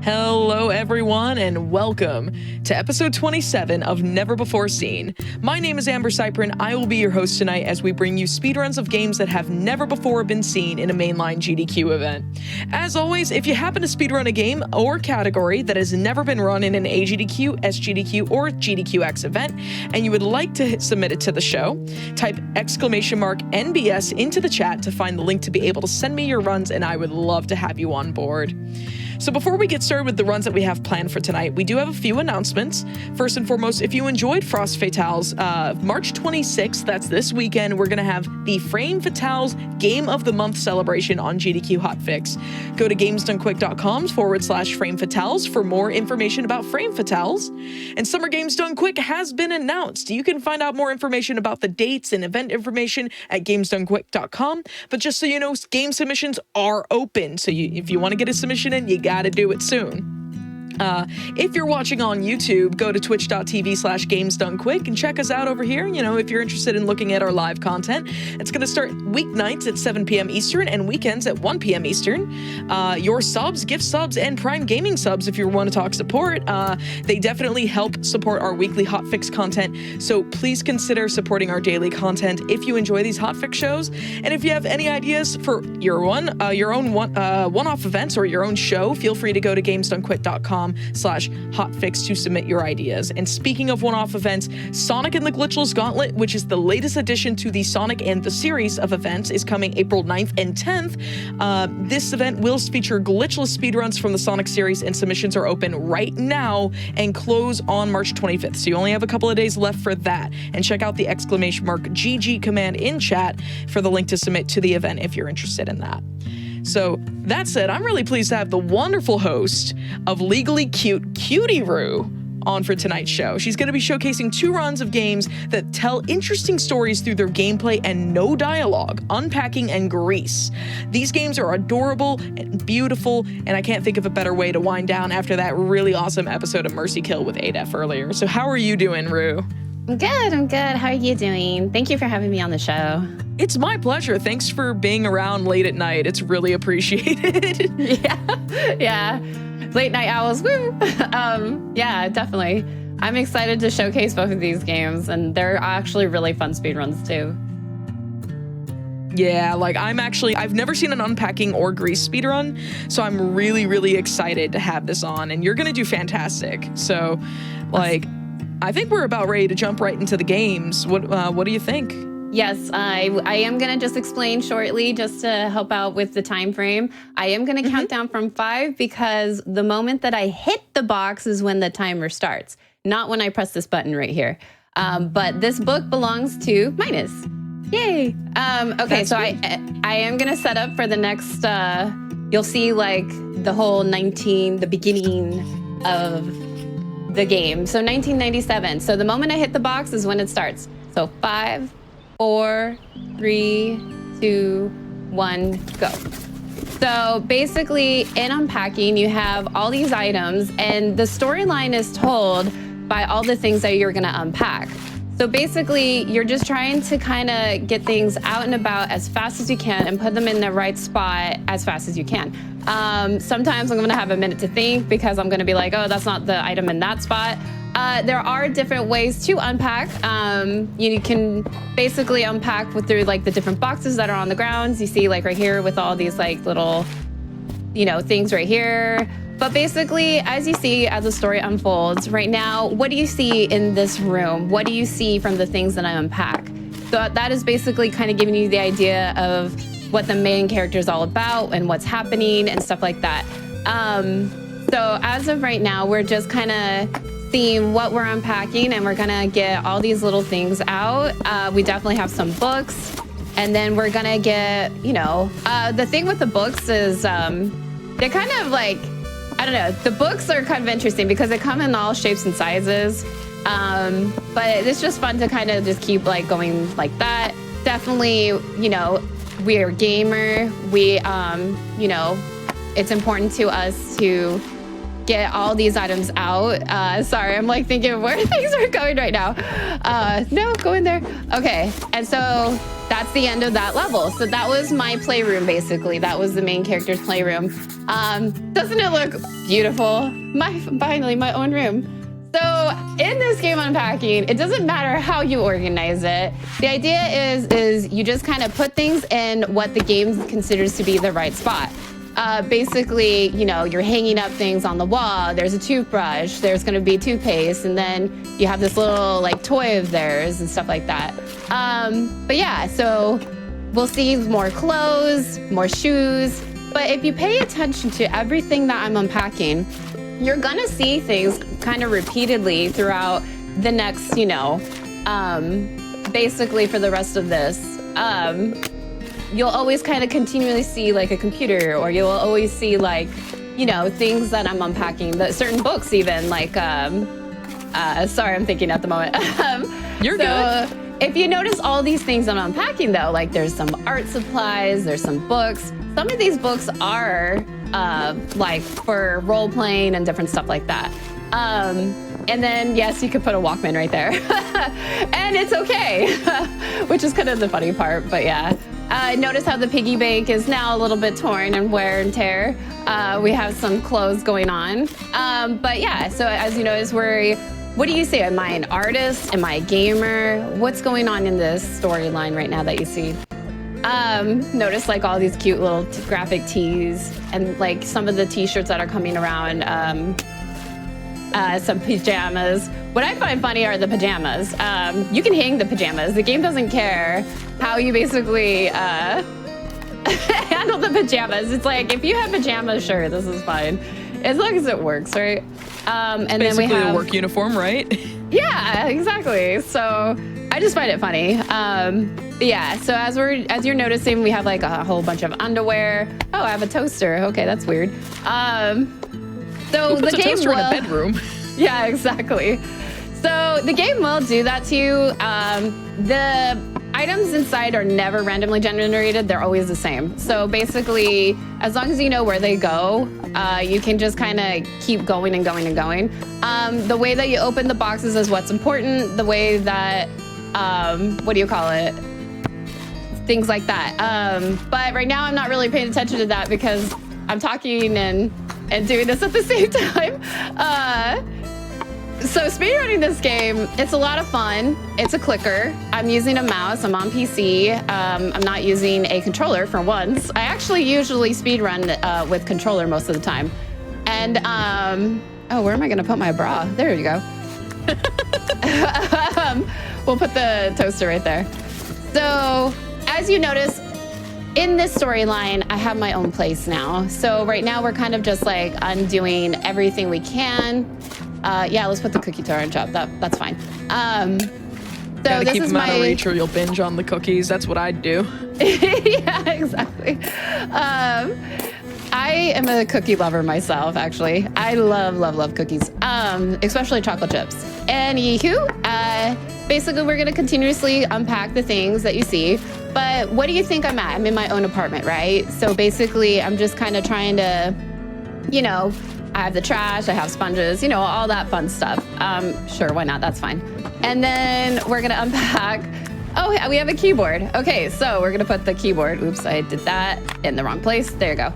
Hello, everyone, and welcome to episode 27 of Never Before Seen. My name is AmberCyprian. I will be your host tonight as we bring you speedruns of games that have never before been seen in a mainline GDQ event. As always, if you happen to speedrun a game or category that has never been run in an AGDQ, SGDQ, or GDQx event, and you would like to submit it to the show, type !NBS into the chat to find the link to be able to send me your runs, and I would love to have you on board. So before we get started with the runs that we have planned for tonight, we do have a few announcements. First and foremost, if you enjoyed Frost Fatales, March 26th, that's this weekend, we're going to have the Frame Fatales Game of the Month celebration on GDQ Hotfix. Go to gamesdonequick.com/Frame Fatales for more information about Frame Fatales. And Summer Games Done Quick has been announced. You can find out more information about the dates and event information at gamesdonequick.com. But just so you know, game submissions are open. So if you want to get a submission in, you gotta do it soon. If you're watching on YouTube, go to twitch.tv/gamesdonequick and check us out over here. You know, if you're interested in looking at our live content, it's going to start weeknights at 7 p.m. Eastern and weekends at 1 p.m. Eastern. Your subs, gift subs, and Prime Gaming subs, if you want to talk support, they definitely help support our weekly hotfix content. So please consider supporting our daily content if you enjoy these hotfix shows. And if you have any ideas for your own one-off events or your own show, feel free to go to gamesdonequick.com/hotfix to submit your ideas. And speaking of one-off events, Sonic and the Glitchless Gauntlet, which is the latest addition to the Sonic and the series of events, is coming April 9th and 10th. This event will feature glitchless speedruns from the Sonic series, and submissions are open right now and close on March 25th. So you only have a couple of days left for that. And check out the !GG command in chat for the link to submit to the event if you're interested in that. So that said, I'm really pleased to have the wonderful host of Legally Cute, Cutie Roo, on for tonight's show. She's going to be showcasing 2 runs of games that tell interesting stories through their gameplay and no dialogue, Unpacking and GRIS. These games are adorable and beautiful, and I can't think of a better way to wind down after that really awesome episode of Mercy Kill with ADEF earlier. So how are you doing, Roo? I'm good. How are you doing? Thank you for having me on the show. It's my pleasure. Thanks for being around late at night. It's really appreciated. Yeah. Late night owls, woo! Yeah, definitely. I'm excited to showcase both of these games, and they're actually really fun speedruns too. Yeah, like I've never seen an Unpacking or GRIS speedrun, so I'm really, really excited to have this on, and you're gonna do fantastic. So, like, I think we're about ready to jump right into the games. What do you think? Yes, I am going to just explain shortly just to help out with the time frame. I am going to count down from 5 because the moment that I hit the box is when the timer starts, not when I press this button right here. But this book belongs to Minus. Yay! Okay, so I am going to set up for the next, you'll see like the whole the beginning of the game. So 1997. So the moment I hit the box is when it starts. So 5, 4, 3, 2, 1, go. So basically in Unpacking, you have all these items and the storyline is told by all the things that you're gonna unpack. So basically you're just trying to kind of get things out and about as fast as you can and put them in the right spot as fast as you can. Sometimes I'm gonna have a minute to think because I'm gonna be like, oh, that's not the item in that spot. There are different ways to unpack. You can basically unpack through like the different boxes that are on the ground. You see like right here with all these like little, things right here. But basically, as you see, as the story unfolds, right now, what do you see in this room? What do you see from the things that I unpack? So that is basically kind of giving you the idea of what the main character is all about and what's happening and stuff like that. So as of right now, we're just kind of seeing what we're unpacking and we're gonna get all these little things out. We definitely have some books and then we're gonna get, the thing with the books is they're kind of like, I don't know, the books are kind of interesting because they come in all shapes and sizes. But it's just fun to kind of just keep like going like that. Definitely, we're a gamer. We, it's important to us to get all these items out. Sorry, I'm like thinking of where things are going right now. No, go in there. Okay, and so that's the end of that level. So that was my playroom, basically. That was the main character's playroom. Doesn't it look beautiful? Finally, my own room. So in this game Unpacking, it doesn't matter how you organize it. The idea is you just kind of put things in what the game considers to be the right spot. Basically, you know, you're hanging up things on the wall. There's a toothbrush, there's gonna be toothpaste, and then you have this little like toy of theirs and stuff like that. But yeah, so we'll see more clothes, more shoes. But if you pay attention to everything that I'm unpacking, you're gonna see things kind of repeatedly throughout the next, you know, basically for the rest of this. You'll always kind of continually see like a computer, or you'll always see like, you know, things that I'm unpacking, certain books even, like, sorry, I'm thinking at the moment. You're good. If you notice all these things I'm unpacking though, like there's some art supplies, there's some books. Some of these books are like for role playing and different stuff like that. And then, yes, you could put a Walkman right there. And it's okay, which is kind of the funny part, but yeah. Notice how the piggy bank is now a little bit torn and wear and tear. We have some clothes going on. But yeah, so as you notice, what do you say? Am I an artist? Am I a gamer? What's going on in this storyline right now that you see? Notice like all these cute little graphic tees and like some of the t-shirts that are coming around, some pajamas. What I find funny are the pajamas. You can hang the pajamas. The game doesn't care how you basically handle the pajamas. It's like, if you have pajamas, sure, this is fine. As long as it works, right? And basically then we have a work uniform, right? Yeah, exactly. So I just find it funny. But yeah, so as you're noticing, we have like a whole bunch of underwear. Oh, I have a toaster. Okay, that's weird. So Who puts the a game toaster will, in a bedroom? Yeah, exactly. So the game will do that to you. The items inside are never randomly generated. They're always the same. So basically, as long as you know where they go, you can just kind of keep going and going and going. The way that you open the boxes is what's important. The way that, what do you call it? Things like that. But right now I'm not really paying attention to that because I'm talking and doing this at the same time. So speedrunning this game, it's a lot of fun. It's a clicker. I'm using a mouse. I'm on PC. I'm not using a controller for once. I actually usually speedrun with controller most of the time. And, oh, where am I gonna put my bra? There you go. We'll put the toaster right there. So as you notice, in this storyline, I have my own place now. So right now we're kind of just like undoing everything we can. Yeah, let's put the cookie torrent up. That's fine. So Gotta this keep is them out of my reach or you'll binge on the cookies. That's what I'd do. yeah, exactly. I am a cookie lover myself, actually. I love cookies, especially chocolate chips. Anywho, basically we're gonna continuously unpack the things that you see. But what do you think I'm at? I'm in my own apartment, right? So basically I'm just kind of trying to, you know, I have the trash, I have sponges, you know, all that fun stuff. Sure, why not? That's fine. And then we're gonna unpack. Oh, yeah, we have a keyboard. Okay, so we're gonna put the keyboard. Oops, I did that in the wrong place. There you go.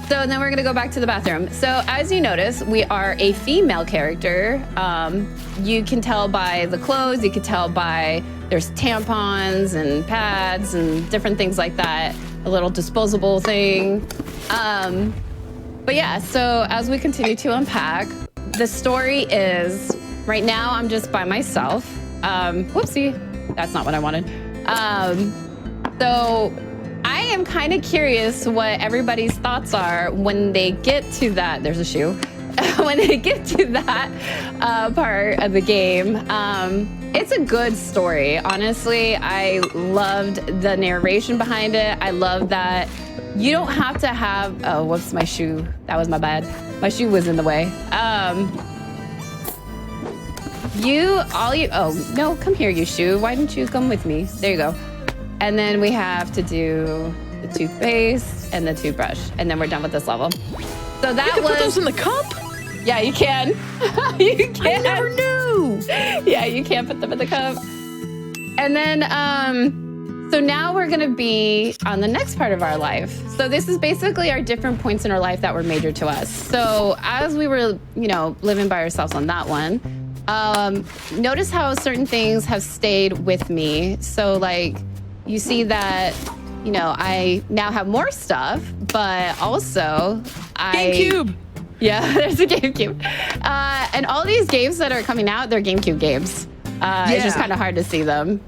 So then we're gonna go back to the bathroom. So as you notice, we are a female character. You can tell by the clothes, you can tell by there's tampons and pads and different things like that. A little disposable thing. But yeah, so as we continue to unpack, the story is, right now I'm just by myself. Whoopsie, that's not what I wanted. So I am kind of curious what everybody's thoughts are when they get to that, there's a shoe, when they get to that part of the game. It's a good story, honestly. I loved the narration behind it. I love that you don't have to have, oh, whoops, my shoe. That was my bad. My shoe was in the way. Oh, no, come here, you shoe. Why didn't you come with me? There you go. And then we have to do the toothpaste and the toothbrush. And then we're done with this level. So that You can put those in the cup? Yeah, you can. You can. I never knew. Yeah, you can put them in the cup. And then, so So now we're gonna be on the next part of our life. So this is basically our different points in our life that were major to us. So as we were, living by ourselves on that one, notice how certain things have stayed with me. So like, you see that, I now have more stuff, but also GameCube. Yeah, there's a GameCube. And all these games that are coming out, they're GameCube games. It's just kind of hard to see them.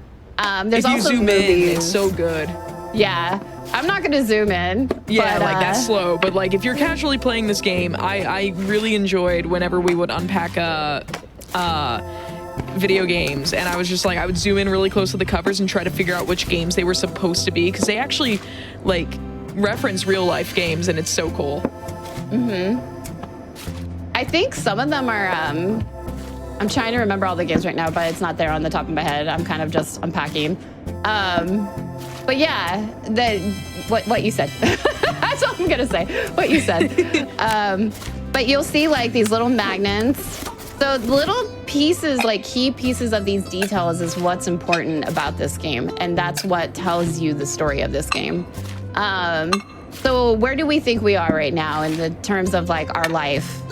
There's if you also zoom movies. in, it's so good. Yeah, I'm not gonna zoom in. Yeah, but, like that's slow. But like if you're casually playing this game, I really enjoyed whenever we would unpack video games, and I was just like, I would zoom in really close to the covers and try to figure out which games they were supposed to be, because they actually like reference real life games, and it's so cool. I think some of them are, I'm trying to remember all the games right now, but it's not there on the top of my head. I'm kind of just unpacking. But yeah, what you said. That's all I'm gonna say, what you said. But you'll see like these little magnets. So little pieces, like key pieces of these details is what's important about this game. And that's what tells you the story of this game. So where do we think we are right now in the terms of like our life?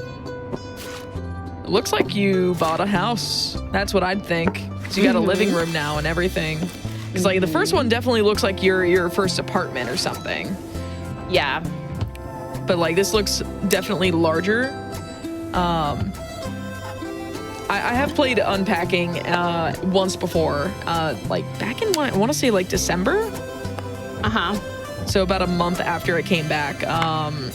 It looks like you bought a house. That's what I'd think. So you got a living room now and everything. Because like the first one definitely looks like your first apartment or something. Yeah. But like this looks definitely larger. I have played Unpacking once before, like back in I want to say like December. So about a month after it came back, came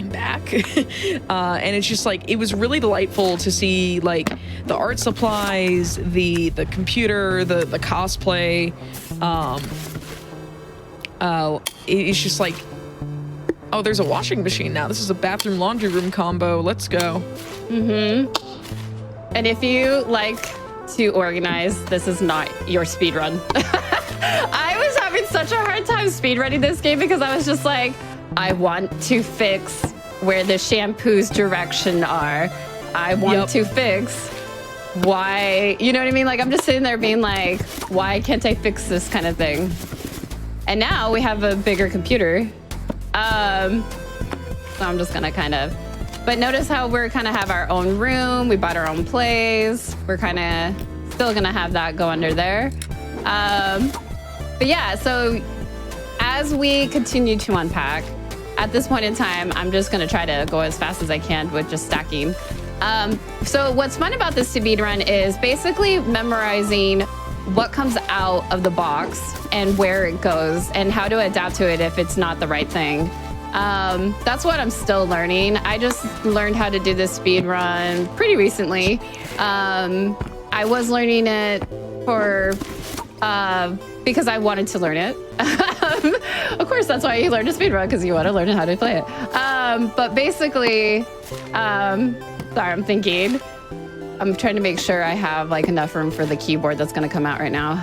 back, and it's just like it was really delightful to see like the art supplies, the computer, the cosplay. It's just like, oh, there's a washing machine now. This is a bathroom laundry room combo. Let's go. And if you like to organize, this is not your speed run. I was having such a hard time speed running this game because I was just like, I want to fix where the shampoo's direction are. I want to fix why, you know what I mean? Like, I'm just sitting there being like, why can't I fix this kind of thing? And now we have a bigger computer. So I'm just gonna but notice how we're kind of have our own room. We bought our own plays. We're kind of still gonna have that go under there. But yeah, so as we continue to unpack, at this point in time, I'm just gonna try to go as fast as I can with just stacking. So what's fun about this speed run is basically memorizing what comes out of the box and where it goes and how to adapt to it if it's not the right thing. That's what I'm still learning. I just learned how to do this speed run pretty recently. I was learning it because I wanted to learn it. Of course, that's why you learn to speed run, because you want to learn how to play it. But basically, sorry, I'm thinking. I'm trying to make sure I have like enough room for the keyboard that's going to come out right now.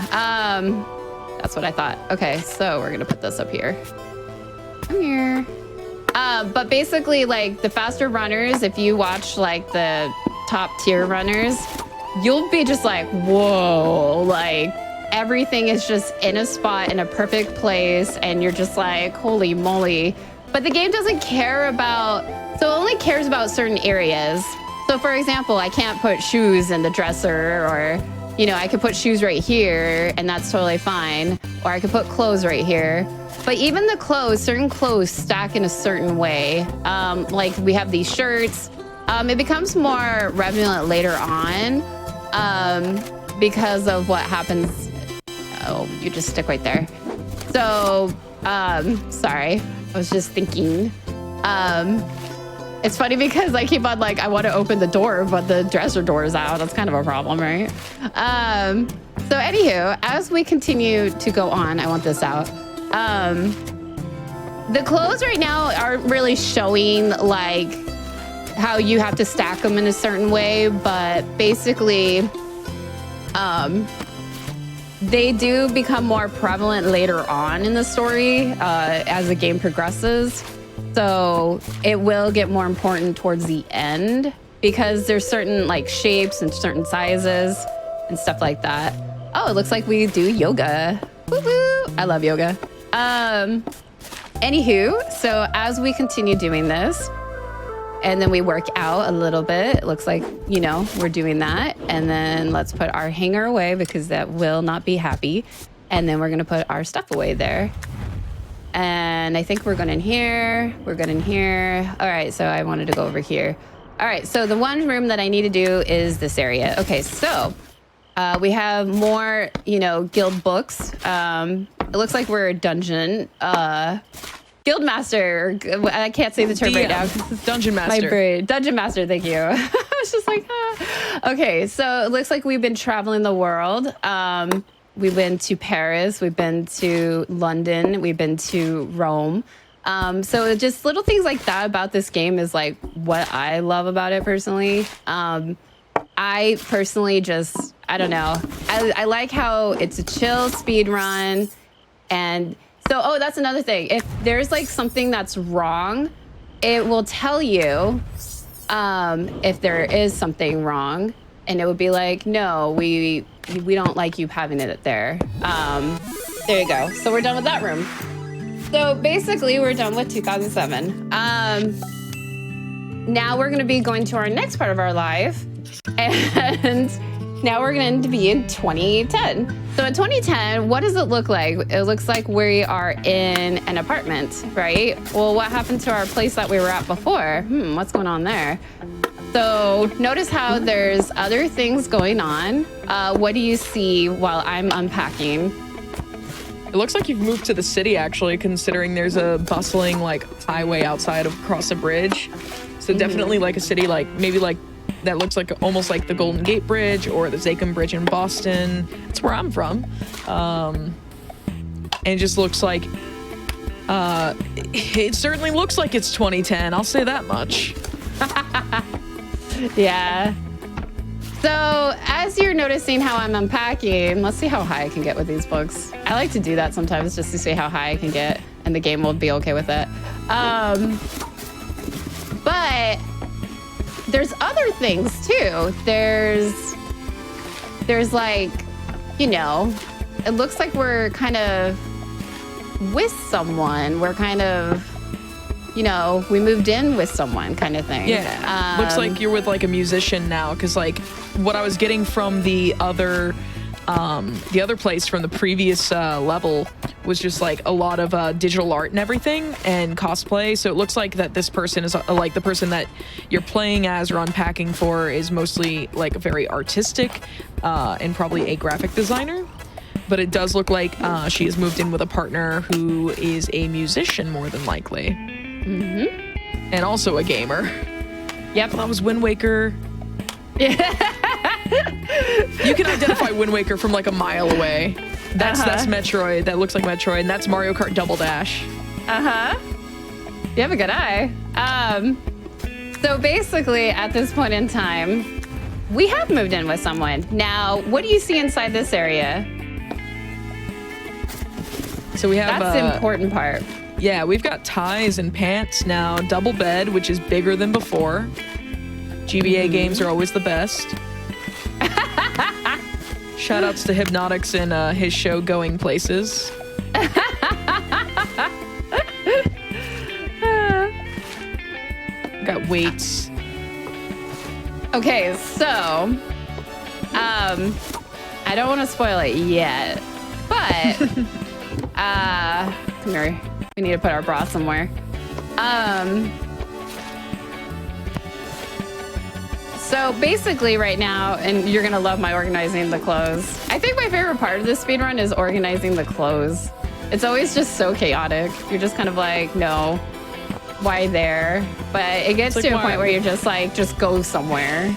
That's what I thought. Okay, so we're going to put this up here. Come here. But basically, like the faster runners, if you watch like the top tier runners, you'll be just like, whoa, like everything is just in a spot in a perfect place. And you're just like, holy moly. But the game doesn't care about, so it only cares about certain areas. So for example, I can't put shoes in the dresser, or, I could put shoes right here and that's totally fine. Or I could put clothes right here. But even the clothes, certain clothes stack in a certain way. Like we have these shirts. It becomes more relevant later on because of what happens. Oh, you just stick right there. So, sorry, I was just thinking. It's funny because I keep on like, I want to open the door, but the dresser door is out. That's kind of a problem, right? So anywho, as we continue to go on, I want this out. The clothes right now aren't really showing like how you have to stack them in a certain way, but basically, they do become more prevalent later on in the story as the game progresses. So it will get more important towards the end because there's certain like shapes and certain sizes and stuff like that. Oh, it looks like we do yoga. Woo woo! I love yoga. Anywho, so as we continue doing this, and then we work out a little bit, it looks like, you know, we're doing that. And then let's put our hanger away because that will not be happy. And then we're gonna put our stuff away there. And I think we're good in here. We're good in here. All right, so I wanted to go over here. All right, so the one room that I need to do is this area. Okay, so we have more, you know, guild books. It looks like we're a dungeon. Guild master. I can't say the term right now. Dungeon master. My brain. Dungeon master, thank you. I was just like, ah. Okay, so it looks like we've been traveling the world. We've been to Paris. We've been to London. We've been to Rome. So just little things like that about this game is like what I love about it personally. I personally just, I don't know. I like how it's a chill speed run. And so, oh, that's another thing. If there's like something that's wrong, it will tell you if there is something wrong. And it would be like, no, we don't like you having it there. There you go. So we're done with that room. So basically, we're done with 2007. Now we're going to be going to our next part of our life. And now we're going to be in 2010. So in 2010, what does it look like? It looks like we are in an apartment, right? Well, what happened to our place that we were at before? What's going on there? So notice how there's other things going on. What do you see while I'm unpacking? It looks like you've moved to the city, actually, considering there's a bustling, like, highway outside of across a bridge. So definitely, like, a city, like, maybe, like, that looks like almost like the Golden Gate Bridge or the Zakim Bridge in Boston. That's where I'm from. And it just looks like... it certainly looks like it's 2010. I'll say that much. Yeah. So as you're noticing how I'm unpacking, let's see how high I can get with these books. I like to do that sometimes just to see how high I can get, and the game will be okay with it. But there's other things too. There's like, you know, it looks like we're kind of with someone. We're kind of, you know, we moved in with someone kind of thing. Yeah. Looks like you're with like a musician now, because like what I was getting from the other place from the previous level was just like a lot of digital art and everything and cosplay. So it looks like that this person is like the person that you're playing as or unpacking for is mostly like very artistic and probably a graphic designer. But it does look like she has moved in with a partner who is a musician more than likely. Mm-hmm. And also a gamer. Yep. That was Wind Waker. Yeah. You can identify Wind Waker from like a mile away. That's Metroid. That looks like Metroid. And that's Mario Kart Double Dash. You have a good eye. So basically, at this point in time, we have moved in with someone. Now, what do you see inside this area? So we have... That's the important part. Yeah, we've got ties and pants now. Double bed, which is bigger than before. GBA games are always the best. Shout outs to Hypnotics and his show Going Places. Got weights. Okay, so I don't want to spoil it yet, but come here. We need to put our bra somewhere. So basically right now, and you're gonna love my organizing the clothes. I think my favorite part of this speedrun is organizing the clothes. It's always just so chaotic. You're just kind of like, no, why there? But it gets to a point where you're just like, just go somewhere.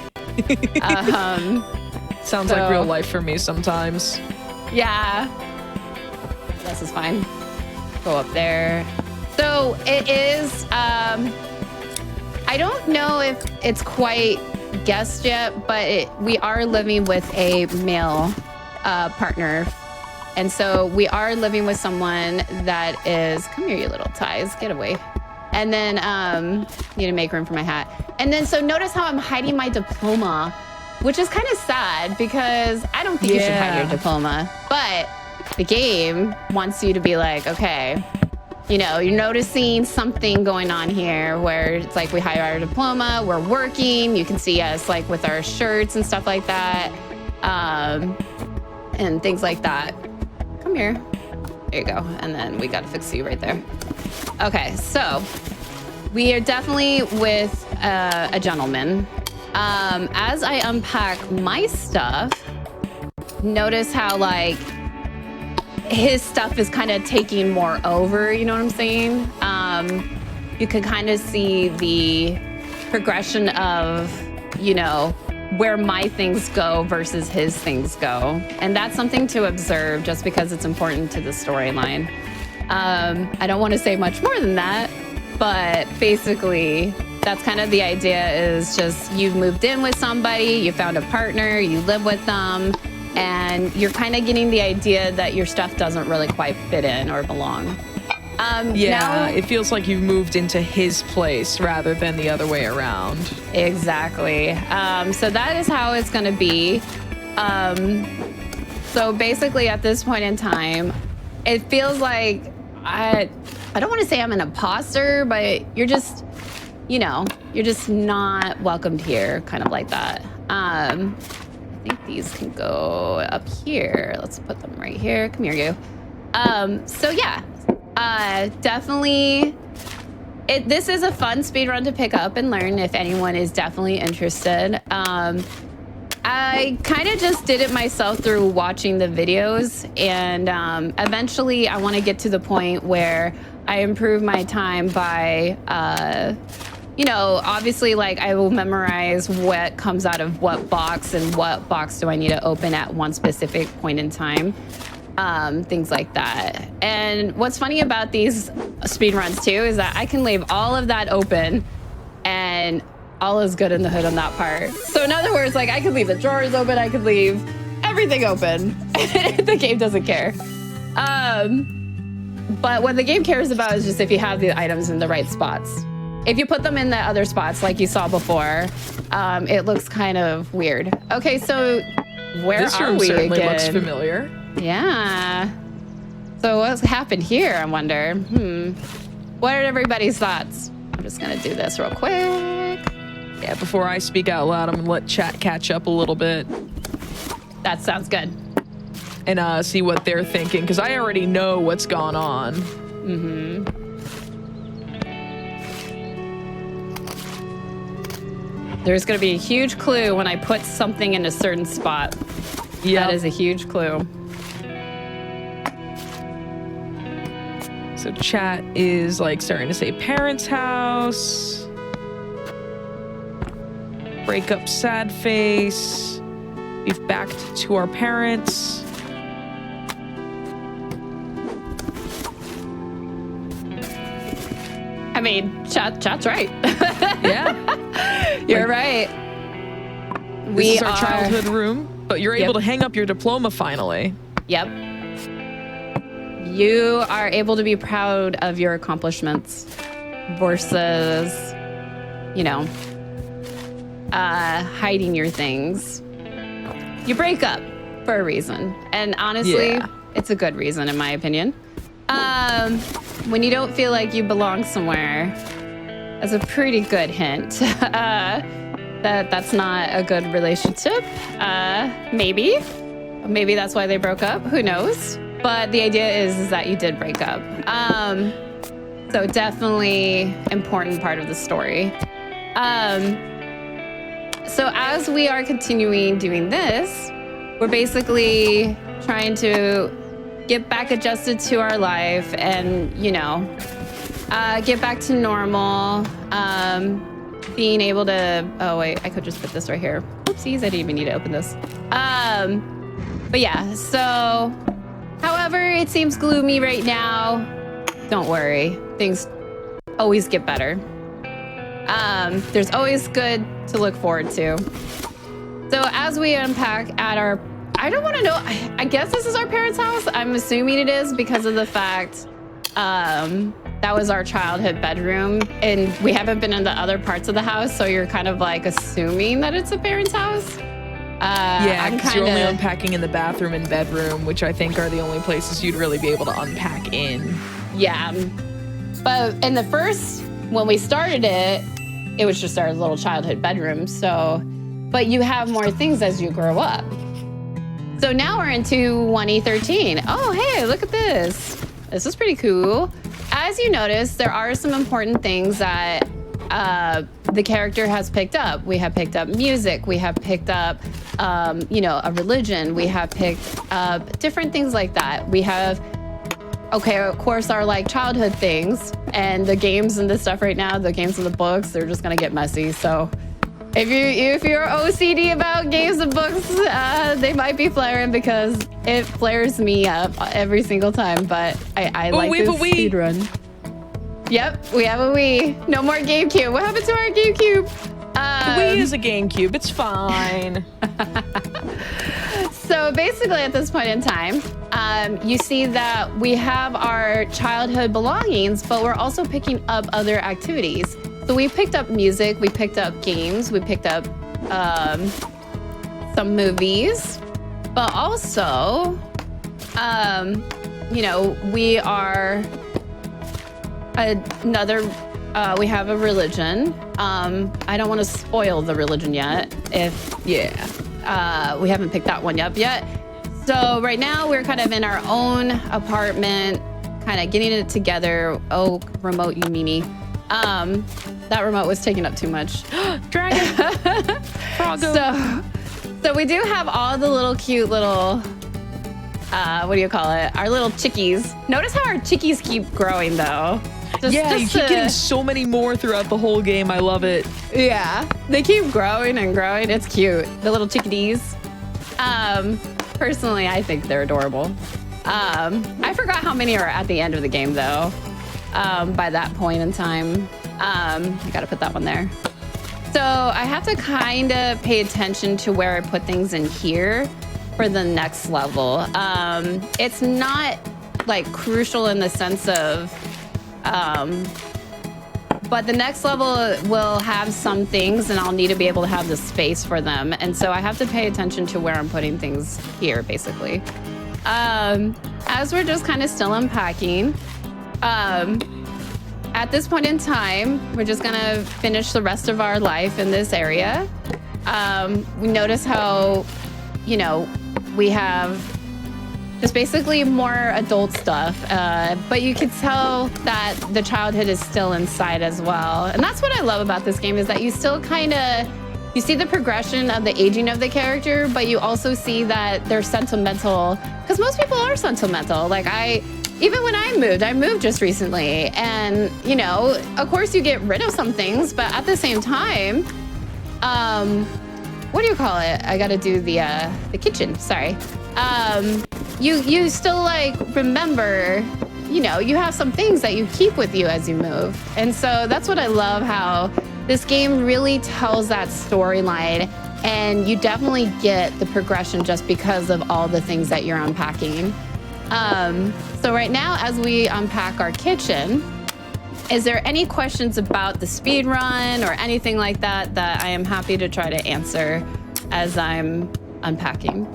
Sounds like real life for me sometimes. Yeah. This is fine. Go up there. So it is, I don't know if it's quite guessed yet, but we are living with a male partner. And so we are living with someone that is, come here, you little ties, get away. And then, need to make room for my hat. And then, so notice how I'm hiding my diploma which is kind of sad because I don't think you should hide your diploma, but the game wants you to be like, okay, you know, you're noticing something going on here where it's like we hide our diploma, we're working, you can see us like with our shirts and stuff like that, and things like that. Come here. There you go. And then we got to fix you right there. Okay, so we are definitely with a gentleman. As I unpack my stuff, notice how like his stuff is kind of taking more over, you know what I'm saying? You can kind of see the progression of, you know, where my things go versus his things go. And that's something to observe just because it's important to the storyline. I don't want to say much more than that, but basically that's kind of the idea, is just you've moved in with somebody, you found a partner, you live with them, and you're kind of getting the idea that your stuff doesn't really quite fit in or belong. Now, it feels like you've moved into his place rather than the other way around. Exactly. So that is how it's going to be. So basically at this point in time, it feels like I don't want to say I'm an imposter, but you're just, you know, you're just not welcomed here, kind of like that. I think these can go up here. Let's put them right here. Come here, you. So yeah, definitely, this is a fun speed run to pick up and learn if anyone is definitely interested. I kind of just did it myself through watching the videos, and eventually I want to get to the point where I improve my time by you know, obviously, like, I will memorize what comes out of what box and what box do I need to open at one specific point in time. Things like that. And what's funny about these speed runs too is that I can leave all of that open and all is good in the hood on that part. So in other words, like, I could leave the drawers open, I could leave everything open. The game doesn't care. But what the game cares about is just if you have the items in the right spots. If you put them in the other spots, like you saw before, it looks kind of weird. Okay, so where this are room we certainly again? looks familiar. Yeah. So what's happened here, I wonder? What are everybody's thoughts? I'm just gonna do this real quick. Yeah, before I speak out loud, I'm gonna let chat catch up a little bit. That sounds good. And see what they're thinking, because I already know what's gone on. There's going to be a huge clue when I put something in a certain spot. Yeah, that is a huge clue. So chat is like starting to say parents' house, break up sad face, we've backed to our parents. I mean, chat's right. Yeah. You're right. This is our childhood room, but you're able to hang up your diploma finally. Yep. You are able to be proud of your accomplishments versus, you know, hiding your things. You break up for a reason. And honestly, it's a good reason, in my opinion. When you don't feel like you belong somewhere, that's a pretty good hint that that's not a good relationship. Maybe that's why they broke up. Who knows? But the idea is that you did break up. So definitely important part of the story. So as we are continuing doing this, we're basically trying to get back adjusted to our life and, you know, get back to normal. Being able to, oh wait, I could just put this right here. Oopsies, I didn't even need to open this. But yeah, so, however, it seems gloomy right now. Don't worry, things always get better. There's always good to look forward to. So as we unpack at our, I don't want to know, I guess this is our parents' house. I'm assuming it is because of the fact that was our childhood bedroom and we haven't been in the other parts of the house. So you're kind of like assuming that it's a parent's house. Yeah, I'm because you're only kinda- unpacking in the bathroom and bedroom, which I think are the only places you'd really be able to unpack in. Yeah. But in the first, when we started it, it was just our little childhood bedroom. So, but you have more things as you grow up. So now we're into 1E13. Oh, hey, look at this. This is pretty cool. As you notice, there are some important things that the character has picked up. We have picked up music. We have picked up, a religion. We have picked up different things like that. We have, okay, of course, our like childhood things and the games and the stuff right now, the games and the books, they're just gonna get messy. So if you're OCD about games and books, they might be flaring because it flares me up every single time. But I like this speed run. Yep, we have a Wii. No more GameCube. What happened to our GameCube? The Wii is a GameCube. It's fine. So basically, at this point in time, you see that we have our childhood belongings, but we're also picking up other activities. So we picked up music, we picked up games, we picked up some movies, but also, we are we have a religion. I don't want to spoil the religion yet. We haven't picked that one up yet. So right now we're kind of in our own apartment, kind of getting it together. Oh, remote, you meanie. That remote was taking up too much. Dragon. Froggo. So we do have all the little cute little, what do you call it? Our little chickies. Notice how our chickies keep growing though. You keep getting so many more throughout the whole game. I love it. Yeah, they keep growing and growing. It's cute. The little chickadees. Personally, I think they're adorable. I forgot how many are at the end of the game though. By that point in time. You gotta put that one there. So I have to kind of pay attention to where I put things in here for the next level. It's not like crucial in the sense of, but the next level will have some things and I'll need to be able to have the space for them. And so I have to pay attention to where I'm putting things here, basically. As we're just kind of still unpacking, at this point in time, we're just gonna finish the rest of our life in this area. We notice how, we have just basically more adult stuff, but you can tell that the childhood is still inside as well. And that's what I love about this game is that you still you see the progression of the aging of the character, but you also see that they're sentimental, because most people are sentimental. Like even when I moved just recently, and of course you get rid of some things, but at the same time, what do you call it? I gotta do the kitchen, sorry. You still remember, you have some things that you keep with you as you move. And so that's what I love, how this game really tells that storyline, and you definitely get the progression just because of all the things that you're unpacking. So right now, as we unpack our kitchen, is there any questions about the speed run or anything like that I am happy to try to answer as I'm unpacking?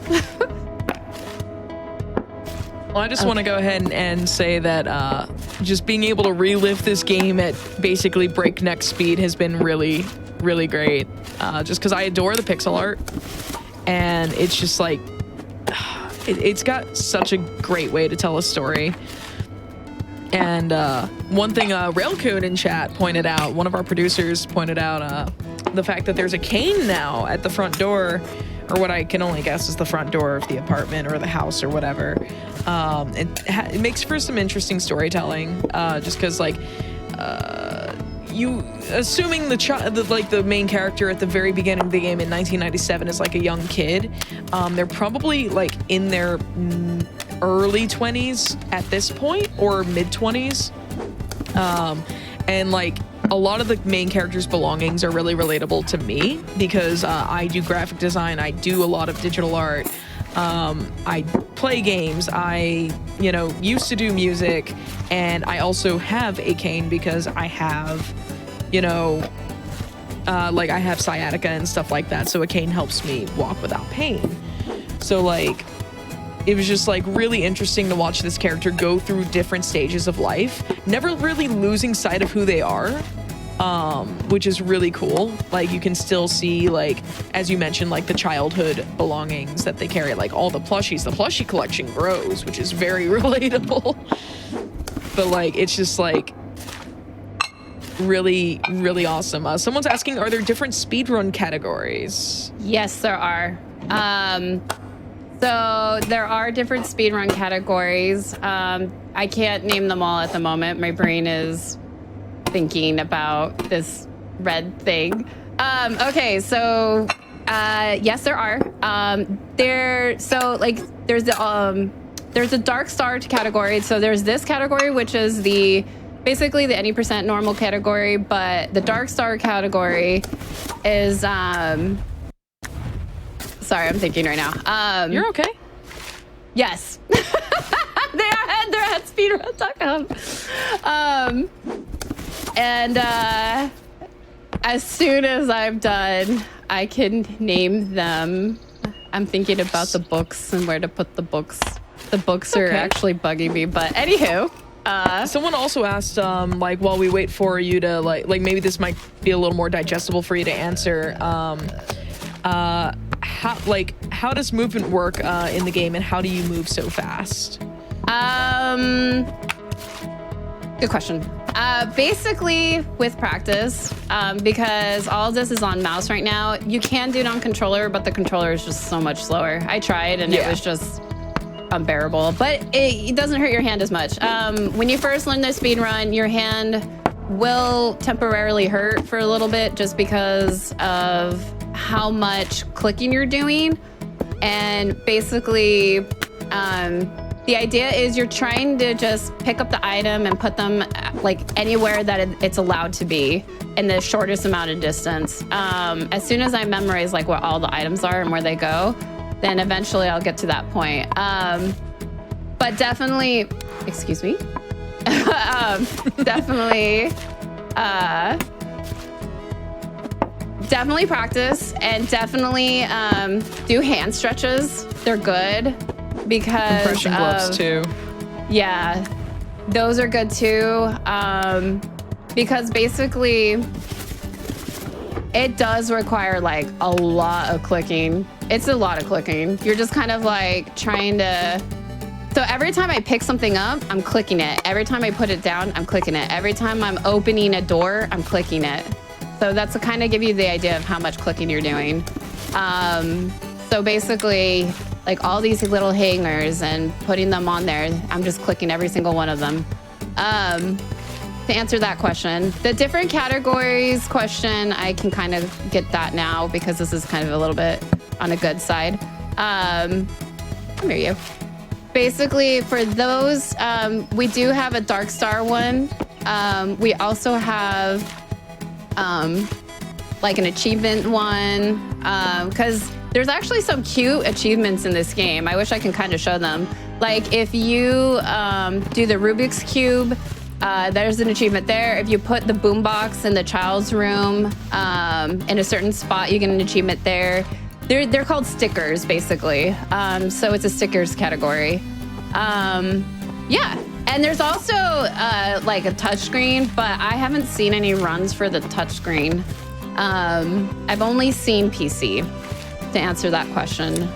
Well, I just want to go ahead and say that just being able to relive this game at basically breakneck speed has been really, really great. Just because I adore the pixel art, and it's just like, it's got such a great way to tell a story. And one thing Railcoon in chat pointed out, one of our producers pointed out the fact that there's a cane now at the front door, or what I can only guess is the front door of the apartment or the house or whatever. It makes for some interesting storytelling, just because you assuming the main character at the very beginning of the game in 1997 is like a young kid. They're probably like in their early 20s at this point, or mid 20s, and like a lot of the main character's belongings are really relatable to me because I do graphic design, I do a lot of digital art, I play games, I used to do music, and I also have a cane because I have like I have sciatica and stuff like that, so a cane helps me walk without pain. So like, it was just like really interesting to watch this character go through different stages of life, never really losing sight of who they are, which is really cool. Like you can still see, like, as you mentioned, like the childhood belongings that they carry, like all the plushies. The plushie collection grows, which is very relatable. But like, it's just like really, really awesome. Someone's asking, are there different speedrun categories? Yes, there are. So there are different speedrun categories. I can't name them all at the moment. My brain is thinking about this red thing. Okay, so yes, there are. There's a dark star category. So there's this category, which is basically the any percent normal category, but the dark star category is sorry, I'm thinking right now. You're okay. Yes. They're at speedrun.com. And as soon as I'm done, I can name them. I'm thinking about the books and where to put the books. The books are actually bugging me, but anywho. Someone also asked, like, while we wait for you to, like maybe this might be a little more digestible for you to answer, how does movement work in the game, and how do you move so fast? Good question. Basically, with practice, because all of this is on mouse right now, you can do it on controller, but the controller is just so much slower. I tried, and it was just unbearable, but it doesn't hurt your hand as much. When you first learn the speed run, your hand will temporarily hurt for a little bit just because of how much clicking you're doing. And basically, the idea is you're trying to just pick up the item and put them like anywhere that it's allowed to be in the shortest amount of distance. As soon as I memorize like what all the items are and where they go, then eventually I'll get to that point. But definitely, excuse me, definitely practice, and definitely do hand stretches. They're good because compression gloves too. Yeah, those are good too. Because basically it does require like a lot of clicking. It's a lot of clicking. You're just kind of like trying to. So every time I pick something up, I'm clicking it. Every time I put it down, I'm clicking it. Every time I'm opening a door, I'm clicking it. So that's to kind of give you the idea of how much clicking you're doing. So basically, like all these little hangers and putting them on there, I'm just clicking every single one of them. To answer that question, the different categories question, I can kind of get that now because this is kind of a little bit on a good side. Come here, you. Basically, for those, we do have a Dark Star one. We also have like an achievement one, because there's actually some cute achievements in this game. I wish I can kind of show them. Like if you do the Rubik's Cube, there's an achievement there. If you put the boombox in the child's room in a certain spot, you get an achievement there. They're called stickers, basically. So it's a stickers category. Yeah. And there's also like a touchscreen, but I haven't seen any runs for the touchscreen. I've only seen PC, to answer that question.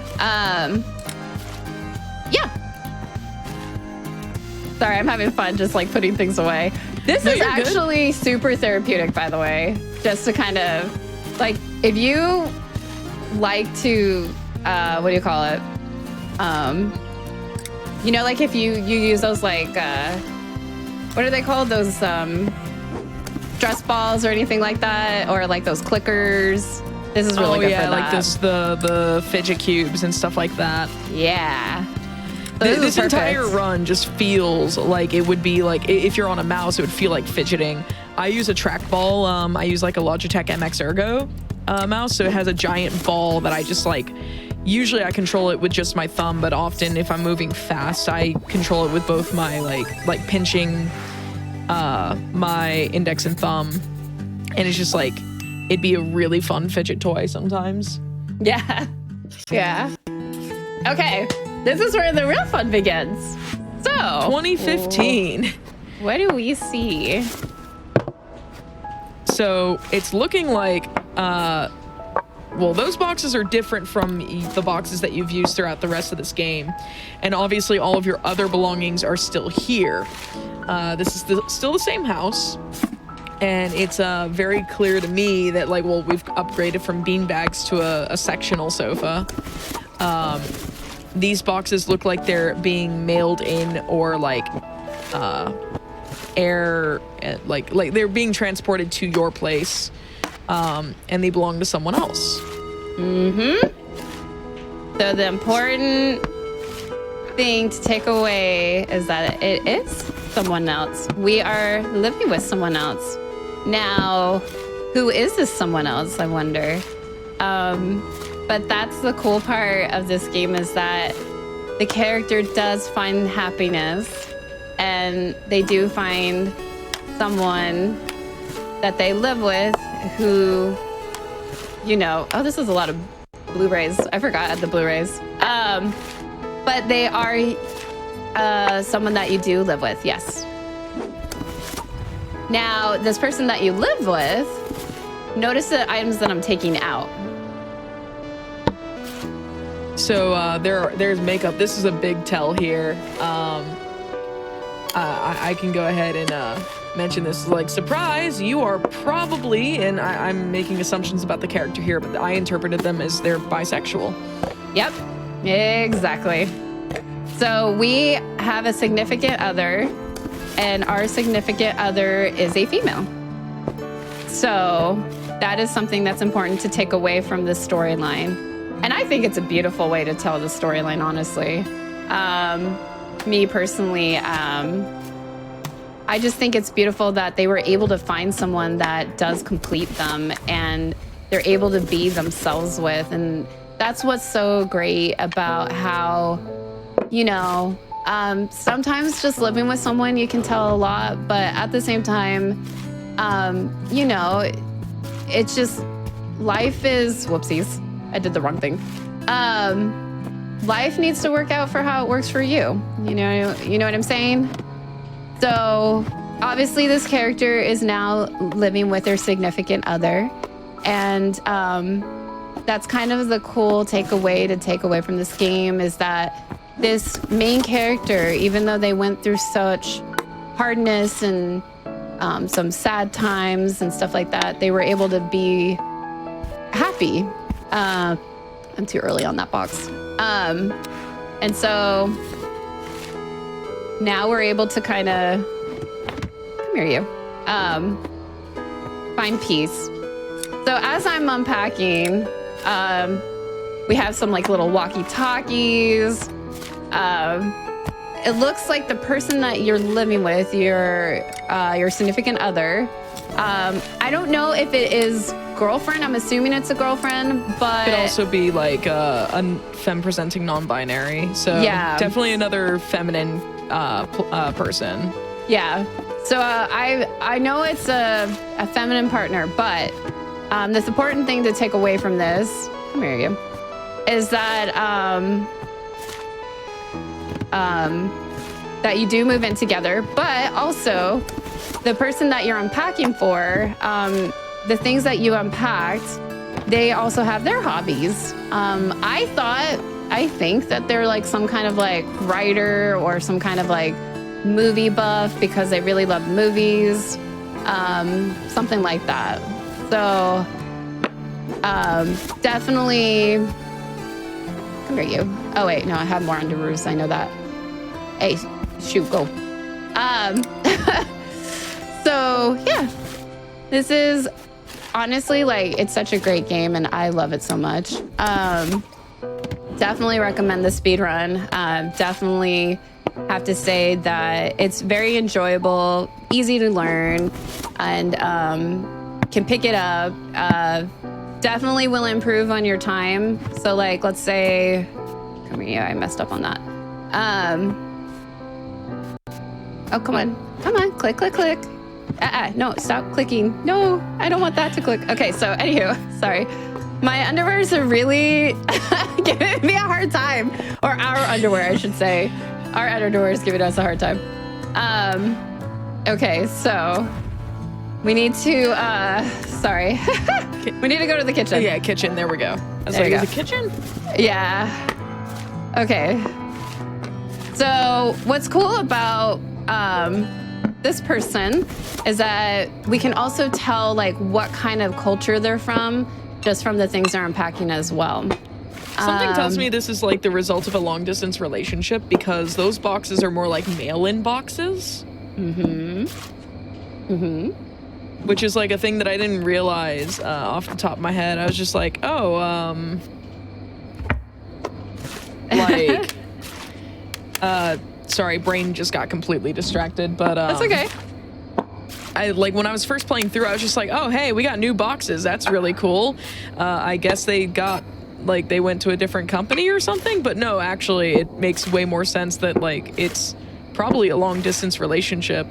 Yeah. Sorry, I'm having fun just like putting things away. This is actually super therapeutic, by the way. Just to kind of like, if you like to, what do you call it? You know, like if you use those like, what are they called? Those stress balls or anything like that, or like those clickers. This is really good for that. Like the fidget cubes and stuff like that. Yeah. This entire run just feels like it would be like, if you're on a mouse, it would feel like fidgeting. I use a trackball. I use like a Logitech MX Ergo mouse, so it has a giant ball that I just like. Usually I control it with just my thumb, but often if I'm moving fast, I control it with both my like pinching my index and thumb, and it's just like it'd be a really fun fidget toy sometimes. Yeah. Yeah. Okay. This is where the real fun begins. So 2015. What do we see? So it's looking like, well, those boxes are different from the boxes that you've used throughout the rest of this game. And obviously all of your other belongings are still here. This is still the same house. And it's very clear to me that, like, well, we've upgraded from beanbags to a sectional sofa. These boxes look like they're being mailed in, or like air, like they're being transported to your place, and they belong to someone else. So the important thing to take away is that it is someone else. We are living with someone else. Now, who is this someone else, I wonder? But that's the cool part of this game, is that the character does find happiness, and they do find someone that they live with who, you know, oh, this is a lot of Blu-rays. I forgot I had the Blu-rays. But they are someone that you do live with, yes. Now, this person that you live with, notice the items that I'm taking out. So there's makeup. This is a big tell here. I can go ahead and mention this, like, surprise, you are probably, and I'm making assumptions about the character here, but I interpreted them as they're bisexual. Yep, exactly. So we have a significant other, and our significant other is a female. So that is something that's important to take away from this storyline. And I think it's a beautiful way to tell the storyline, honestly. Me personally, I just think it's beautiful that they were able to find someone that does complete them, and they're able to be themselves with. And that's what's so great about how, you know, sometimes just living with someone, you can tell a lot, but at the same time, you know, it's just, life is, whoopsies, I did the wrong thing. Life needs to work out for how it works for you. You know what I'm saying? So obviously this character is now living with their significant other, and that's kind of the cool takeaway to take away from this game, is that this main character, even though they went through such hardness and some sad times and stuff like that, they were able to be happy. I'm too early on that box. And so now we're able to kind of, come here, you, find peace. So as I'm unpacking, we have some like little walkie-talkies. It looks like the person that you're living with, your significant other, I don't know if it is girlfriend. I'm assuming it's a girlfriend, but it could also be like a femme-presenting non-binary. So yeah, definitely another feminine person. Yeah. So I know it's a feminine partner, but this important thing to take away from this, come here, you, is that that you do move in together, but also the person that you're unpacking for, the things that you unpacked, they also have their hobbies. I think that they're like some kind of like writer or some kind of like movie buff because they really love movies, something like that. So definitely, come here, you. Oh wait, no, I have more underoos, I know that. Hey, shoot, go. So yeah, this is honestly, like, it's such a great game and I love it so much. Definitely recommend the speed run. Definitely have to say that it's very enjoyable, easy to learn, and can pick it up. Definitely will improve on your time. So like, let's say, come here, I messed up on that. Oh, come on, click, click, click. No, stop clicking. No, I don't want that to click. Okay, so anywho, sorry. My underwears are really giving me a hard time. Or our underwear, I should say. Our underwear is giving us a hard time. Okay, so we need to, sorry. We need to go to the kitchen. Yeah, kitchen. There we go. I was There like, you is go. it kitchen? Yeah. Okay. So what's cool about this person is that we can also tell like what kind of culture they're from just from the things they're unpacking as well. Something tells me this is like the result of a long distance relationship because those boxes are more like mail-in boxes. Which is like a thing that I didn't realize off the top of my head. I was just like, oh, like, sorry, brain just got completely distracted, but That's okay. I like when I was first playing through, I was just like, oh, hey, we got new boxes. That's really cool. I guess they got like they went to a different company or something, but no, actually, it makes way more sense that like it's probably a long distance relationship.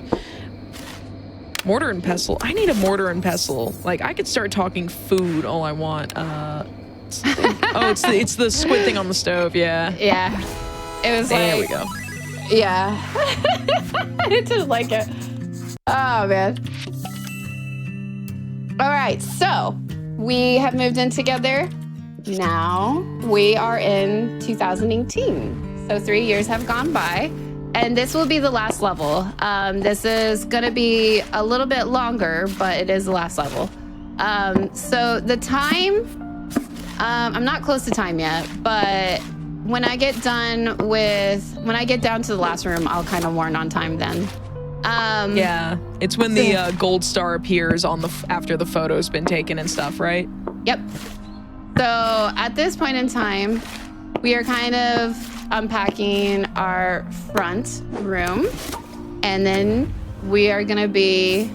Mortar and pestle. I need a mortar and pestle. Like I could start talking food all I want. It's the squid thing on the stove. Yeah. Yeah. It was There like, we go. yeah. I just like it. Oh, man. All right. So we have moved in together. Now we are in 2018. So 3 years have gone by. And this will be the last level. This is going to be a little bit longer, but it is the last level. So the time, I'm not close to time yet, but when I get down to the last room, I'll kind of warn on time then. Yeah, it's when the gold star appears on after the photo's been taken and stuff, right? Yep. So at this point in time, we are kind of unpacking our front room, and then we are gonna be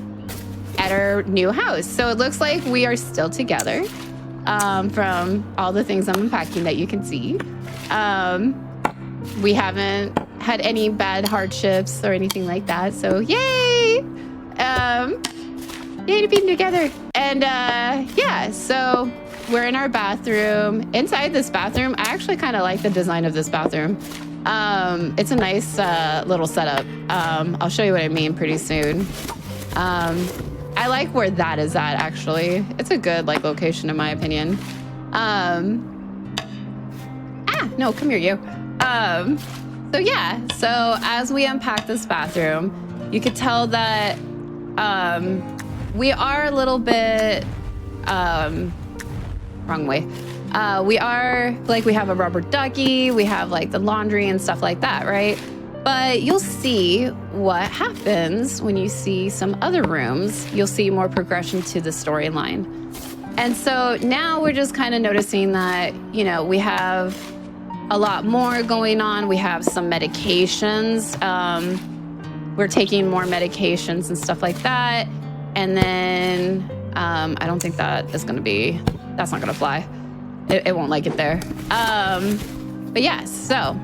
at our new house. So it looks like we are still together from all the things I'm unpacking that you can see. We haven't had any bad hardships or anything like that. So yay! Yay to being together. And yeah, so we're in our bathroom. Inside this bathroom, I actually kind of like the design of this bathroom. It's a nice little setup. I'll show you what I mean pretty soon. I like where that is at, actually. It's a good like location in my opinion. No, come here, you. So yeah, so as we unpack this bathroom, you could tell that we are a little bit wrong way. We are like, we have a rubber ducky, we have like the laundry and stuff like that, right? But you'll see what happens when you see some other rooms. You'll see more progression to the storyline. And so now we're just kind of noticing that, you know, we have a lot more going on. We have some medications. We're taking more medications and stuff like that. And then I don't think that's not gonna fly. It won't like it there. But yeah, so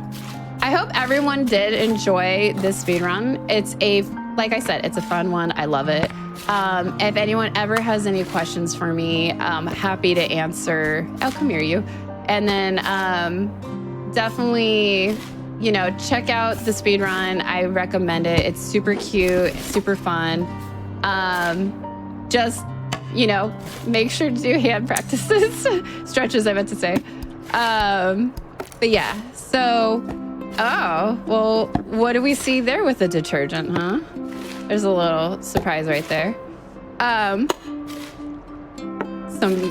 I hope everyone did enjoy this speed run. Like I said, it's a fun one. I love it. If anyone ever has any questions for me, I'm happy to answer. Oh, come here, you. And then definitely, you know, check out the speed run. I recommend it. It's super cute, super fun. Just, you know, make sure to do hand practices. Stretches, I meant to say. But yeah, so, oh, well, what do we see there with the detergent, huh? There's a little surprise right there.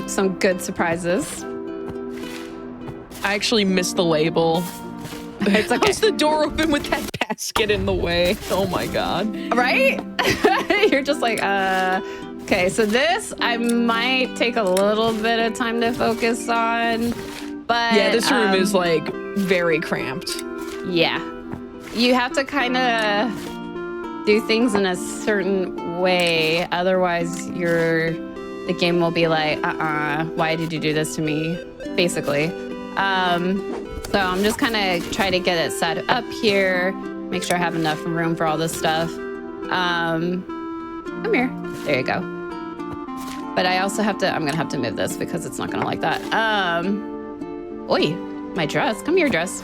Some good surprises. I actually missed the label. It's okay. How's the door open with that basket in the way? Oh my God. Right? You're just like, okay, so this I might take a little bit of time to focus on, but Yeah, this room is like very cramped. yeah. You have to kind of do things in a certain way, otherwise the game will be like, why did you do this to me? Basically. So I'm just kind of trying to get it set up here, make sure I have enough room for all this stuff. Come here. There you go. But I also I'm gonna have to move this because it's not gonna like that. Oi, my dress. Come here, dress.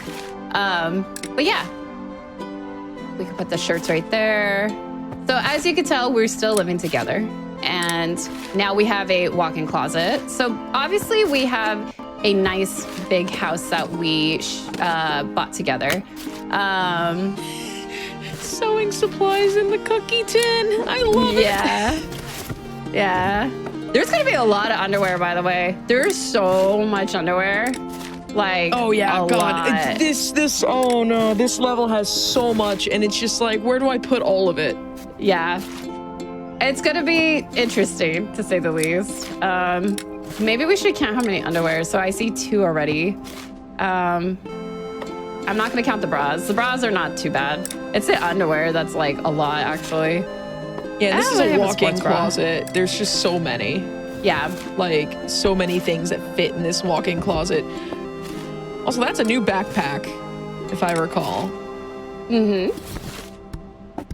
But yeah, we can put the shirts right there. So as you can tell, we're still living together. And now we have a walk-in closet. So obviously we have a nice big house that we bought together. Sewing supplies in the cookie tin. I love it. Yeah. There's gonna be a lot of underwear, by the way. There's so much underwear. Like, oh yeah, a God. lot. This, oh no, this level has so much, and it's just like, where do I put all of it? Yeah. It's gonna be interesting, to say the least. Maybe we should count how many underwear. So I see 2 already. I'm not gonna count the bras. The bras are not too bad. It's the underwear that's like a lot, actually. Yeah, this is a walk-in closet. There's just so many. Yeah. Like, so many things that fit in this walk-in closet. Also, that's a new backpack, if I recall. Mm-hmm.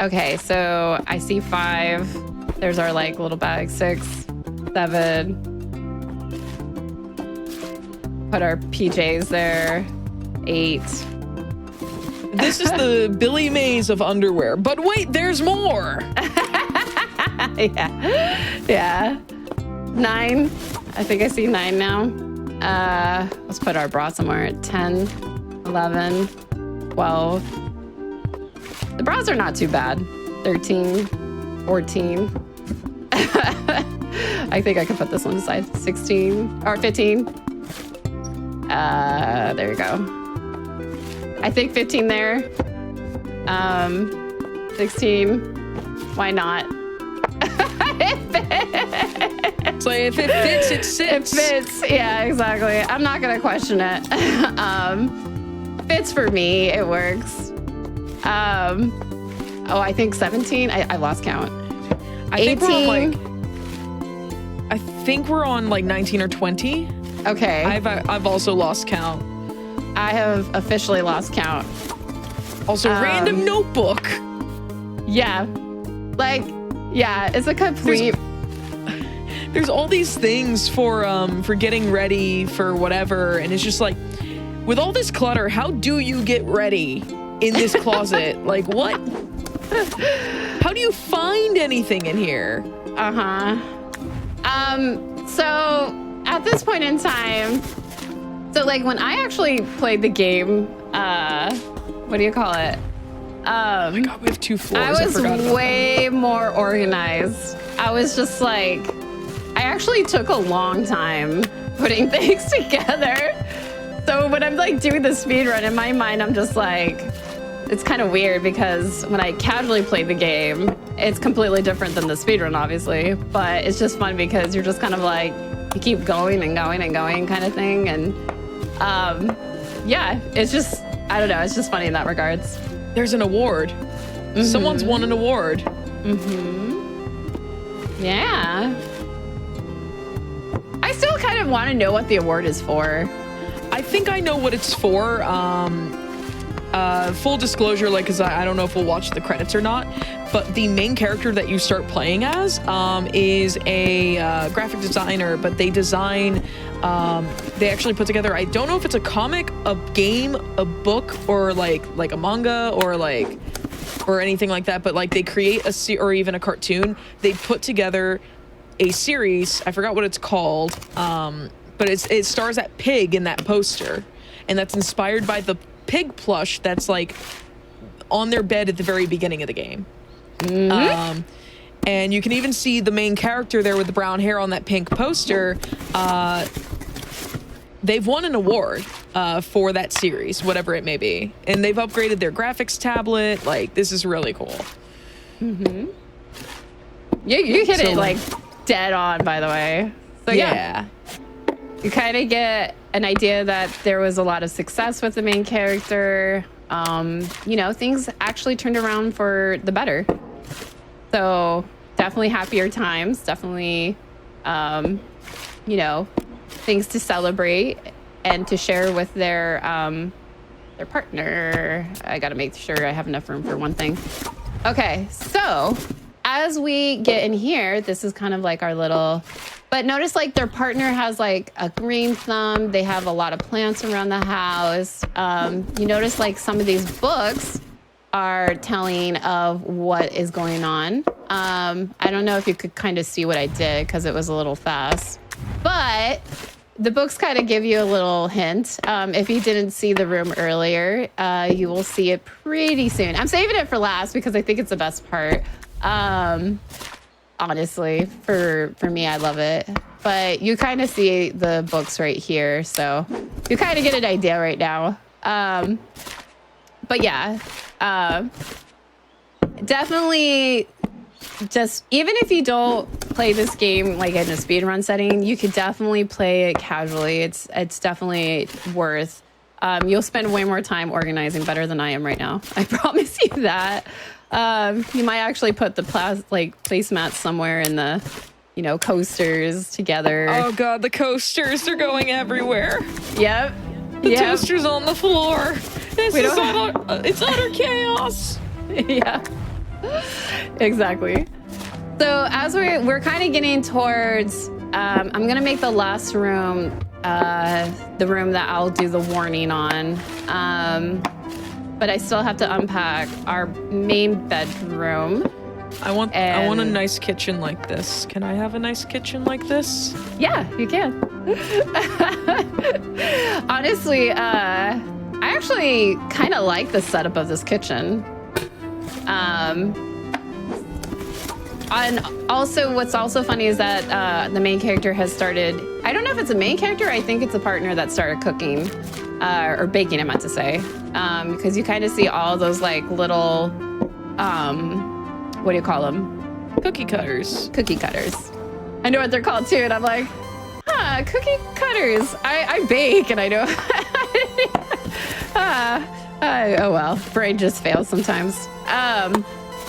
Okay, so I see 5. There's our like little bag. 6, 7. Put our PJs there. 8. This is the Billy Mays of underwear. But wait, there's more. Yeah. 9. I think I see 9 now. Let's put our bra somewhere at 10, 11, 12. The bras are not too bad. 13, 14. I think I can put this one aside. 16 or 15. There you go. I think 15 there. 16. Why not? So if it fits, it sits. It fits. Yeah, exactly. I'm not gonna question it. Fits for me. It works. Oh, I think 17. I lost count. I 18. think we're on like 19 or 20. Okay. I've also lost count. I have officially lost count. Also, random notebook. Yeah. Like, yeah, it's a complete... There's all these things for getting ready for whatever, and it's just like, with all this clutter, how do you get ready in this closet? Like, what? How do you find anything in here? So at this point in time, so like when I actually played the game, what do you call it? Oh my God, we have 2 floors. I was way more organized. I was just like, I actually took a long time putting things together. So when I'm like doing the speed run, in my mind, I'm just like, it's kind of weird because when I casually play the game, it's completely different than the speed run, obviously. But it's just fun because you're just kind of like, you keep going and going and going kind of thing. And yeah, it's just, I don't know, it's just funny in that regards. There's an award. Mm-hmm. Someone's won an award. Mm-hmm. Yeah. I still kind of want to know what the award is for. I think I know what it's for. Full disclosure, like, because I don't know if we'll watch the credits or not, but the main character that you start playing as is a graphic designer, but they design, they actually put together, I don't know if it's a comic, a game, a book, or like a manga, or anything like that, but like they create or even a cartoon. They put together a series, I forgot what it's called, but it stars that pig in that poster, and that's inspired by the pig plush that's like on their bed at the very beginning of the game. Mm-hmm. And you can even see the main character there with the brown hair on that pink poster. They've won an award for that series, whatever it may be, and they've upgraded their graphics tablet. Like, this is really cool. Mm-hmm. You hit it like dead on, by the way. So yeah. You kind of get an idea that there was a lot of success with the main character. You know, things actually turned around for the better. So definitely happier times, definitely, you know, things to celebrate and to share with their partner. I got to make sure I have enough room for one thing. Okay, so as we get in here, this is kind of like our little, but notice like their partner has like a green thumb. They have a lot of plants around the house. You notice like some of these books are telling of what is going on. I don't know if you could kind of see what I did because it was a little fast, but the books kind of give you a little hint. If you didn't see the room earlier, you will see it pretty soon. I'm saving it for last because I think it's the best part. Honestly, for me, I love it. But you kind of see the books right here, so you kind of get an idea right now. But yeah, definitely just, even if you don't play this game like in a speedrun setting, you could definitely play it casually. It's definitely worth, you'll spend way more time organizing better than I am right now. I promise you that. You might actually put the placemats somewhere in the, coasters together. Oh God, the coasters are going everywhere. Yep. The toaster's on the floor. It's utter chaos. Yeah, exactly. So as we're kind of getting towards, I'm gonna make the last room, the room that I'll do the warning on. But I still have to unpack our main bedroom. I want a nice kitchen like this. Can I have a nice kitchen like this? Yeah, you can. Honestly, I actually kind of like the setup of this kitchen. And also, what's also funny is that the main character has started, I don't know if it's a main character, I think it's a partner that started cooking, or baking, I meant to say. Because you kind of see all those like little, what do you call them? Cookie cutters. Cookie cutters. I know what they're called too, and I'm like, cookie cutters. I bake, and I know. Oh well, brain just fails sometimes.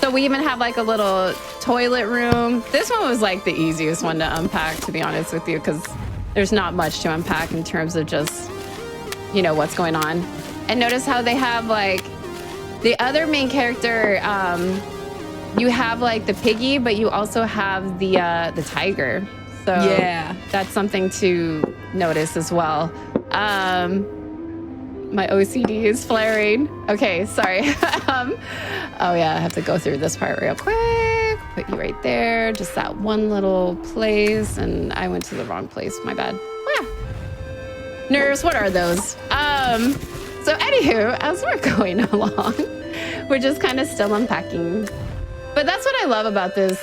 So we even have like a little toilet room. This one was like the easiest one to unpack, to be honest with you, because there's not much to unpack in terms of just, what's going on. And notice how they have like the other main character, you have like the piggy, but you also have the tiger. So yeah, that's something to notice as well. My OCD is flaring. Okay, sorry. Oh yeah, I have to go through this part real quick. Put you right there, just that one little place, and I went to the wrong place, my bad. Nerves, what are those? So anywho, as we're going along, we're just kind of still unpacking. But that's what I love about this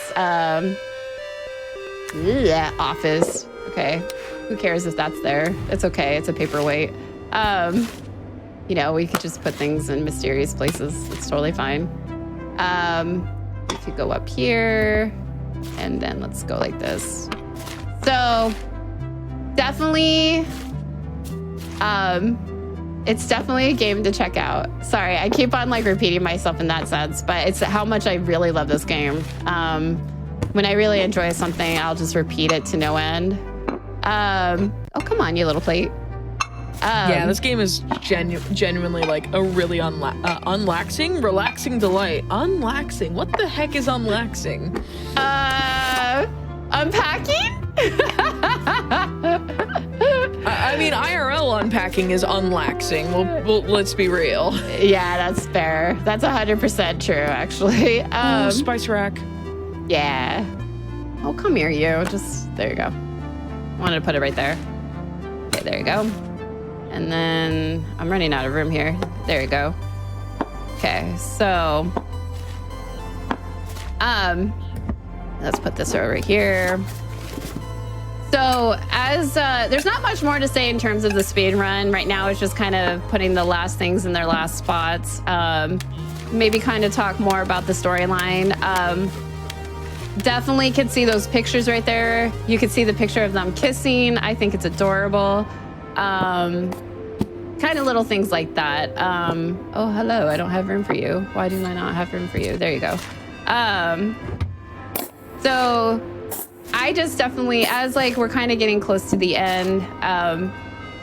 office. Okay, who cares if that's there? It's okay, it's a paperweight. We could just put things in mysterious places. It's totally fine. We could go up here, and then let's go like this. So definitely, it's definitely a game to check out. Sorry, I keep on like repeating myself in that sense, but it's how much I really love this game. When I really enjoy something, I'll just repeat it to no end. Oh, come on, you little plate. Yeah, this game is genuinely like a really relaxing delight. Unlaxing? What the heck is unlaxing? Unpacking? I mean, IRL unpacking is unlaxing. Well, let's be real. Yeah, that's fair. That's 100% true, actually. Ooh, spice rack. Yeah. Oh, come here, you. There you go. I wanted to put it right there. Okay, there you go. And then I'm running out of room here. There you go. Okay, so let's put this over here. So as there's not much more to say in terms of the speed run. Right now it's just kind of putting the last things in their last spots. Maybe kind of talk more about the storyline. Definitely could see those pictures right there. You could see the picture of them kissing. I think it's adorable. Kind of little things like that. Oh, hello, I don't have room for you. Why do I not have room for you? There you go. So I just definitely, as like we're kind of getting close to the end,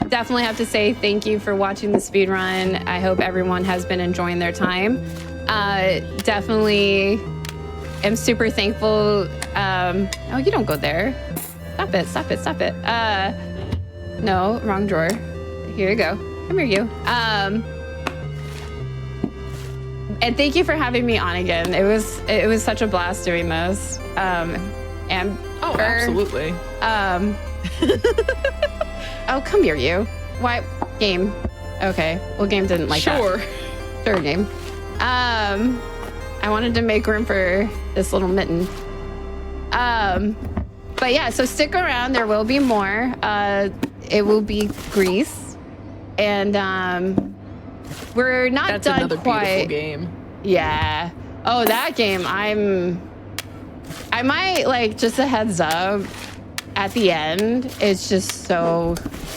definitely have to say thank you for watching the speed run. I hope everyone has been enjoying their time. Definitely am super thankful. Oh, you don't go there. Stop it, stop it, stop it. No, wrong drawer. Here you go. Come here, you. And thank you for having me on again. It was such a blast doing this. And oh, absolutely. Oh, come here, you. Why, game? Okay, well, game didn't like that. Sure, game. I wanted to make room for this little mitten. But yeah, so stick around. There will be more. It will be GRIS, and we're not That's done another quite. beautiful game. Yeah. Oh, that game. I might like just a heads up. At the end, it's just so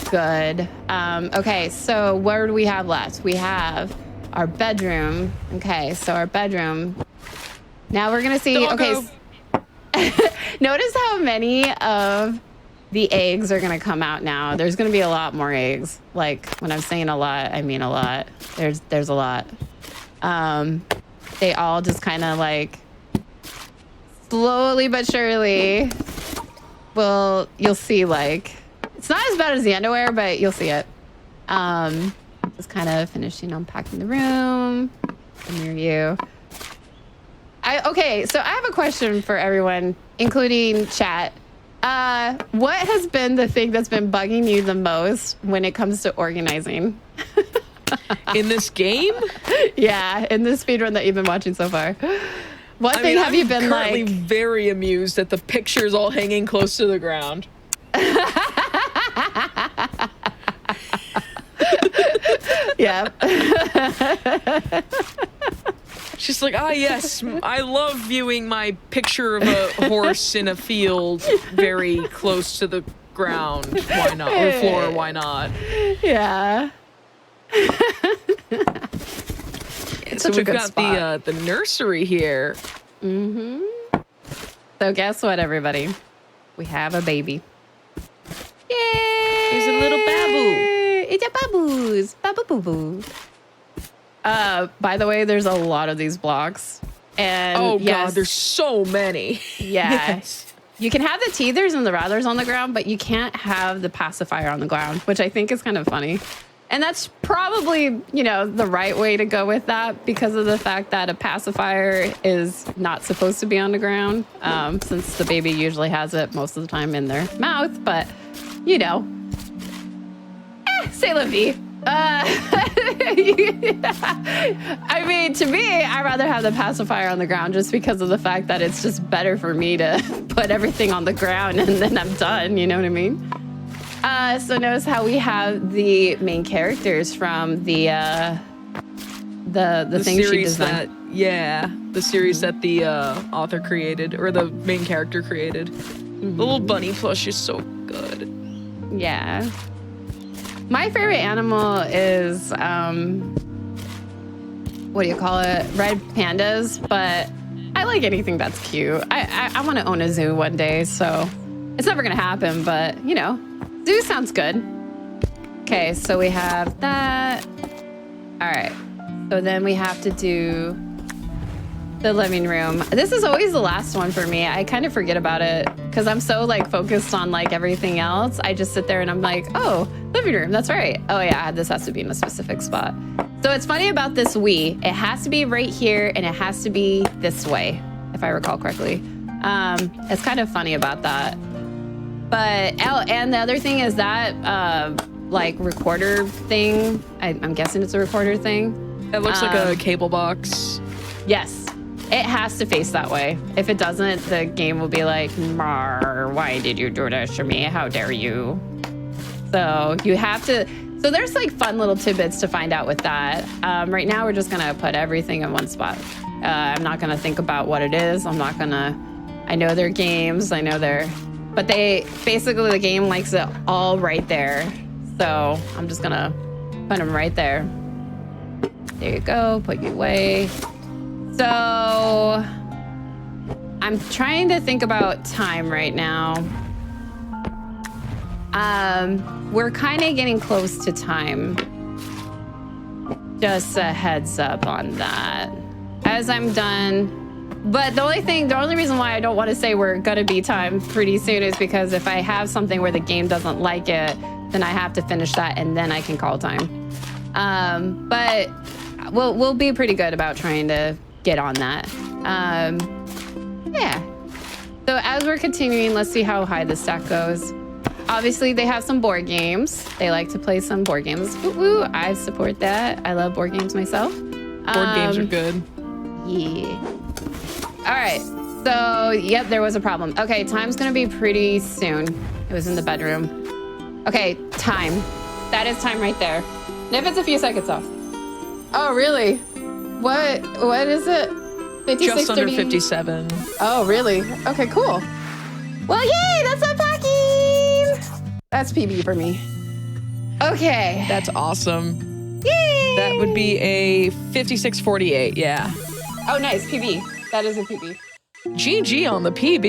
good. Okay, so what do we have left? We have our bedroom. Okay, so our bedroom. Now we're gonna see. Doggo. Okay. Notice how many of the eggs are gonna come out now. There's gonna be a lot more eggs. Like when I'm saying a lot, I mean a lot. There's a lot. They all just kind of like slowly but surely. Well, you'll see, like, it's not as bad as the underwear, but you'll see it. Just kind of finishing unpacking the room. Come near you. Okay, so I have a question for everyone, including chat. What has been the thing that's been bugging you the most when it comes to organizing? In this game? Yeah, in this speedrun that you've been watching so far. What thing have you been like? I'm currently very amused at the pictures all hanging close to the ground. Yeah. She's like, yes, I love viewing my picture of a horse in a field very close to the ground. Why not? Or floor, why not? Yeah. So we've got the nursery here. Mm-hmm. So guess what, everybody? We have a baby. Yay! There's a little babu. It's a baboos. Babu boo boo. By the way, there's a lot of these blocks. And oh yes, god, there's so many. Yeah. Yes. You can have the teethers and the rattlers on the ground, but you can't have the pacifier on the ground, which I think is kind of funny. And that's probably, the right way to go with that because of the fact that a pacifier is not supposed to be on the ground, since the baby usually has it most of the time in their mouth. But, c'est la vie. I mean, to me, I'd rather have the pacifier on the ground just because of the fact that it's just better for me to put everything on the ground and then I'm done. You know what I mean? So notice how we have the main characters from the thing she designed. The series that the author created, or the main character created. Mm-hmm. The little bunny plush is so good. Yeah. My favorite animal is, what do you call it? Red pandas, but I like anything that's cute. I want to own a zoo one day, so it's never going to happen, but, zoo sounds good. Okay, so we have that. All right. So then we have to do the living room. This is always the last one for me. I kind of forget about it because I'm so focused on everything else. I just sit there and I'm like, oh, living room. That's right. Oh yeah, this has to be in a specific spot. So it's funny about this Wii. It has to be right here and it has to be this way, if I recall correctly. It's kind of funny about that. But, and the other thing is that, recorder thing. I'm guessing it's a recorder thing. It looks like a cable box. Yes. It has to face that way. If it doesn't, the game will be like, Mar, why did you do this to me? How dare you? So you have to, so there's fun little tidbits to find out with that. Right now, we're just gonna put everything in one spot. I'm not gonna think about what it is. I know they're games. But basically the game likes it all right there. So I'm just gonna put them right there. There you go, put you away. So I'm trying to think about time right now. We're kind of getting close to time. Just a heads up on that. As I'm done But the only reason why I don't want to say we're going to be timed pretty soon is because if I have something where the game doesn't like it, then I have to finish that and then I can call time. But we'll be pretty good about trying to get on that. Yeah. So as we're continuing, let's see how high the stack goes. Obviously, they have some board games. They like to play some board games. Woo-woo, I support that. I love board games myself. Board games are good. Yeah. All right. So, yep, there was a problem. Okay, time's going to be pretty soon. It was in the bedroom. Okay, time. That is time right there. And if it's a few seconds off. Oh, really? What is it? 56, Just under 30? 57. Oh, really? Okay, cool. Well, yay, that's unpacking. That's PB for me. Okay. That's awesome. Yay. That would be a 56-48, yeah. Oh, nice, PB. That is a PB. GG on the PB.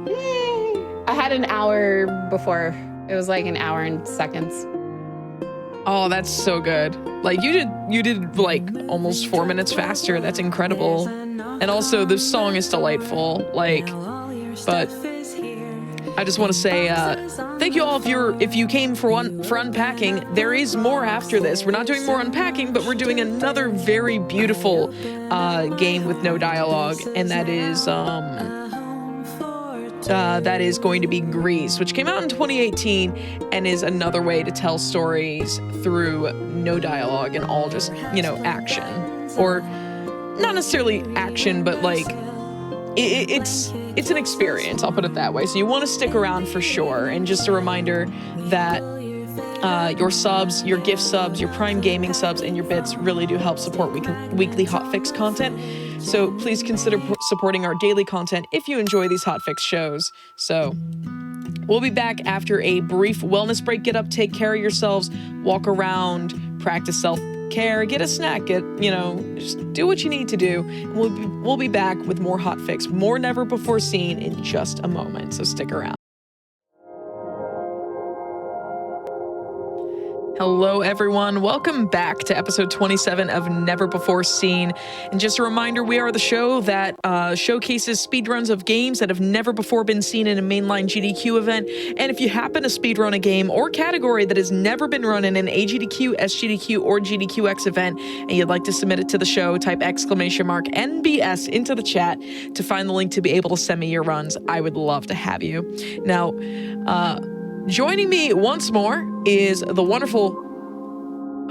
Yay. I had an hour before. It was like an hour and seconds. Oh, that's so good. Like you did like almost 4 minutes faster. That's incredible. And also this song is delightful. Like, but I just want to say thank you all if you came for Unpacking. There is more after this. We're not doing more Unpacking, but we're doing another very beautiful game with no dialogue, and that is going to be GRIS, which came out in 2018 and is another way to tell stories through no dialogue and all just, action. Or not necessarily action, but like it's an experience, I'll put it that way. So you want to stick around for sure. And just a reminder that your subs, your gift subs, your Prime Gaming subs, and your bits really do help support weekly hotfix content. So please consider supporting our daily content if you enjoy these hotfix shows. So we'll be back after a brief wellness break. Get up, take care of yourselves, walk around, practice self-care, get a snack, just do what you need to do. And we'll be back with more hotfix, more never before seen in just a moment. So stick around. Hello, everyone. Welcome back to episode 27 of Never Before Seen. And just a reminder, we are the show that showcases speedruns of games that have never before been seen in a mainline GDQ event. And if you happen to speedrun a game or category that has never been run in an AGDQ, SGDQ, or GDQx event, and you'd like to submit it to the show, type !NBS into the chat to find the link to be able to send me your runs. I would love to have you. Now, joining me once more is the wonderful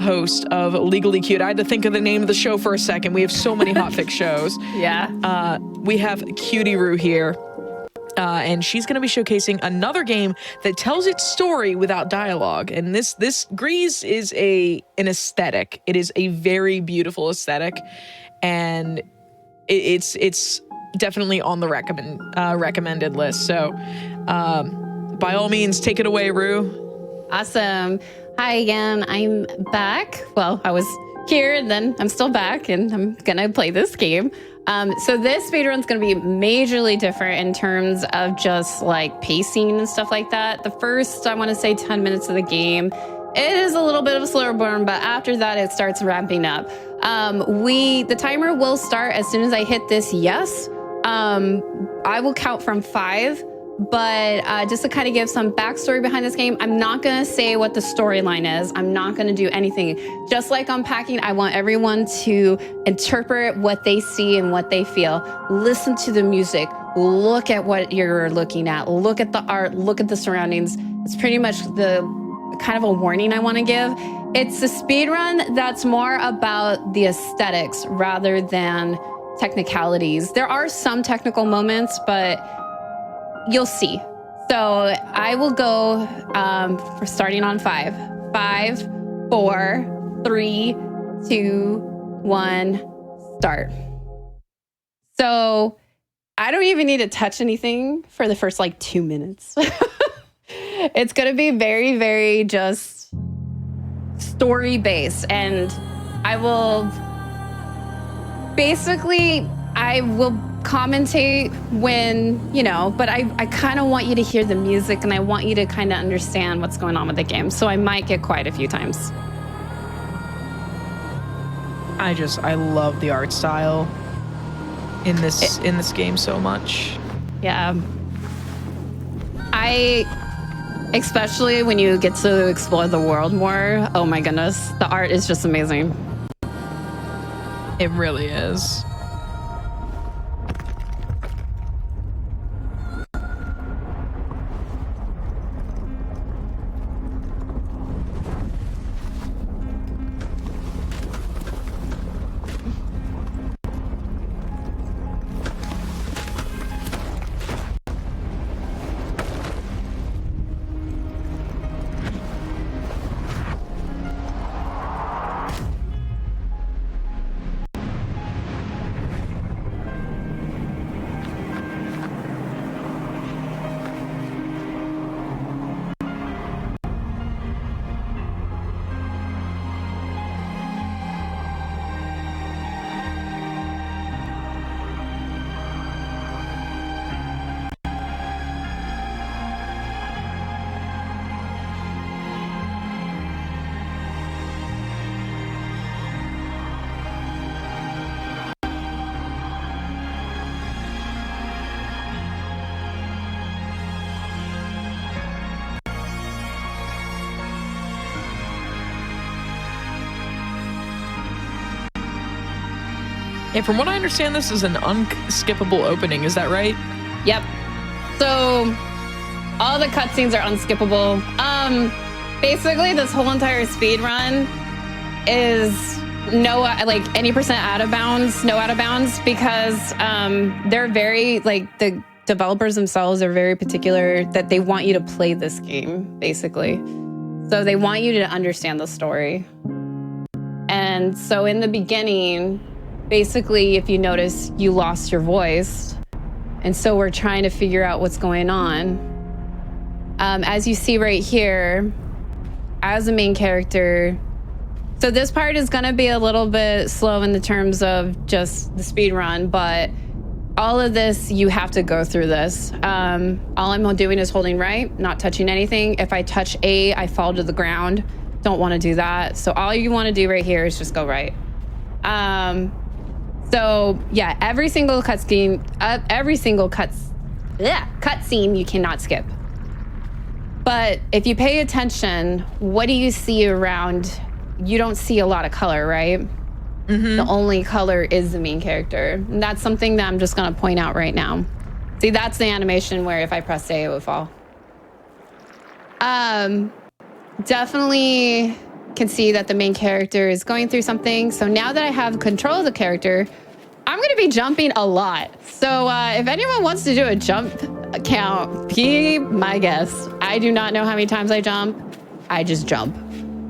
host of Legally Cute. I had to think of the name of the show for a second. We have so many hotfix shows. Yeah. We have Cutie Roo here, and she's going to be showcasing another game that tells its story without dialogue. And this GRIS is an aesthetic. It is a very beautiful aesthetic, and it's definitely on the recommended list. So, by all means, take it away, Roo. Awesome. Hi again. I'm back. Well, I was here and then I'm still back and I'm going to play this game. So this speedrun's going to be majorly different in terms of just like pacing and stuff like that. The first, I want to say 10 minutes of the game, it is a little bit of a slower burn, but after that, it starts ramping up. The timer will start as soon as I hit this yes. I will count from 5. But just to kind of give some backstory behind this game, I'm not going to say what the storyline is. I'm not going to do anything. Just like Unpacking, I want everyone to interpret what they see and what they feel. Listen to the music. Look at what you're looking at. Look at the art. Look at the surroundings. It's pretty much the kind of a warning I want to give. It's a speedrun that's more about the aesthetics rather than technicalities. There are some technical moments, but you'll see. So I will go for starting on 5. 5, 4, 3, 2, 1, start. So I don't even need to touch anything for the first 2 minutes. It's going to be very, very just story based. And I will commentate when, but I kind of want you to hear the music and I want you to kind of understand what's going on with the game. So I might get quiet a few times. I love the art style. in this game so much. Yeah. Especially when you get to explore the world more, oh my goodness, the art is just amazing. It really is. And from what I understand, this is an unskippable opening. Is that right? Yep. So all the cutscenes are unskippable. Basically, this whole entire speed run is any percent out of bounds, no out of bounds, because they're very, like, the developers themselves are very particular that they want you to play this game, basically. So they want you to understand the story. And so in the beginning, basically, if you notice, you lost your voice. And so we're trying to figure out what's going on. As you see right here, as a main character, so this part is going to be a little bit slow in the terms of just the speed run, but all of this, you have to go through this. All I'm doing is holding right, not touching anything. If I touch A, I fall to the ground. Don't want to do that. So all you want to do right here is just go right. So yeah, every single cutscene you cannot skip. But if you pay attention, what do you see around? You don't see a lot of color, right? Mm-hmm. The only color is the main character. And that's something that I'm just going to point out right now. See, that's the animation where if I press A, it would fall. Definitely can see that the main character is going through something. So now that I have control of the character, I'm going to be jumping a lot. So if anyone wants to do a jump count, be my guest. I do not know how many times I jump. I just jump.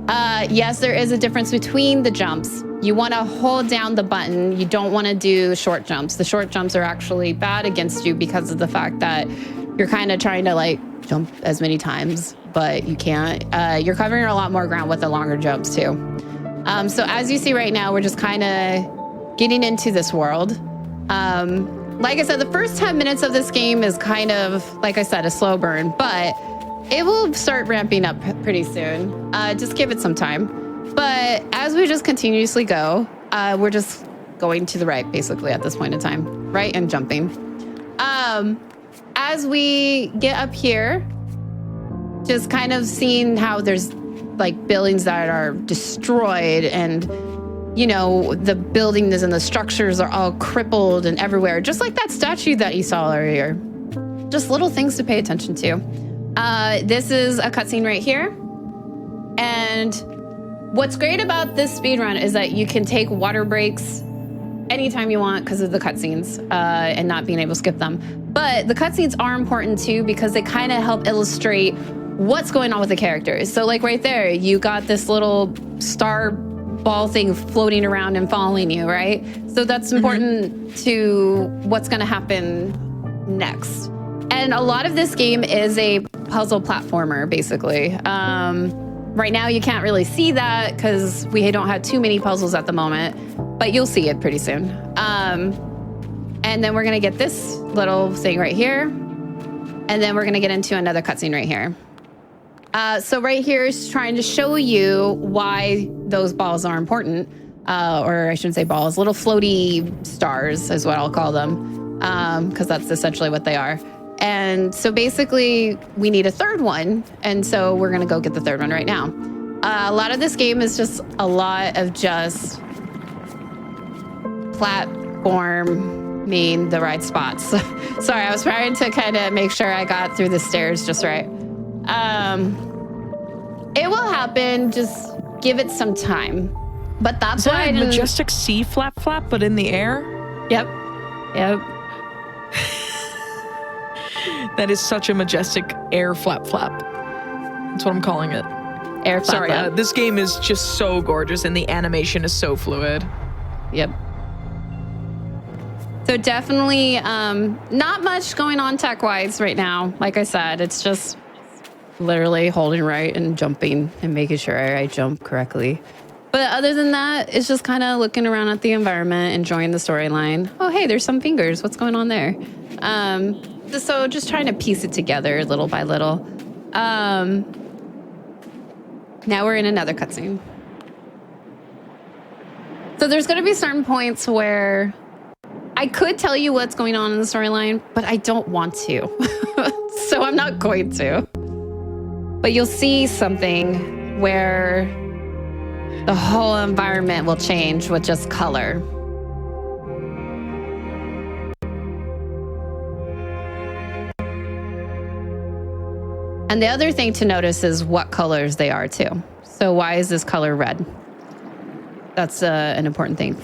Yes, there is a difference between the jumps. You want to hold down the button. You don't want to do short jumps. The short jumps are actually bad against you because of the fact that you're kind of trying to like jump as many times, but you can't. You're covering a lot more ground with the longer jumps too. So as you see right now, we're just kind of getting into this world. Like I said, the first 10 minutes of this game is kind of, like I said, a slow burn, but it will start ramping up pretty soon. Just give it some time. But as we just continuously go, we're just going to the right, basically, at this point in time. Right, and jumping. As we get up here, just kind of seeing how there's like buildings that are destroyed and, you know, the buildings and the structures are all crippled and everywhere. Just like that statue that you saw earlier. Just little things to pay attention to. This is a cutscene right here. And what's great about this speedrun is that you can take water breaks anytime you want because of the cutscenes and not being able to skip them. But the cutscenes are important too because they kind of help illustrate what's going on with the characters. So like right there, you got this little star ball thing floating around and following you, right? So that's important to what's going to happen next. And a lot of this game is a puzzle platformer, basically. Right now, you can't really see that because we don't have too many puzzles at the moment, but you'll see it pretty soon. And then we're going to get this little thing right here. And then we're going to get into another cutscene right here. So right here is trying to show you why those balls are important. or I shouldn't say balls, little floaty stars is what I'll call them, because that's essentially what they are. And so basically we need a third one. And so we're going to go get the third one right now. A lot of this game is just a lot of just platforming the right spots. Sorry, I was trying to kind of make sure I got through the stairs just right. It will happen. Just give it some time. But that's why I didn't... Majestic sea flap flap, but in the air? Yep. Yep. That is such a majestic air flap flap. That's what I'm calling it. Air flap Sorry, flap. this game is just so gorgeous and the animation is so fluid. Yep. So definitely not much going on tech-wise right now. Like I said, it's just literally holding right and jumping and making sure I jump correctly. But other than that, it's just kind of looking around at the environment, enjoying the storyline. Oh, hey, there's some fingers. What's going on there? So just trying to piece it together little by little. Now we're in another cutscene. So there's going to be certain points where I could tell you what's going on in the storyline, but I don't want to. So I'm not going to. But you'll see something where the whole environment will change with just color. And the other thing to notice is what colors they are too. So why is this color red? That's an important thing.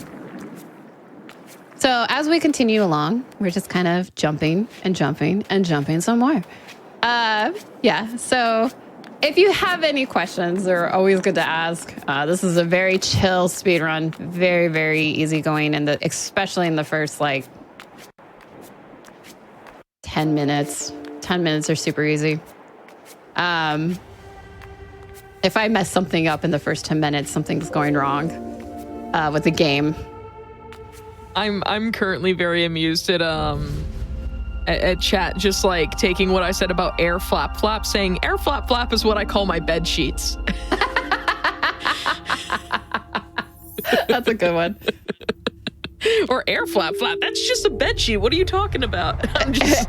So as we continue along, we're just kind of jumping and jumping and jumping some more. Yeah, so if you have any questions, they're always good to ask. This is a very chill speed run, very, very easygoing, and especially in the first like 10 minutes. 10 minutes are super easy. If I mess something up in the first 10 minutes, something's going wrong with the game. I'm currently very amused at chat just like taking what I said about air flap flap, saying air flap flap is what I call my bed sheets. That's a good one. Or air flap flap. That's just a bed sheet. What are you talking about? I'm just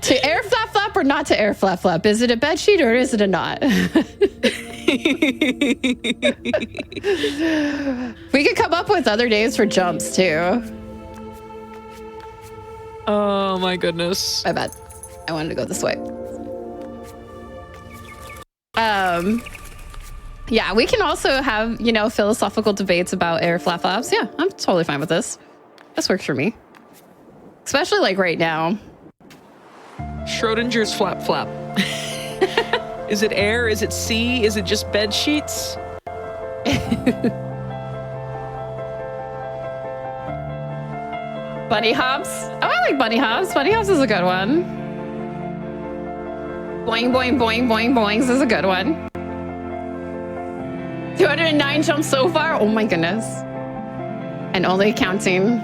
To air flap flap or not to air flap flap? Is it a bed sheet or is it a knot? We could come up with other names for jumps too. Oh my goodness. My bad. I wanted to go this way. Yeah, we can also have, philosophical debates about air flap flaps. Yeah, I'm totally fine with this. This works for me. Especially like right now. Schrodinger's flap flap. Is it air? Is it sea? Is it just bed sheets? Bunny hops. Oh, I like bunny hops. Bunny hops is a good one. Boing, boing, boing, boing, boings is a good one. 209 jumps so far. Oh my goodness. And only counting.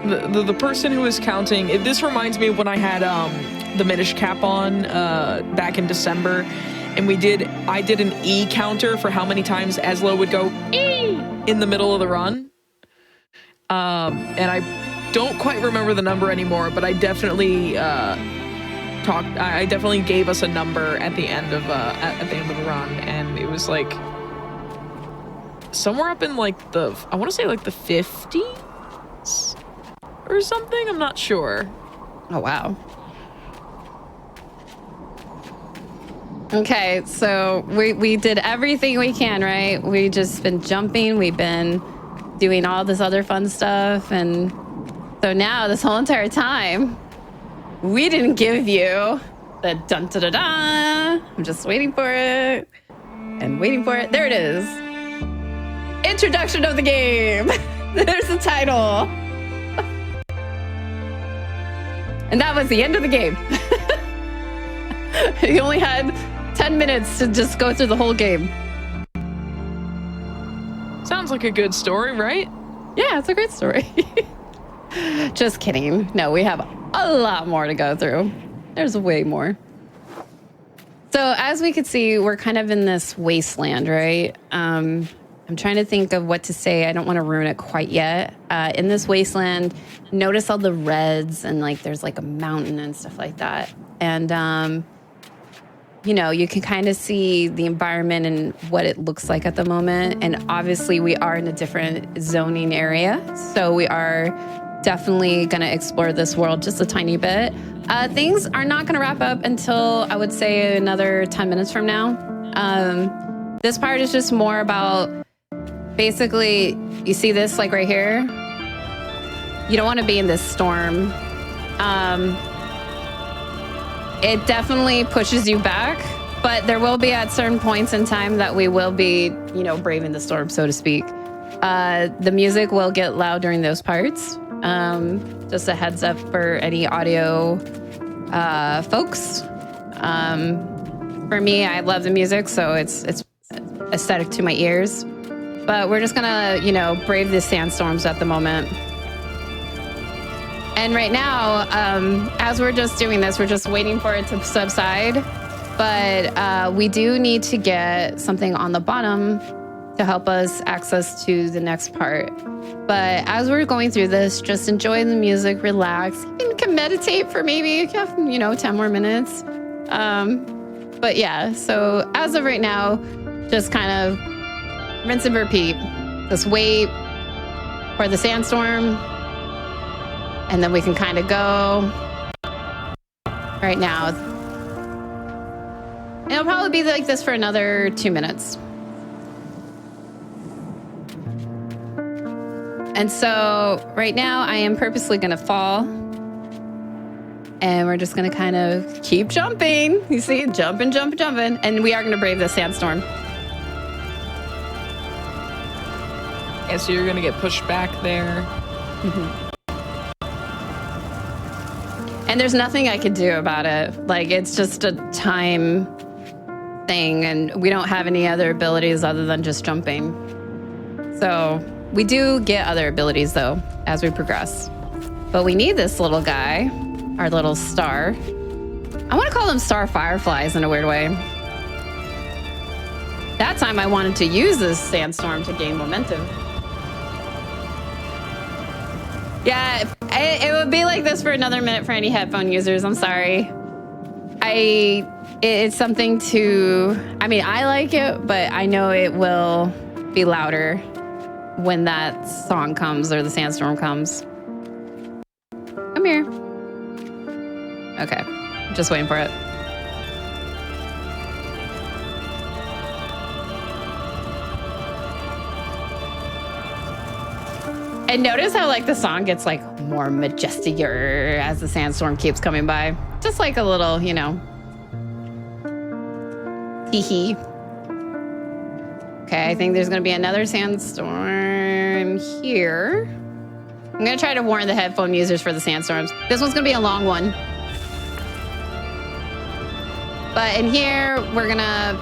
The person who is counting, this reminds me of when I had the Minish cap on back in December, and I did an E counter for how many times Eslo would go E in the middle of the run. And I don't quite remember the number anymore, but I definitely I definitely gave us a number at the end of the run, and it was like somewhere up in like I want to say like the 50s or something. I'm not sure. Oh wow. Okay, so we did everything we can, right? We just been jumping, we've been doing all this other fun stuff, and so now this whole entire time we didn't give you the dun da da da. I'm just waiting for it and waiting for it. There it is. Introduction of the game. There's the title. And that was the end of the game. You only had 10 minutes to just go through the whole game. Sounds like a good story, right? Yeah, it's a great story. Just kidding. No, we have a lot more to go through. There's way more. So as we could see, we're kind of in this wasteland, right? I'm trying to think of what to say. I don't want to ruin it quite yet. In this wasteland, notice all the reds and like there's like a mountain and stuff like that. And, you know, you can kind of see the environment and what it looks like at the moment. And obviously we are in a different zoning area. So we are definitely going to explore this world just a tiny bit. Things are not going to wrap up until I would say another 10 minutes from now. This part is just more about basically, you see this like right here? You don't want to be in this storm. It definitely pushes you back, but there will be at certain points in time that we will be, you know, braving the storm, so to speak. The music will get loud during those parts. Just a heads up for any audio folks. For me, I love the music, so it's aesthetic to my ears. But we're just gonna, you know, brave the sandstorms at the moment. And right now, as we're just doing this, we're just waiting for it to subside. But we do need to get something on the bottom to help us access to the next part. But as we're going through this, just enjoy the music, relax. You can meditate for maybe, you know, 10 more minutes. But yeah, so as of right now, just kind of rinse and repeat. Just wait for the sandstorm, and then we can kind of go right now. And it'll probably be like this for another 2 minutes. And so right now I am purposely going to fall. And we're just going to kind of keep jumping. You see, jumping. And we are going to brave the sandstorm. Yeah, so you're going to get pushed back there. Mm-hmm. And there's nothing I could do about it. Like, it's just a time thing, and we don't have any other abilities other than just jumping. So we do get other abilities, though, as we progress. But we need this little guy, our little star. I want to call them star fireflies in a weird way. That time I wanted to use this sandstorm to gain momentum. Yeah, it would be like this for another minute for any headphone users. I'm sorry. It's something to, I mean, I like it, but I know it will be louder when that song comes or the sandstorm comes. Come here. Okay, just waiting for it. And notice how like the song gets like more majestic as the sandstorm keeps coming by. Just like a little, you know, hee. Okay, I think there's gonna be another sandstorm here. I'm gonna try to warn the headphone users for the sandstorms. This one's gonna be a long one. But in here, we're gonna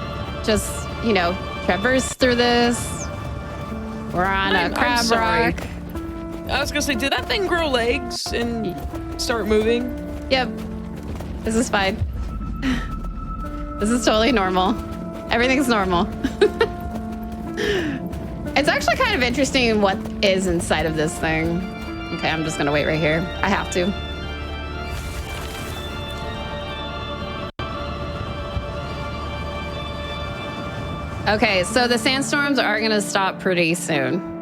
just, you know, traverse through this. We're on a crab rock. I was gonna say, did that thing grow legs and start moving? Yep. This is fine. This is totally normal. Everything's normal. It's actually kind of interesting what is inside of this thing. Okay, I'm just gonna wait right here. I have to. Okay, so the sandstorms are gonna stop pretty soon.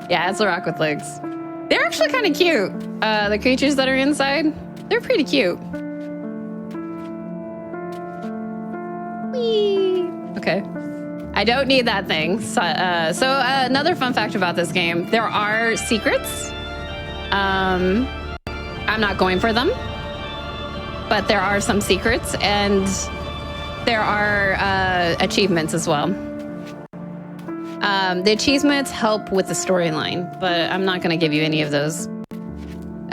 Yeah, it's a rock with legs. They're actually kind of cute. The creatures that are inside, they're pretty cute. Whee! Okay. I don't need that thing. So another fun fact about this game, there are secrets. I'm not going for them, but there are some secrets, and there are achievements as well. The achievements help with the storyline, but I'm not going to give you any of those.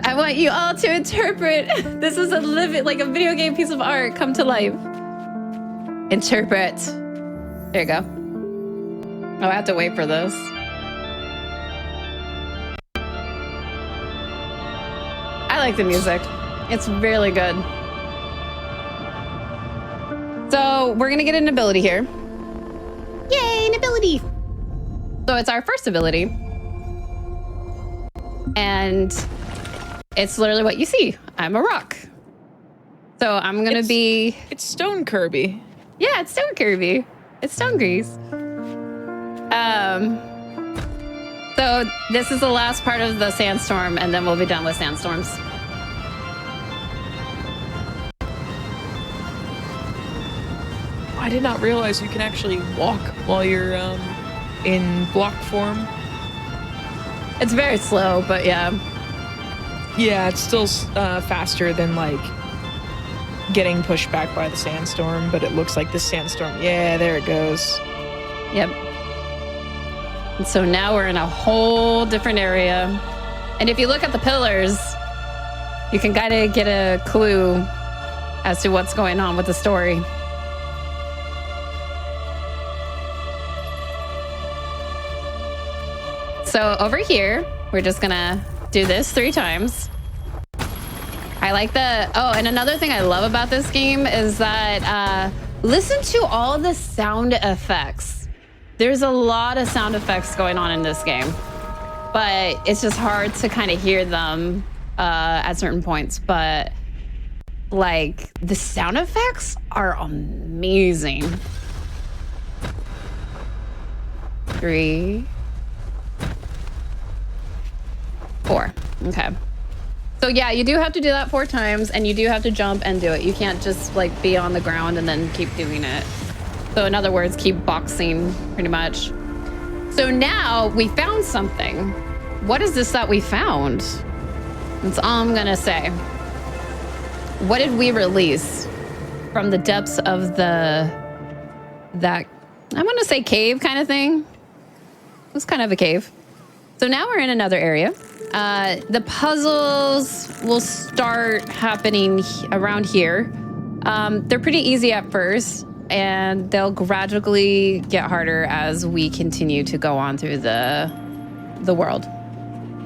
I want you all to interpret. This is like a video game piece of art come to life. Interpret. There you go. Oh, I have to wait for this. I like the music. It's really good. So we're gonna get an ability here. Yay, an ability! So it's our first ability. And it's literally what you see. I'm a rock. So I'm gonna be... It's Stone Kirby. Yeah, it's Stone Kirby. It's Stone GRIS. So this is the last part of the sandstorm, and then we'll be done with sandstorms. I did not realize you can actually walk while you're in block form. It's very slow, but yeah. Yeah, it's still faster than like getting pushed back by the sandstorm, but it looks like this sandstorm. Yeah, there it goes. Yep. And so now we're in a whole different area. And if you look at the pillars, you can kind of get a clue as to what's going on with the story. So over here, we're just gonna do this 3 times. I like the, oh, and another thing I love about this game is that, listen to all the sound effects. There's a lot of sound effects going on in this game, but it's just hard to kind of hear them at certain points. But like the sound effects are amazing. 3, 4. Okay. So yeah, you do have to do that 4 times, and you do have to jump and do it. You can't just like be on the ground and then keep doing it. So in other words, keep boxing pretty much. So now we found something. What is this that we found? That's all I'm gonna say. What did we release from the depths of that, I'm gonna say cave kind of thing. It was kind of a cave. So now we're in another area. The puzzles will start happening around here. They're pretty easy at first, and they'll gradually get harder as we continue to go on through the world.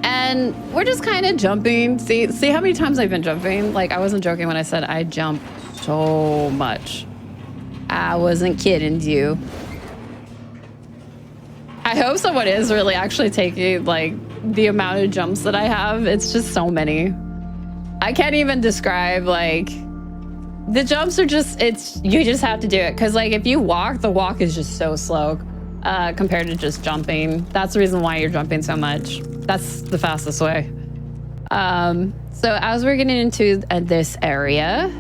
And we're just kind of jumping. See how many times I've been jumping? Like, I wasn't joking when I said I jump so much. I wasn't kidding you. I hope someone is really actually taking like the amount of jumps that I have. It's just so many. I can't even describe, like, the jumps are just, you just have to do it. Cause like if you walk, the walk is just so slow compared to just jumping. That's the reason why you're jumping so much. That's the fastest way. So as we're getting into this area,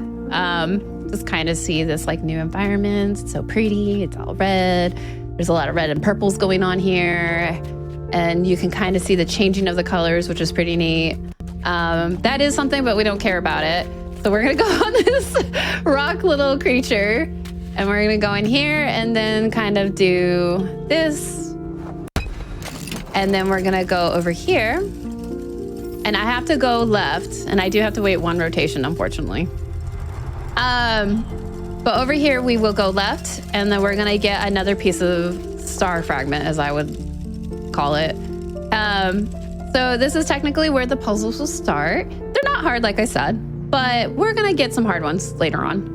just kind of see this like new environment. It's so pretty, it's all red. There's a lot of red and purples going on here. And you can kind of see the changing of the colors, which is pretty neat. That is something, but we don't care about it. So we're gonna go on this rock little creature, and we're gonna go in here and then kind of do this. And then we're gonna go over here. And I have to go left, and I do have to wait 1 rotation, unfortunately. But over here, we will go left, and then we're gonna get another piece of star fragment, as I would call it. So this is technically where the puzzles will start. They're not hard, like I said, but we're gonna get some hard ones later on.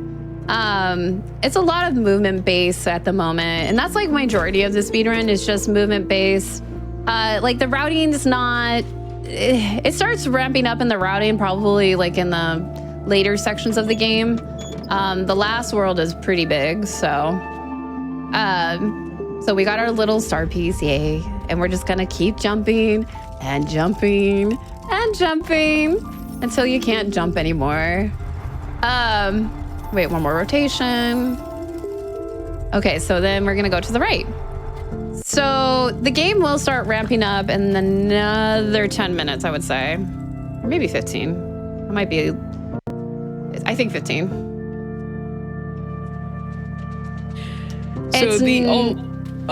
It's a lot of movement based at the moment, and that's like majority of the speedrun is just movement based. Like the routing is not, it starts ramping up in the routing probably like in the later sections of the game. The last world is pretty big, so we got our little star piece, yay. And we're just gonna keep jumping and jumping and jumping until you can't jump anymore. Wait, 1 more rotation. Okay, so then we're gonna go to the right. So the game will start ramping up in another 10 minutes, I would say. Or maybe 15. It might be, I think 15. So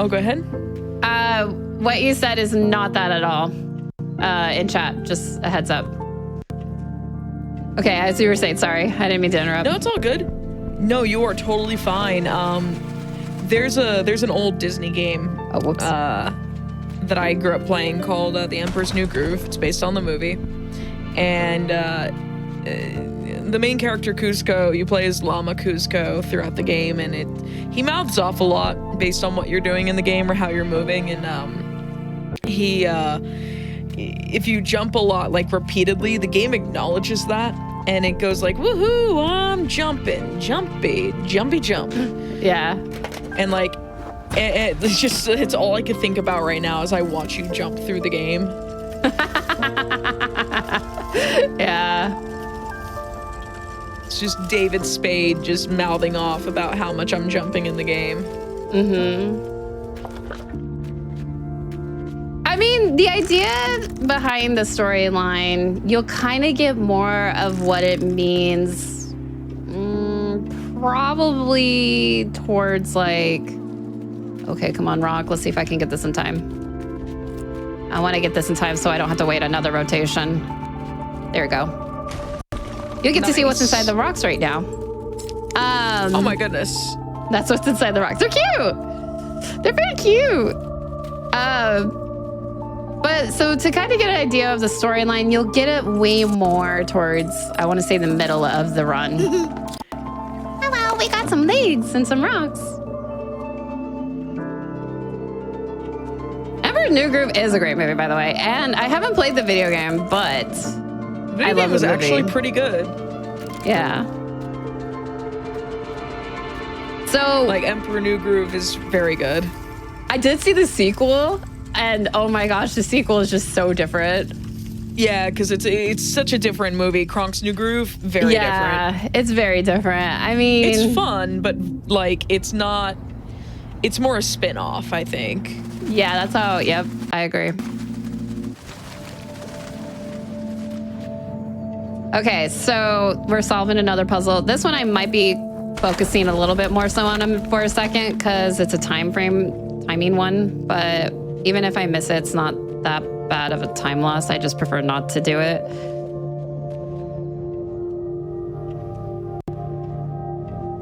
go ahead. What you said is not that at all in chat. Just a heads up. Okay, as you were saying, sorry. I didn't mean to interrupt. No, it's all good. No, you are totally fine. There's an old Disney game that I grew up playing called The Emperor's New Groove. It's based on the movie. And the main character Cusco, you play as Llama Cusco throughout the game, and he mouths off a lot based on what you're doing in the game or how you're moving, and if you jump a lot, like repeatedly, the game acknowledges that, and it goes like, woohoo, I'm jumping, jumpy jump. Yeah. And like, it's all I could think about right now as I watch you jump through the game. Yeah. It's just David Spade just mouthing off about how much I'm jumping in the game. I mean, the idea behind the storyline, you'll kind of get more of what it means probably towards like, okay, come on, Rock. Let's see if I can get this in time. I want to get this in time so I don't have to wait another rotation. There we go. You get to see what's inside the rocks right now. Oh my goodness. That's what's inside the rocks. They're cute. They're very cute. But so to kind of get an idea of the storyline, you'll get it way more towards, I want to say, the middle of the run. Oh, well, we got some legs and some rocks. New Groove is a great movie, by the way, and I haven't played the video game, but the video game was actually pretty good. Yeah. So, like, Emperor New Groove is very good. I did see the sequel, and oh my gosh, the sequel is just so different. Yeah, because it's such a different movie. Kronk's New Groove, very different. Yeah, it's very different. I mean, it's fun, but like, it's not. It's more a spin-off, I think. Yeah, that's how, yep, I agree. Okay, so we're solving another puzzle. This one I might be focusing a little bit more so on him for a second because it's a timing one, but even if I miss it, it's not that bad of a time loss. I just prefer not to do it.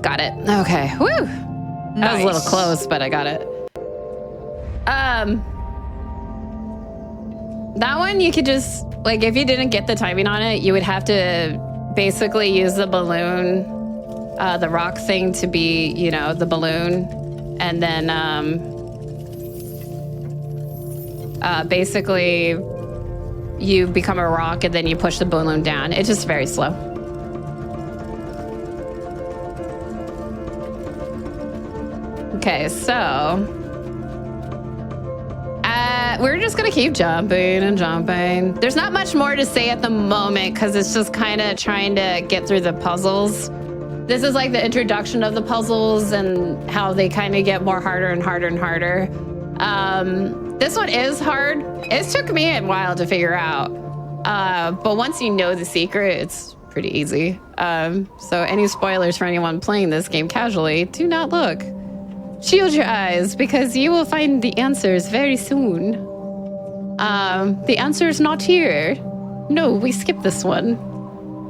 Got it. Okay, woo! That was a little close, but I got it. That one you could just, like, if you didn't get the timing on it, you would have to basically use the balloon, the rock thing to be, you know, the balloon. And then, basically you become a rock and then you push the balloon down. It's just very slow. Okay, so we're just gonna keep jumping and jumping. There's not much more to say at the moment because it's just kind of trying to get through the puzzles. This is like the introduction of the puzzles and how they kind of get more harder and harder and harder. This one is hard. It took me a while to figure out, but once you know the secret, it's pretty easy. So any spoilers for anyone playing this game casually, do not look. Shield your eyes because you will find the answers very soon. The answer is not here. No, we skipped this one.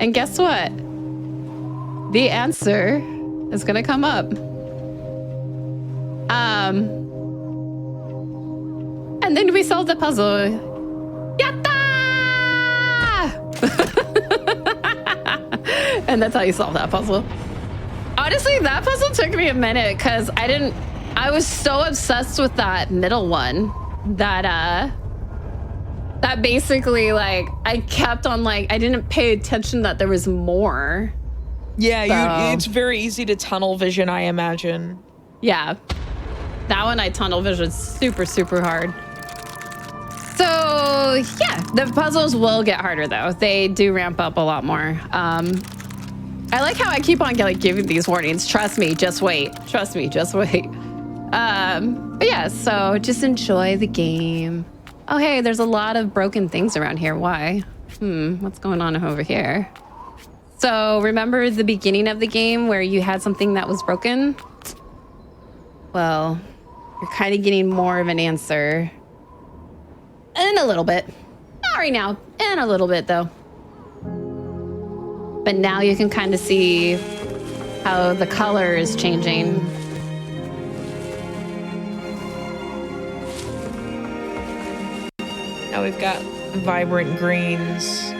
And guess what? The answer is gonna come up. And then we solved the puzzle. Yatta! And that's how you solve that puzzle. Honestly, that puzzle took me a minute because I was so obsessed with that middle one that basically, like, I kept on, like, I didn't pay attention that there was more. Yeah, it's very easy to tunnel vision, I imagine. Yeah. That one I tunnel vision super, super hard. So, yeah, the puzzles will get harder, though. They do ramp up a lot more. I like how I keep on giving these warnings. Trust me, just wait. Trust me, just wait. But yeah, so just enjoy the game. Oh, hey, there's a lot of broken things around here. Why? What's going on over here? So remember the beginning of the game where you had something that was broken? Well, you're kind of getting more of an answer. In a little bit. Not right now. In a little bit, though. But now you can kind of see how the color is changing. Now we've got vibrant greens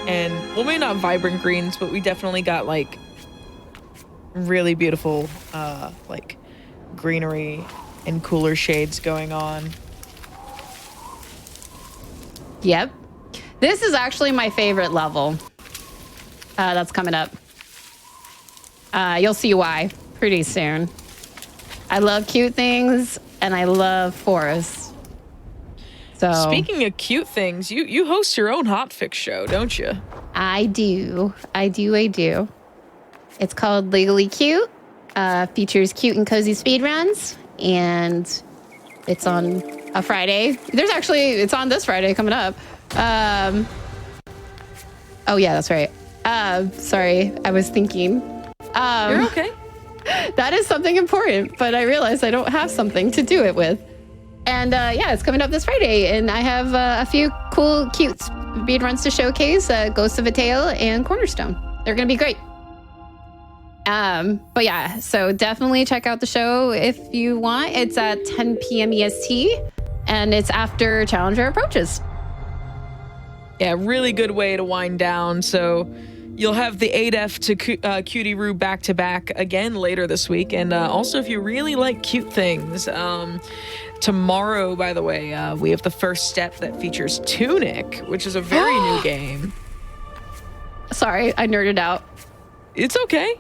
And, well, maybe not vibrant greens, but we definitely got, like, really beautiful, like, greenery and cooler shades going on. Yep. This is actually my favorite level. That's coming up. You'll see why pretty soon. I love cute things, and I love forests. So speaking of cute things, you host your own hotfix show, don't you? I do. It's called Legally Cute. Features cute and cozy speedruns, and it's on a Friday. It's on this Friday coming up. Oh yeah, that's right. Sorry, I was thinking. You're okay. That is something important, but I realized I don't have something to do it with. And yeah, it's coming up this Friday, and I have a few cool, cute speed runs to showcase, Ghost of a Tale and Cornerstone. They're going to be great. But yeah, so definitely check out the show if you want. It's at 10 p.m. EST, and it's after Challenger approaches. Yeah, really good way to wind down. So you'll have the 8F to Cutie Roo back to back again later this week. And also, if you really like cute things, tomorrow, by the way, we have the first step that features Tunic, which is a very new game. Sorry, I nerded out. It's okay.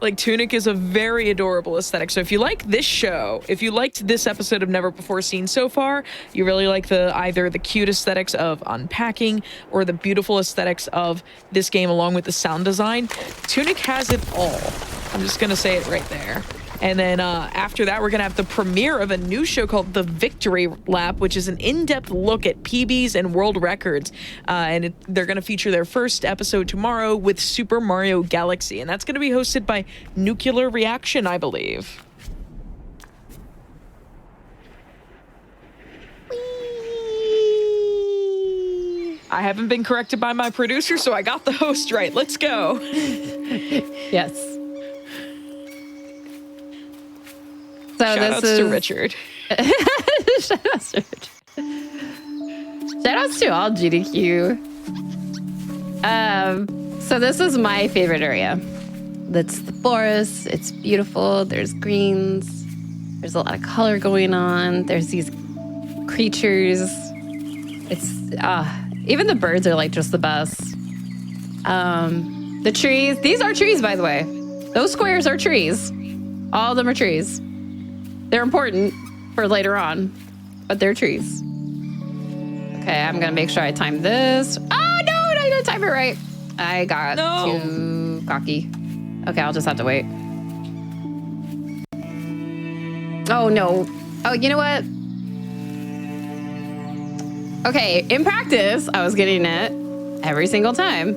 Like, Tunic is a very adorable aesthetic. So if you like this show, if you liked this episode of Never Before Seen so far, you really like either the cute aesthetics of Unpacking or the beautiful aesthetics of this game along with the sound design, Tunic has it all. I'm just going to say it right there. And then after that, we're going to have the premiere of a new show called The Victory Lap, which is an in-depth look at PBs and world records. And they're going to feature their first episode tomorrow with Super Mario Galaxy. And that's going to be hosted by Nuclear Reaction, I believe. I haven't been corrected by my producer, so I got the host right. Let's go. Yes. So Shoutouts to Richard. Shoutouts to Richard. Shoutouts to all GDQ. So this is my favorite area. That's the forest. It's beautiful. There's greens. There's a lot of color going on. There's these creatures. It's even the birds are like just the best. The trees. These are trees, by the way. Those squares are trees. All of them are trees. They're important for later on, but they're trees. Okay, I'm gonna make sure I time this. Oh no, I didn't time it right. I got too cocky. Okay, I'll just have to wait. Oh no. Oh, you know what? Okay, in practice, I was getting it every single time.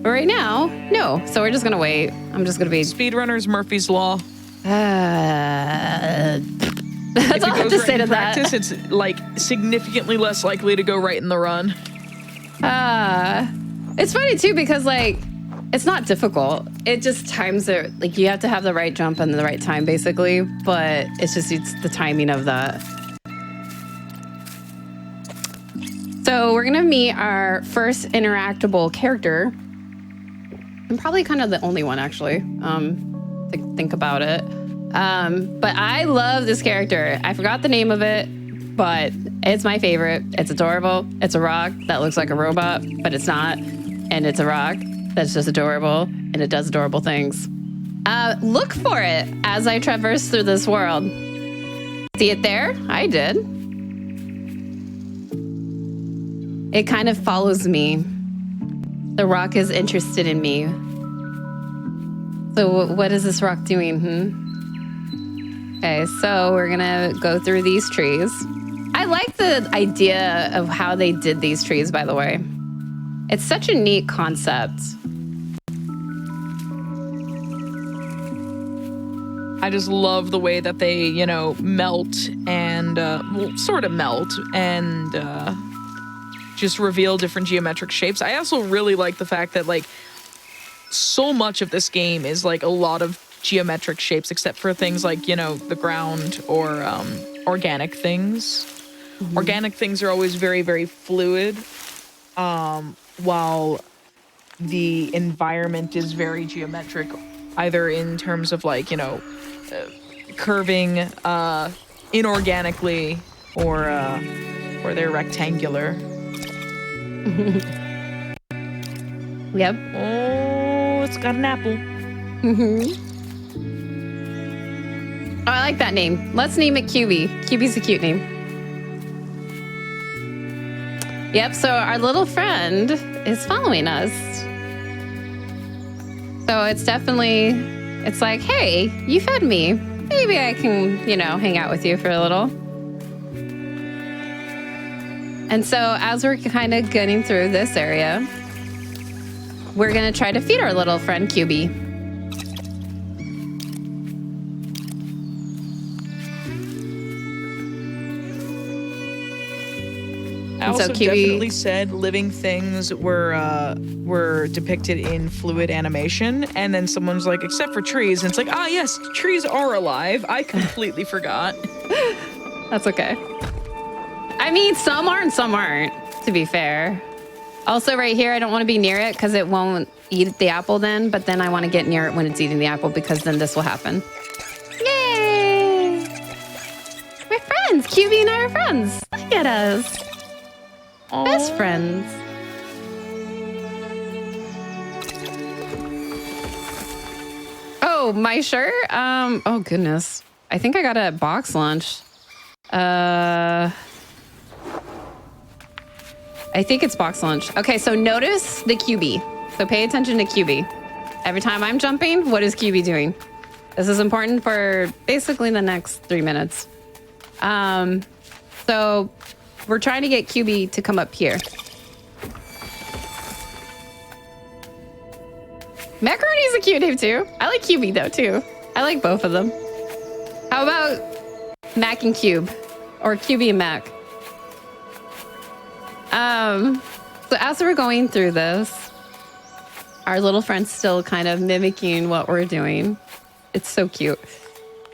But right now, no. So we're just gonna wait. I'm just gonna be Speedrunners Murphy's Law. That's all I have to say to that. It's like significantly less likely to go right in the run. It's funny too because like it's not difficult. It just times it. Like you have to have the right jump and the right time basically, but it's the timing of that. So we're gonna meet our first interactable character. I'm probably kind of the only one actually. To think about it. But I love this character. I forgot the name of it, but it's my favorite. It's adorable. It's a rock that looks like a robot, but it's not. And it's a rock that's just adorable, and it does adorable things. Look for it as I traverse through this world. See it there? I did. It kind of follows me. The rock is interested in me. So what is this rock doing? Okay, so we're gonna go through these trees. I like the idea of how they did these trees, by the way. It's such a neat concept. I just love the way that they, melt and, sort of melt and just reveal different geometric shapes. I also really like the fact that, like, so much of this game is like a lot of geometric shapes, except for things like, the ground or organic things. Mm-hmm. Organic things are always very, very fluid, while the environment is very geometric, either in terms of like, curving inorganically or they're rectangular. Yep. Oh, it's got an apple. Oh, I like that name. Let's name it QB. QB's a cute name. Yep, so our little friend is following us. So it's definitely, it's like, hey, you fed me. Maybe I can, hang out with you for a little. And so as we're kind of getting through this area, we're going to try to feed our little friend QB. I also definitely said living things were depicted in fluid animation, and then someone's like, except for trees, and it's like, yes, trees are alive. I completely forgot. That's okay. I mean, some are and some aren't, to be fair. Also, right here, I don't want to be near it because it won't eat the apple then, but then I want to get near it when it's eating the apple because then this will happen. Yay! We're friends. QB and I are friends. Look at us. Aww. Best friends. Oh, my shirt? Oh goodness. I think I got it at box lunch. I think it's box lunch. Okay, so notice the QB. So pay attention to QB. Every time I'm jumping, what is QB doing? This is important for basically the next 3 minutes. So we're trying to get QB to come up here. Macaroni's a cute name too. I like QB though too. I like both of them. How about Mac and Cube? Or QB and Mac? So as we're going through this, our little friend's still kind of mimicking what we're doing. It's so cute.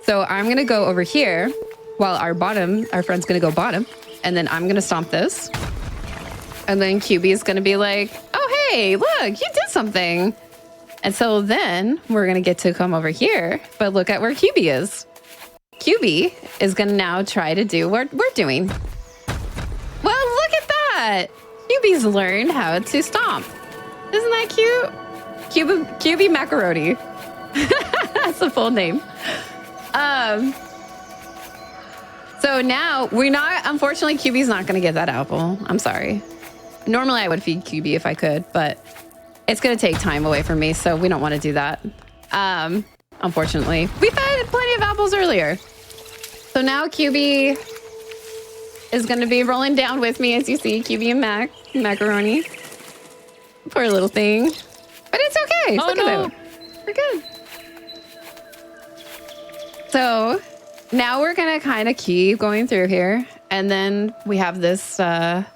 So I'm gonna go over here while our friend's gonna go bottom. And then I'm going to stomp this. And then QB is going to be like, oh, hey, look, you did something. And so then we're going to get to come over here. But look at where QB is. QB is going to now try to do what we're doing. Well, look at that. QB's learned how to stomp. Isn't that cute? QB Macaroni. That's the full name. So now unfortunately, QB's not going to get that apple. I'm sorry. Normally I would feed QB if I could, but it's going to take time away from me. So we don't want to do that. Unfortunately, we've had plenty of apples earlier. So now QB is going to be rolling down with me. As you see, QB and Macaroni. Poor little thing, but it's okay. Look at them. We're good. So now we're going to kind of keep going through here. And then we have this, we're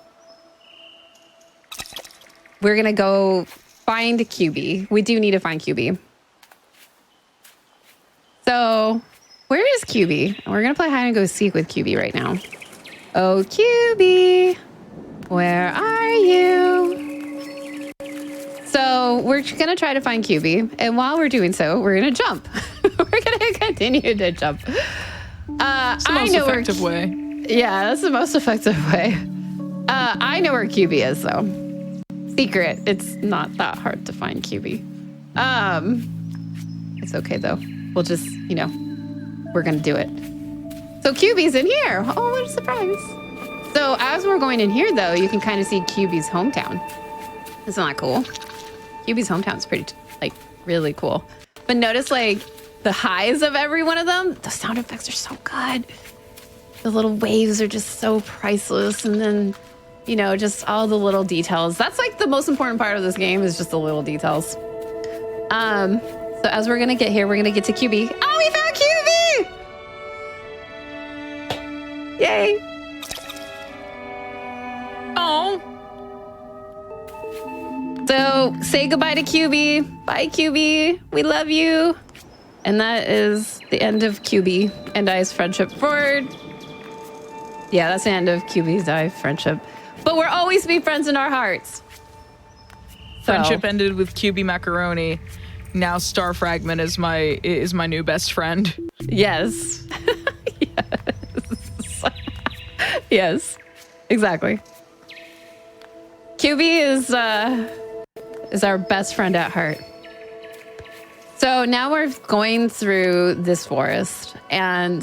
going to go find QB. We do need to find QB. So where is QB? We're going to play hide and go seek with QB right now. Oh, QB, where are you? So we're going to try to find QB. And while we're doing so, we're going to jump. We're going to continue to jump. It's the most effective way. Yeah, that's the most effective way. I know where QB is, though. Secret. It's not that hard to find QB. It's okay, though. We'll just, we're going to do it. So QB's in here. Oh, what a surprise. So as we're going in here, though, you can kind of see QB's hometown. Isn't that cool? QB's hometown is pretty, really cool. But notice, the highs of every one of them, the sound effects are so good. The little waves are just so priceless. And then, just all the little details. That's the most important part of this game is just the little details. So as we're going to get here, we're going to get to QB. Oh, we found QB! Yay. Oh. So say goodbye to QB. Bye, QB. We love you. And that is the end of QB and I's friendship forward. Yeah, that's the end of QB's I friendship. But we'll always be friends in our hearts. Friendship ended with QB Macaroni. Now Star Fragment is my new best friend. Yes. Yes. Yes. Exactly. QB is our best friend at heart. So now we're going through this forest, and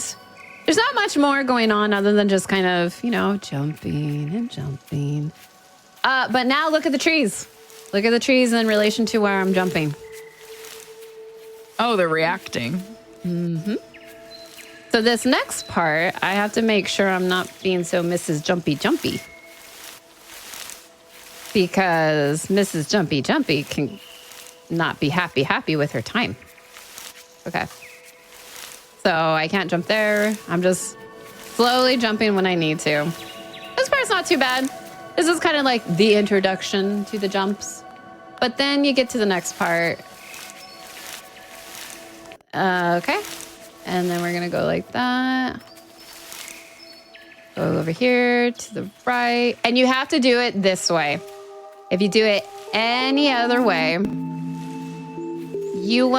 there's not much more going on other than just kind of, jumping and jumping. But now look at the trees. Look at the trees in relation to where I'm jumping. Oh, they're reacting. Mm-hmm. So this next part, I have to make sure I'm not being so Mrs. Jumpy Jumpy. Because Mrs. Jumpy Jumpy can not be happy with her time. Okay. So I can't jump there. I'm just slowly jumping when I need to. This part's not too bad. This is kind of like the introduction to the jumps. But then you get to the next part. Okay. And then we're going to go like that. Go over here to the right. And you have to do it this way. If you do it any other way, you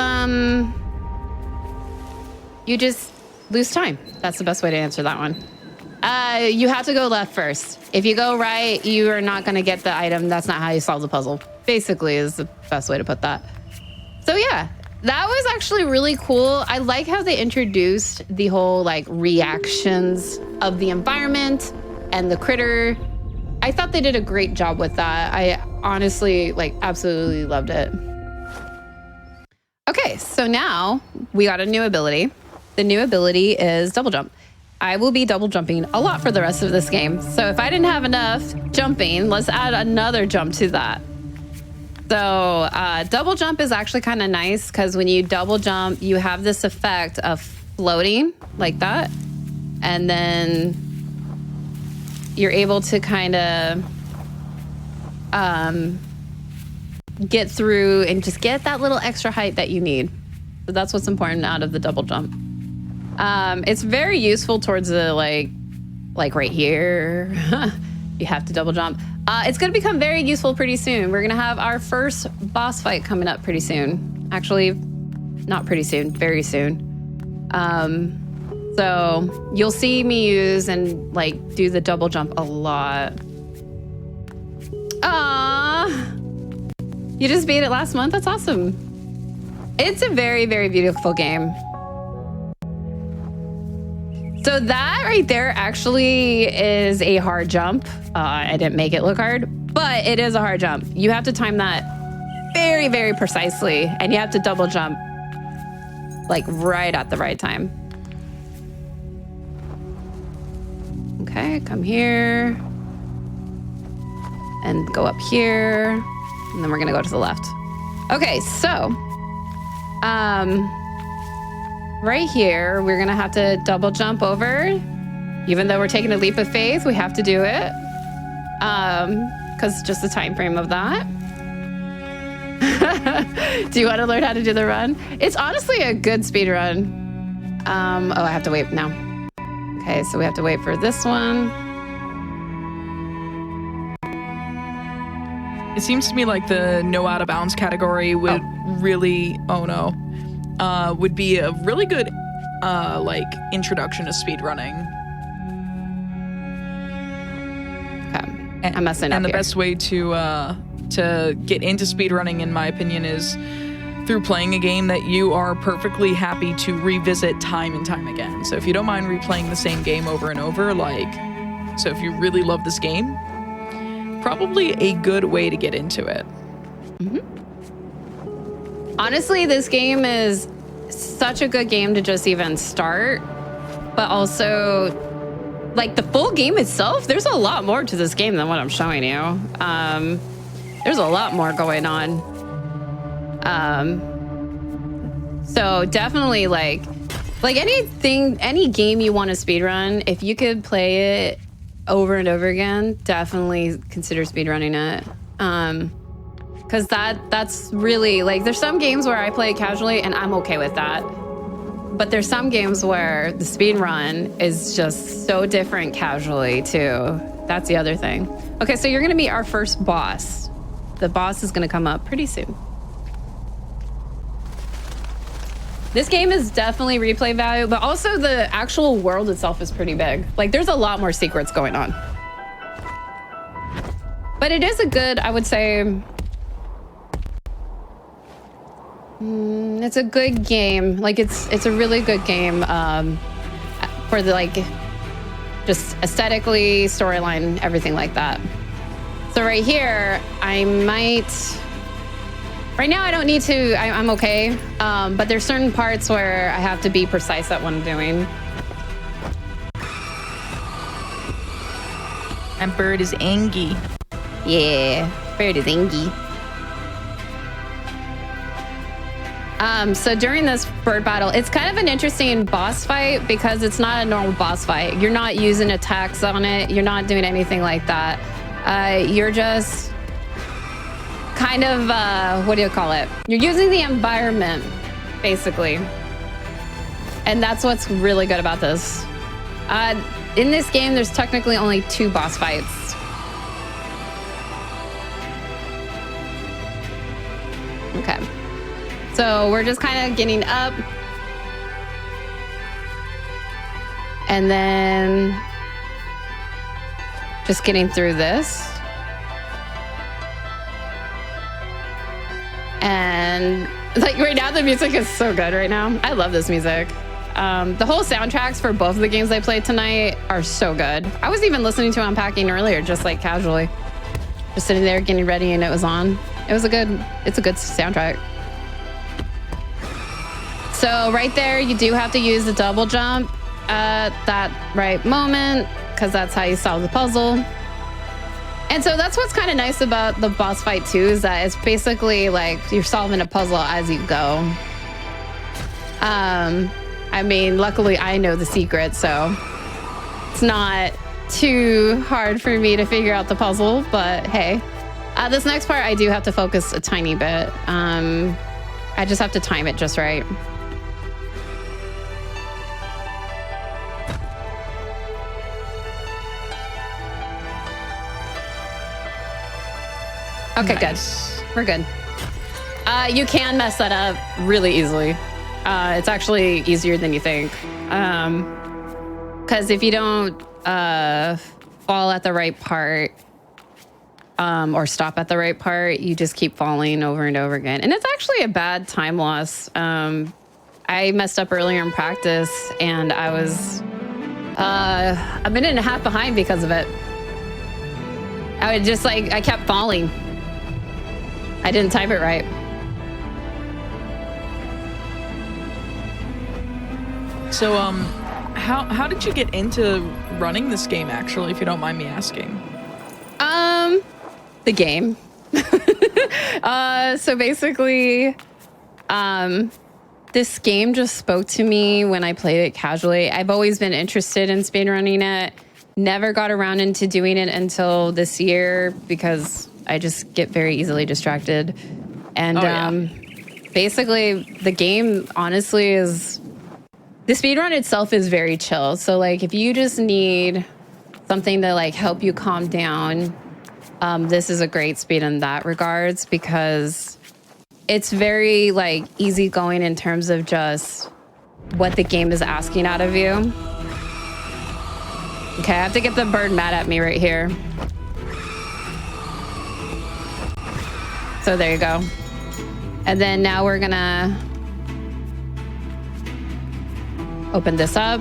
just lose time. That's the best way to answer that one. You have to go left first. If you go right, you are not going to get the item. That's not how you solve the puzzle. Basically is the best way to put that. So yeah, that was actually really cool. I like how they introduced the whole like reactions of the environment and the critter. I thought they did a great job with that. I honestly absolutely loved it. Okay, so now we got a new ability. The new ability is double jump. I will be double jumping a lot for the rest of this game. So if I didn't have enough jumping, let's add another jump to that. So double jump is actually kind of nice because when you double jump, you have this effect of floating like that. And then you're able to kind of get through and just get that little extra height that you need. So that's what's important out of the double jump. It's very useful towards the like right here. You have to double jump. It's going to become very useful pretty soon. We're going to have our first boss fight coming up pretty soon. Actually, not pretty soon, very soon. So you'll see me use and do the double jump a lot. You just beat it last month? That's awesome. It's a very, very beautiful game. So that right there actually is a hard jump. I didn't make it look hard, but it is a hard jump. You have to time that very, very precisely, and you have to double jump right at the right time. Okay, come here and go up here, and then we're gonna go to the left. Okay, so right here, we're gonna have to double jump over. Even though we're taking a leap of faith, we have to do it. Because just the time frame of that. Do you want to learn how to do the run? It's honestly a good speed run. Oh, I have to wait now. Okay, so we have to wait for this one. It seems to me like the no out of bounds category would really, would be a really good introduction to speedrunning. Okay, I'm messing up. And the here. best way to get into speedrunning, in my opinion, is through playing a game that you are perfectly happy to revisit time and time again. So if you don't mind replaying the same game over and over, so if you really love this game, probably a good way to get into it. Mm-hmm. Honestly, this game is such a good game to just even start, but also the full game itself, there's a lot more to this game than what I'm showing you. There's a lot more going on. So definitely any game you want to speedrun, if you could play it over and over again, definitely consider speedrunning it. Because that's really there's some games where I play it casually and I'm okay with that. But there's some games where the speed run is just so different casually too. That's the other thing. Okay, so you're gonna meet our first boss. the boss is gonna come up pretty soon. This game is definitely replay value, but also the actual world itself is pretty big. Like, there's a lot more secrets going on. But it is a good, I would say, it's a good game. Like, it's a really good game for the, like, just aesthetically, storyline, everything like that. So right here, I might... Right now, I don't need to. I'm okay. But there's certain parts where I have to be precise at what I'm doing. And bird is angry. Yeah, bird is angry. So during this bird battle, it's kind of an interesting boss fight because it's not a normal boss fight. You're not using attacks on it. You're not doing anything like that. You're just kind of, what do you call it? You're using the environment, basically. And that's what's really good about this. In this game, there's technically only 2 boss fights. Okay. So we're just kind of getting up. And then just getting through this. And like right now, the music is so good right now. I love this music. The whole soundtracks for both of the games I played tonight are so good. I was even listening to Unpacking earlier, just like casually, just sitting there getting ready, and it was on. It's a good soundtrack. So right there, you do have to use the double jump at that right moment, because that's how you solve the puzzle. And so that's what's kind of nice about the boss fight too, is that it's basically like you're solving a puzzle as you go. I mean, luckily I know the secret, so it's not too hard for me to figure out the puzzle, but hey. This next part, I do have to focus a tiny bit. I just have to time it just right. Okay, nice. Good. We're good. You can mess that up really easily. It's actually easier than you think. Because if you don't fall at the right part or stop at the right part, you just keep falling over and over again. And it's actually a bad time loss. I messed up earlier in practice, and I was a minute and a half behind because of it. I would just I kept falling. I didn't type it right. So, how did you get into running this game, actually, if you don't mind me asking? The game. So basically, this game just spoke to me when I played it casually. I've always been interested in speedrunning it. Never got around into doing it until this year because I just get very easily distracted. And basically, the game, honestly, is... The speedrun itself is very chill. So, if you just need something to, help you calm down, this is a great speed in that regards because it's very, easygoing in terms of just what the game is asking out of you. Okay, I have to get the bird mad at me right here. So there you go. And then now we're gonna open this up.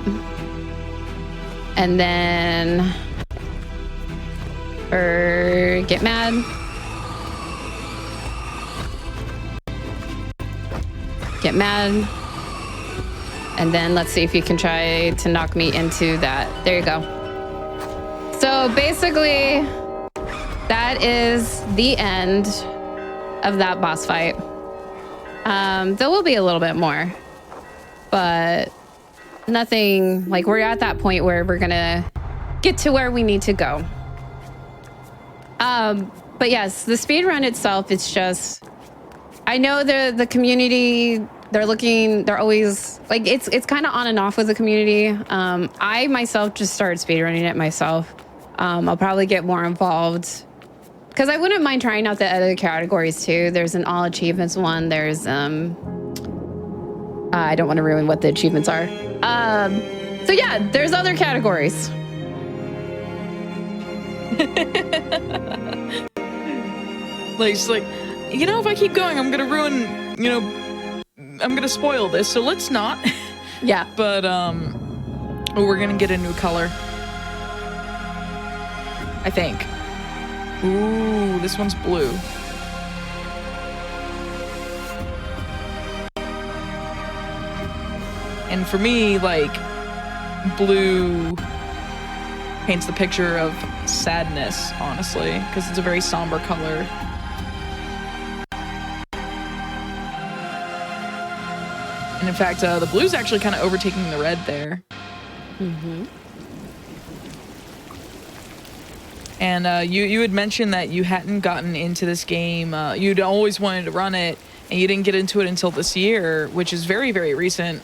And then bird get mad. Get mad. And then let's see if you can try to knock me into that. There you go. So basically, that is the end of that boss fight. There will be a little bit more, but nothing, we're at that point where we're gonna get to where we need to go. But yes, the speed run itself, it's just, I know the community, they're always, it's kind of on and off with the community. I myself just started speedrunning it myself. I'll probably get more involved because I wouldn't mind trying out the other categories too. There's an all achievements one. There's I don't want to ruin what the achievements are. So yeah, there's other categories. Like, she's like, you know, if I keep going, I'm gonna ruin, you know, I'm gonna spoil this, so let's not. Yeah. But, we're gonna get a new color. I think. Ooh, this one's blue. And for me, like, blue paints the picture of sadness, honestly, because it's a very somber color. And in fact, the blue's actually kind of overtaking the red there. Mm-hmm. And you had mentioned that you hadn't gotten into this game. You'd always wanted to run it, and you didn't get into it until this year, which is very, very recent.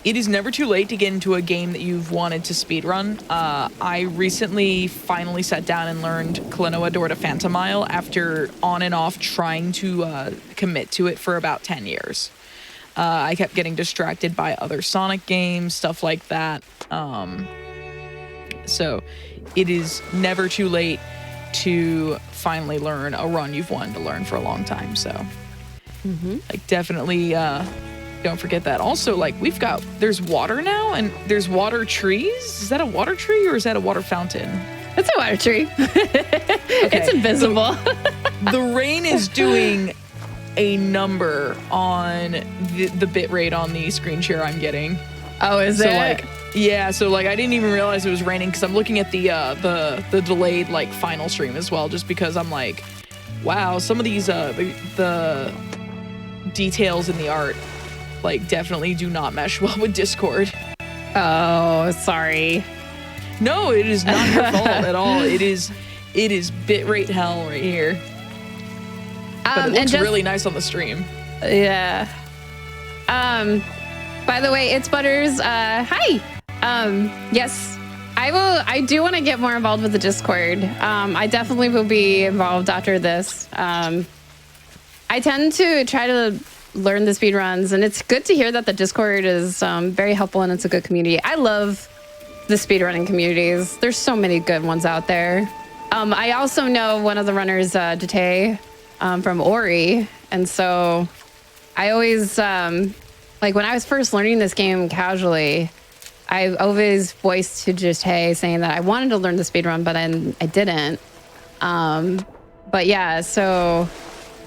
It is never too late to get into a game that you've wanted to speedrun. I recently finally sat down and learned Klonoa Door to Phantomile after on and off trying to commit to it for about 10 years. I kept getting distracted by other Sonic games, stuff like that. So it is never too late to finally learn a run you've wanted to learn for a long time. So like, definitely don't forget that. Also, like, there's water now, and there's water trees. Is that a water tree or is that a water fountain? It's a water tree. It's invisible. The rain is doing a number on the bit rate on the screen share I'm getting. Oh, is it? Like, yeah, so like, I didn't even realize it was raining because I'm looking at the delayed, like, final stream as well, just because I'm like, wow, some of these the details in the art, like, definitely do not mesh well with Discord. Oh, sorry. No, it is not your fault at all. It is bitrate hell right here. But it looks really nice on the stream. Yeah. By the way, it's Butters. Hi. Yes, I do want to get more involved with the Discord. I definitely will be involved after this. I tend to try to learn the speedruns, and it's good to hear that the Discord is very helpful and it's a good community. I love the speedrunning communities. There's so many good ones out there. I also know one of the runners, Date, from Ori, and so I always, like, when I was first learning this game casually, I always voiced to Date saying that I wanted to learn the speedrun, but then I didn't. But yeah, so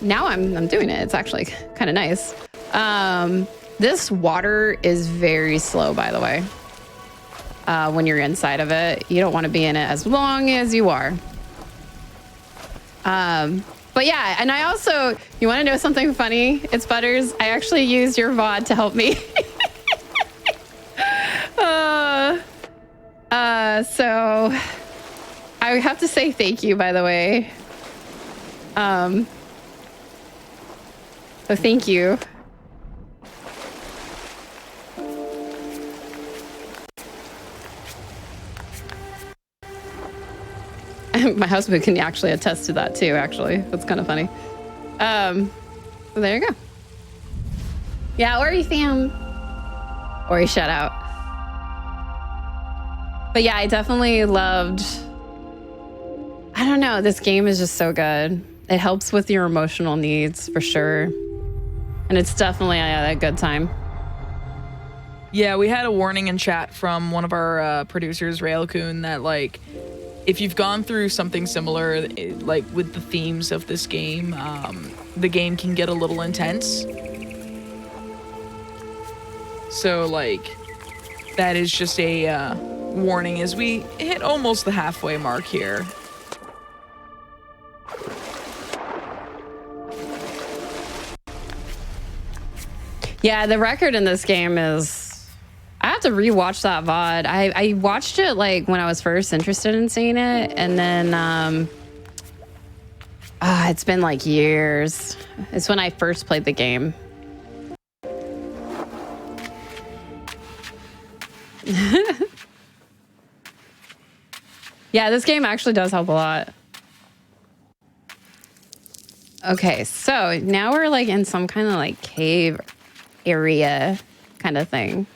now I'm doing it. It's actually kind of nice. This water is very slow, by the way. When you're inside of it, you don't want to be in it as long as you are. But yeah, and I also, you want to know something funny? It's Butters. I actually used your VOD to help me. So I have to say thank you, by the way. So thank you. My husband can actually attest to that too, actually. That's kind of funny. So there you go. Yeah, Ori fam. Ori shout out. But yeah, I definitely loved, I don't know, this game is just so good. It helps with your emotional needs for sure. And it's definitely a good time. Yeah, we had a warning in chat from one of our producers, Railcoon, that, like, if you've gone through something similar, like with the themes of this game, the game can get a little intense. So, like, that is just a warning as we hit almost the halfway mark here. Yeah, the record in this game is, I have to rewatch that VOD. I watched it like when I was first interested in seeing it, and then it's been like years. It's when I first played the game. Yeah, this game actually does help a lot. Okay, so now we're like in some kind of like cave area kind of thing.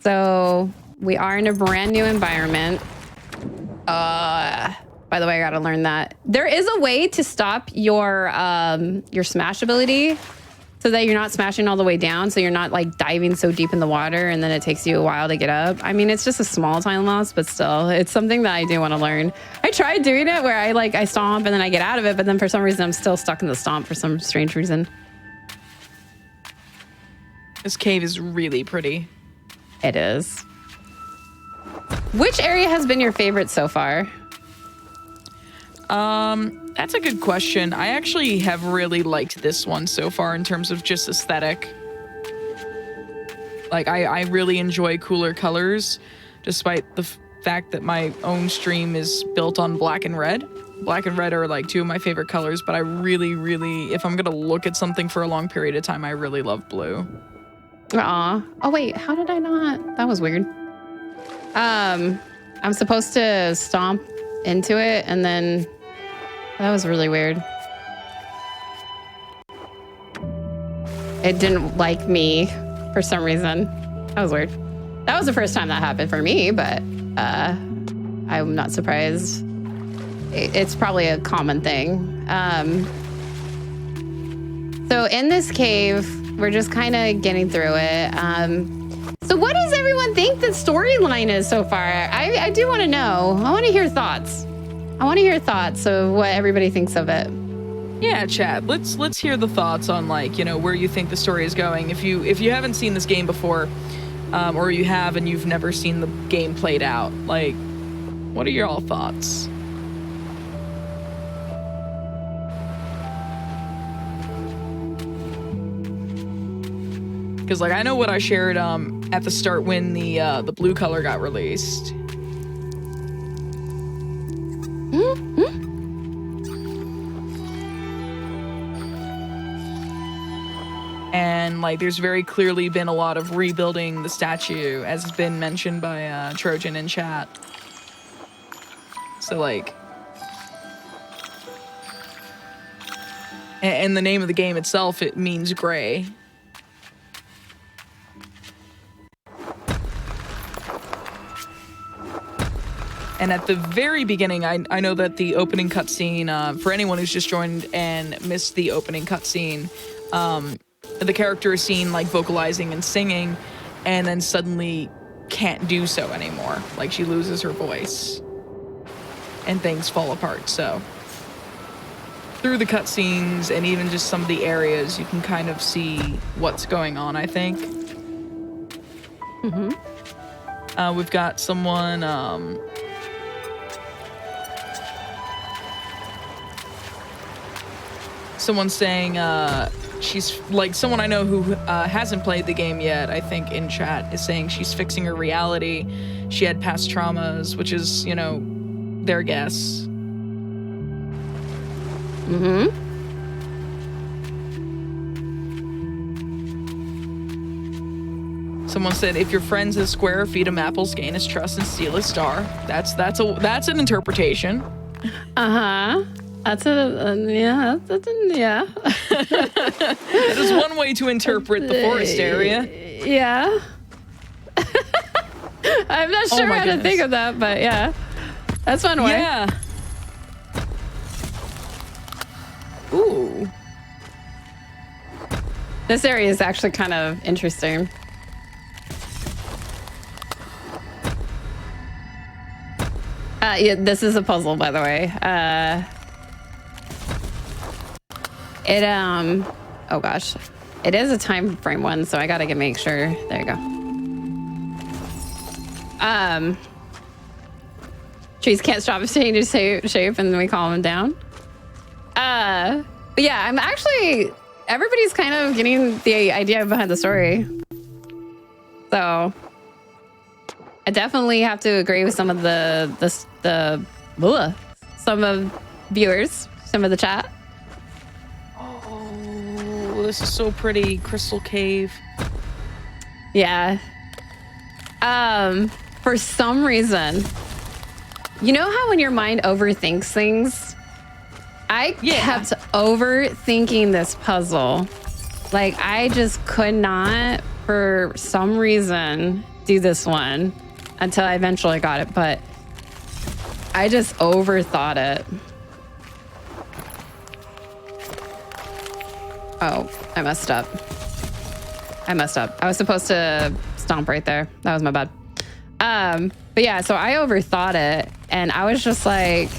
So we are in a brand new environment. By the way, I gotta learn that. There is a way to stop your smash ability so that you're not smashing all the way down, so you're not like diving so deep in the water and then it takes you a while to get up. I mean, it's just a small time loss, but still, it's something that I do want to learn. I tried doing it where I stomp and then I get out of it, but then for some reason I'm still stuck in the stomp for some strange reason. This cave is really pretty. It is. Which area has been your favorite so far? That's a good question. I actually have really liked this one so far in terms of just aesthetic. Like, I really enjoy cooler colors, despite the fact that my own stream is built on black and red. Black and red are like two of my favorite colors, but I really, if I'm gonna look at something for a long period of time, I really love blue. Aw. Oh, wait, how did I not? That was weird. I'm supposed to stomp into it, and then that was really weird. It didn't like me for some reason. That was weird. That was the first time that happened for me, but I'm not surprised. It's probably a common thing. So in this cave, we're just kind of getting through it. So what does everyone think the storyline is so far? I do want to know. I want to hear thoughts. I want to hear thoughts of what everybody thinks of it. Yeah, chat. Let's hear the thoughts on, like, you know, where you think the story is going. If you haven't seen this game before, or you have and you've never seen the game played out, like, what are your all thoughts? Because, like, I know what I shared at the start when the blue color got released. And, like, there's very clearly been a lot of rebuilding the statue, as has been mentioned by Trojan in chat. So, like, and the name of the game itself, it means gray. And at the very beginning, I know that the opening cutscene, for anyone who's just joined and missed the opening cutscene, the character is seen, like, vocalizing and singing, and then suddenly can't do so anymore. Like, she loses her voice, and things fall apart. So through the cutscenes and even just some of the areas, you can kind of see what's going on, I think. We've got someone... someone saying she's, like, someone I know who hasn't played the game yet, I think in chat, is saying she's fixing her reality. She had past traumas, which is, you know, their guess. Someone said, if your friend's a square, feed him apples, gain his trust, and steal his star. That's an interpretation. That's yeah. That is one way to interpret the forest area. Yeah. I'm not sure how to think of that, but yeah. That's one way. Yeah. Ooh. This area is actually kind of interesting. Yeah, this is a puzzle, by the way. Oh gosh. It is a time frame one, so I gotta make sure. There you go. Trees can't stop changing shape and then we calm them down. But yeah, I'm actually, everybody's kind of getting the idea behind the story. So I definitely have to agree with some of some of viewers, some of the chat. Oh, this is so pretty. Crystal Cave. Yeah. For some reason, you know how when your mind overthinks things I kept overthinking this puzzle. Like, I just could not, for some reason, do this one until I eventually got it, but I just overthought it. Oh, I messed up. I was supposed to stomp right there. That was my bad. But yeah, so I overthought it, and I was just like,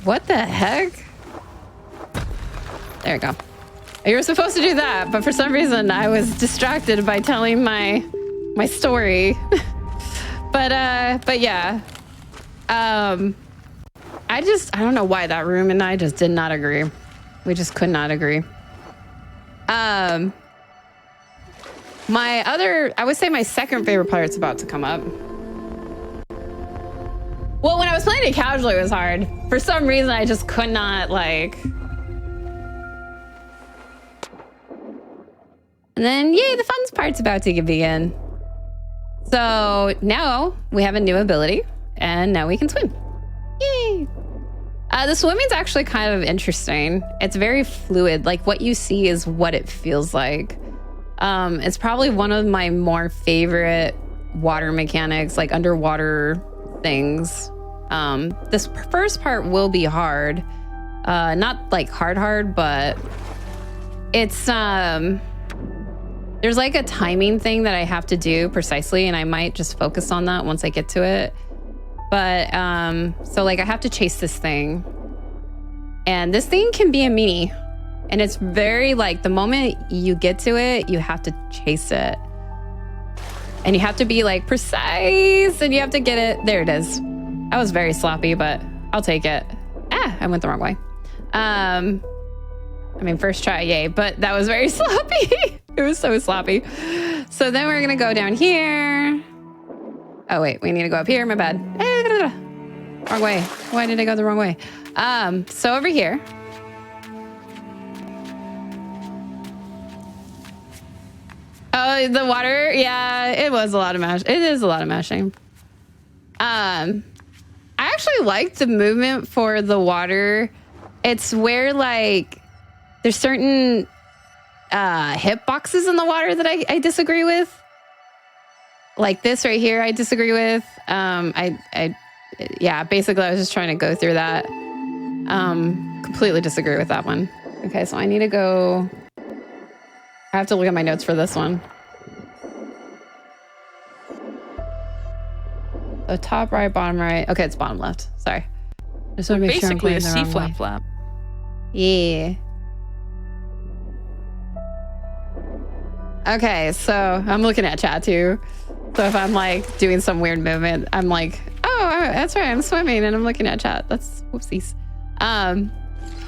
what the heck? There we go. You were supposed to do that, but for some reason I was distracted by telling my story. but yeah. I don't know why that room and I just did not agree. We just could not agree. I would say my second favorite part's about to come up. Well, when I was playing it casually, it was hard. For some reason, I just could not, like... And then, yay, the fun part's about to begin. So now we have a new ability, and now we can swim. Yay! The swimming's actually kind of interesting. It's very fluid. Like, what you see is what it feels like. It's probably one of my more favorite water mechanics, like underwater things. This first part will be hard. Not like hard, but it's, there's like a timing thing that I have to do precisely, and I might just focus on that once I get to it. But, so like I have to chase this thing, and this thing can be a meanie. And it's very like the moment you get to it, you have to chase it. And you have to be like precise, and you have to get it. There it is. I was very sloppy, but I'll take it. I went the wrong way. I mean, first try, yay, but that was very sloppy. It was so sloppy. So then we're gonna go down here. Oh wait, we need to go up here, my bad. Wrong way. Why did I go the wrong way? So over here. Oh, the water. Yeah, it was a lot of mash. It is a lot of mashing. I actually like the movement for the water. It's where like there's certain hit boxes in the water that I disagree with. Like this right here, I disagree with. Yeah, basically I was just trying to go through that. Completely disagree with that one. Okay, so I need to go. I have to look at my notes for this one. So top right, bottom right. Okay, it's bottom left. Sorry. Just want to make sure I'm basically going a the C wrong flap way. flap. Yeah. Okay, so I'm looking at chat too. So if I'm like doing some weird movement, I'm like, oh, that's right, I'm swimming and I'm looking at chat. That's whoopsies.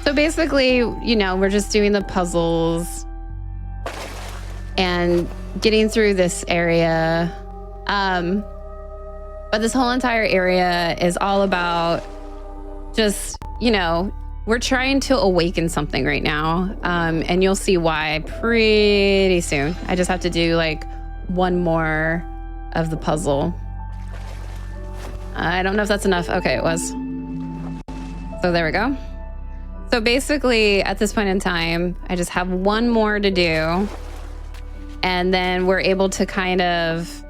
So basically, you know, we're just doing the puzzles and getting through this area. But this whole entire area is all about just, you know, we're trying to awaken something right now. And you'll see why pretty soon. I just have to do like one more of the puzzle. I don't know if that's enough. Okay, it was. So there we go. So basically at this point in time, I just have one more to do. And then we're able to kind of,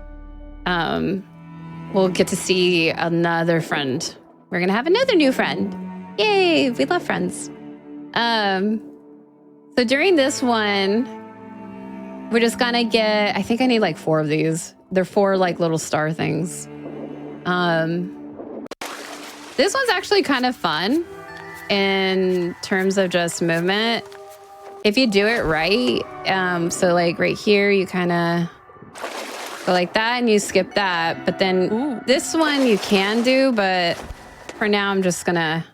we'll get to see another friend. We're gonna have another new friend. Yay, we love friends. So during this one, we're just gonna get, I think I need like 4 of these. They're 4 like little star things. This one's actually kind of fun in terms of just movement. If you do it right, so like right here, you kind of go like that and you skip that. But then this one you can do, but for now I'm just gonna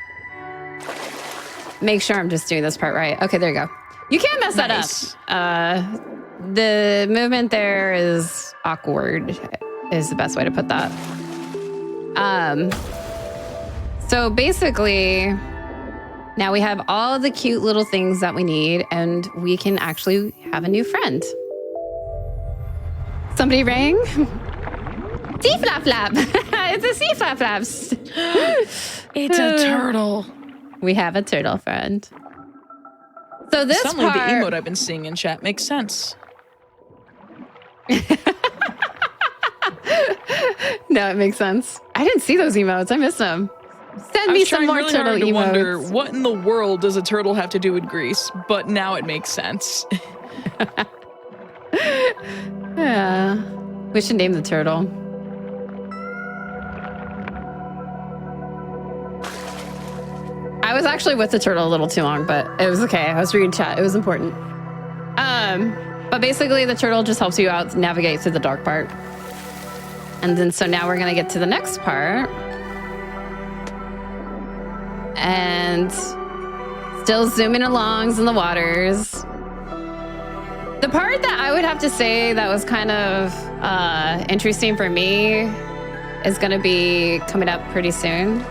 make sure I'm just doing this part right. Okay, there you go. You can't mess that up. The movement there is awkward, is the best way to put that. So basically, now we have all the cute little things that we need, and we can actually have a new friend. Somebody rang? Sea flap flap. It's a sea flap flaps. It's a turtle. We have a turtle friend. So this Suddenly part... the emote I've been seeing in chat makes sense. No, it makes sense. I didn't see those emotes. I missed them. Send me some more really turtle hard to emotes. wonder what in the world does a turtle have to do with GRIS, but now it makes sense. Yeah. We should name the turtle. I was actually with the turtle a little too long, but it was okay. I was reading chat. It was important. But basically the turtle just helps you out navigate through the dark part. And then so now we're gonna get to the next part. And still zooming alongs in the waters. The part that I would have to say that was kind of interesting for me is gonna be coming up pretty soon.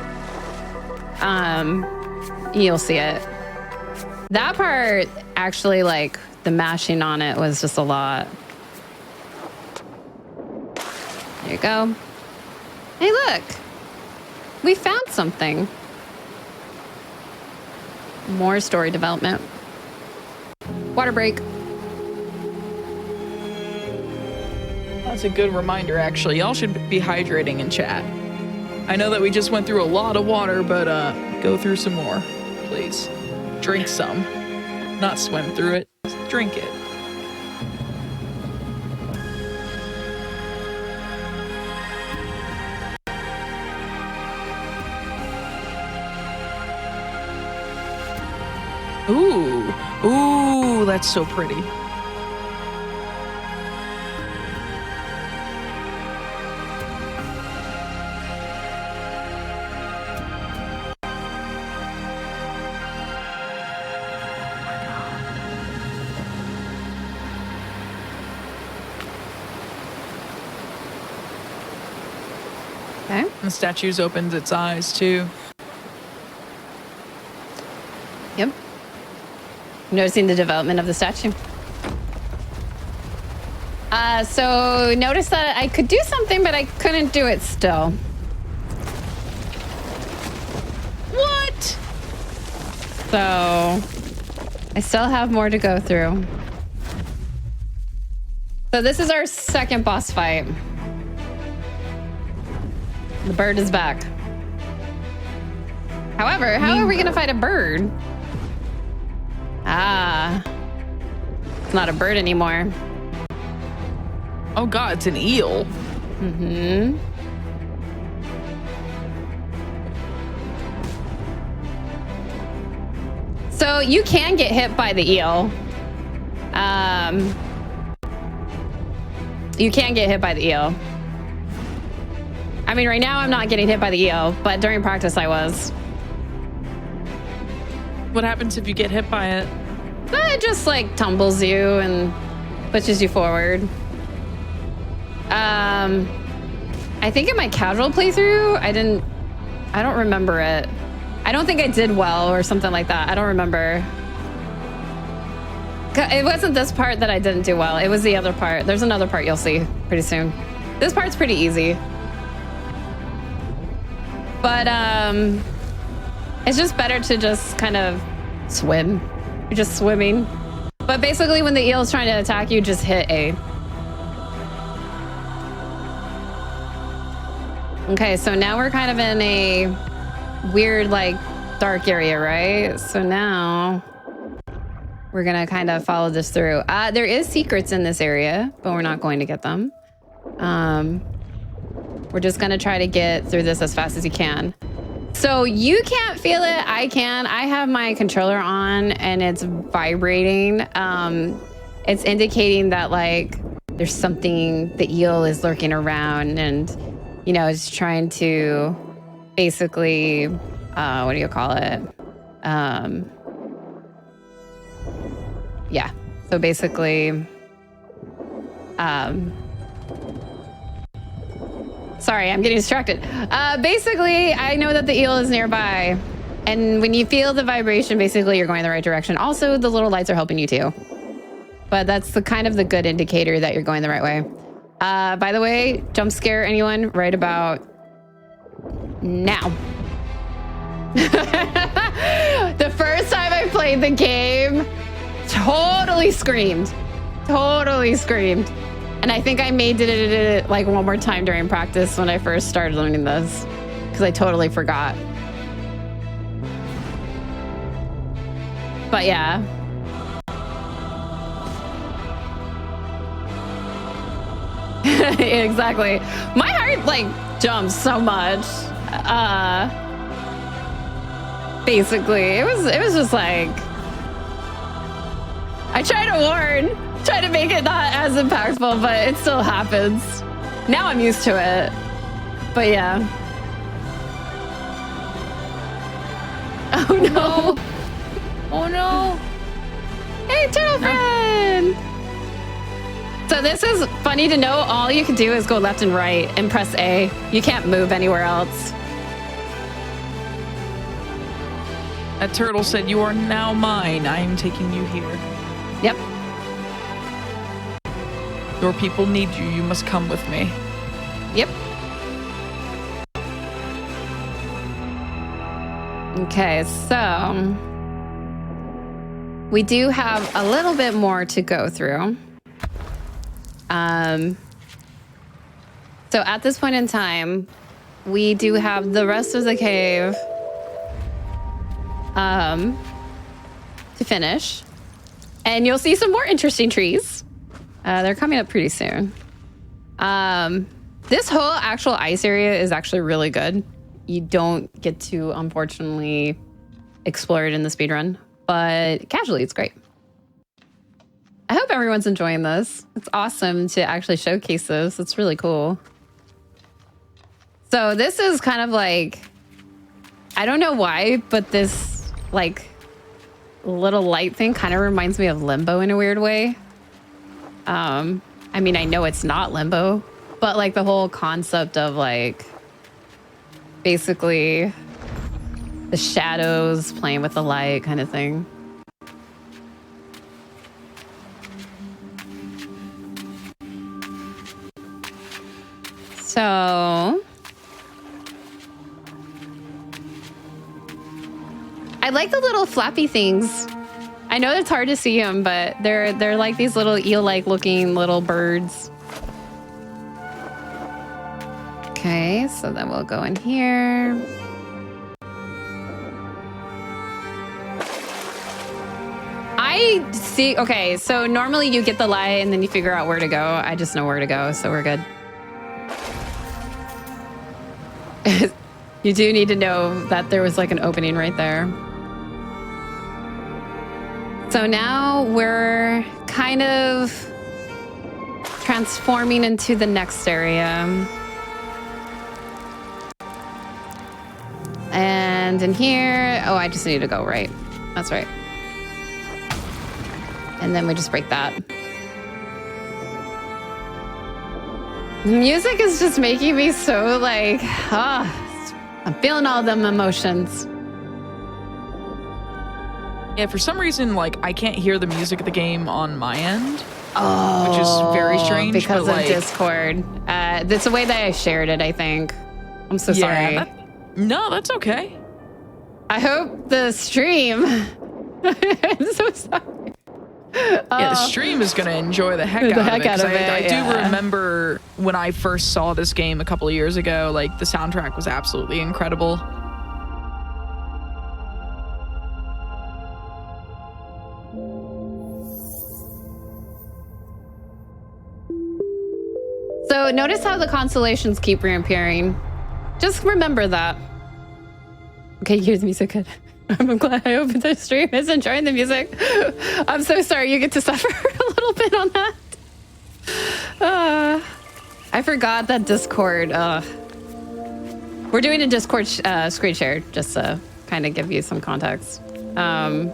You'll see it. That part actually, like, the mashing on it was just a lot. There you go. Hey, look. We found something. More story development. Water break. That's a good reminder, actually. Y'all should be hydrating in chat. I know that we just went through a lot of water, but go through some more, please. Drink some. Not swim through it. Just drink it. Ooh. Ooh, that's so pretty. Okay. The statue's opened its eyes too. Yep. Noticing the development of the statue. So notice that I could do something, but I couldn't do it still. What? So I still have more to go through. So this is our second boss fight. The bird is back. However, how are we gonna fight a bird? Ah, it's not a bird anymore. Oh god, it's an eel. Mm-hmm. So you can get hit by the eel. You can get hit by the eel. I mean, right now I'm not getting hit by the eel, but during practice I was. What happens if you get hit by it? It just like tumbles you and pushes you forward. I think in my casual playthrough, I don't remember it. I don't think I did well or something like that. I don't remember. It wasn't this part that I didn't do well. It was the other part. There's another part you'll see pretty soon. This part's pretty easy. But it's just better to just kind of swim. You're just swimming. But basically when the eel is trying to attack you, just hit A. Okay, so now we're kind of in a weird, like, dark area, right? So now we're gonna kind of follow this through. There is secrets in this area, but we're not going to get them. We're just gonna try to get through this as fast as you can. So you can't feel it, I can. I have my controller on and it's vibrating. It's indicating that like there's something, the eel is lurking around and, you know, it's trying to basically, what do you call it? Yeah, so basically, sorry, I'm getting distracted. Basically, I know that the eel is nearby. And when you feel the vibration, basically you're going the right direction. Also, the little lights are helping you too. But that's the kind of the good indicator that you're going the right way. By the way, jump scare anyone right about now. played the game, totally screamed. Totally screamed. And I think I did it like one more time during practice when I first started learning this, because I totally forgot. But yeah. Exactly. My heart like jumps so much. Basically, it was just like, I try to warn, try to make it not as impactful, but it still happens. Now I'm used to it. But yeah. Oh no. Oh no. Hey, turtle friend. So this is funny to know. All you can do is go left and right and press A. You can't move anywhere else. That turtle said, "You are now mine. I am taking you here. Yep. Your people need you. You must come with me." Yep. Okay, so we do have a little bit more to go through. So at this point in time, we do have the rest of the cave to finish. And you'll see some more interesting trees. They're coming up pretty soon. This whole actual ice area is actually really good. You don't get to, unfortunately, explore it in the speedrun, but casually, it's great. I hope everyone's enjoying this. It's awesome to actually showcase this. It's really cool. So this is kind of like, I don't know why, but this like little light thing kind of reminds me of Limbo in a weird way. I mean, I know it's not Limbo, but like the whole concept of like basically the shadows playing with the light kind of thing. So I like the little flappy things. I know it's hard to see them, but they're like these little eel-like looking little birds. Okay, so then we'll go in here. I see. Okay, so normally you get the light and then you figure out where to go. I just know where to go, so we're good. You do need to know that there was like an opening right there. So now we're kind of transforming into the next area. And in here, oh, I just need to go right. That's right. And then we just break that. The music is just making me so like, I'm feeling all them emotions. Yeah, for some reason, like, I can't hear the music of the game on my end. Oh, which is very strange. Because but, of Discord. That's the way that I shared it, I think. I'm so sorry. No, that's okay. I hope the stream. I'm so sorry. Yeah, the stream is going to enjoy the heck out of it. I do remember when I first saw this game a couple of years ago, like, the soundtrack was absolutely incredible. So notice how the constellations keep reappearing. Just remember that. Okay, you hear the music good. I'm glad. I hope the stream is enjoying the music. I'm so sorry you get to suffer a little bit on that. I forgot that Discord. We're doing a Discord screen share just to kind of give you some context. Oh,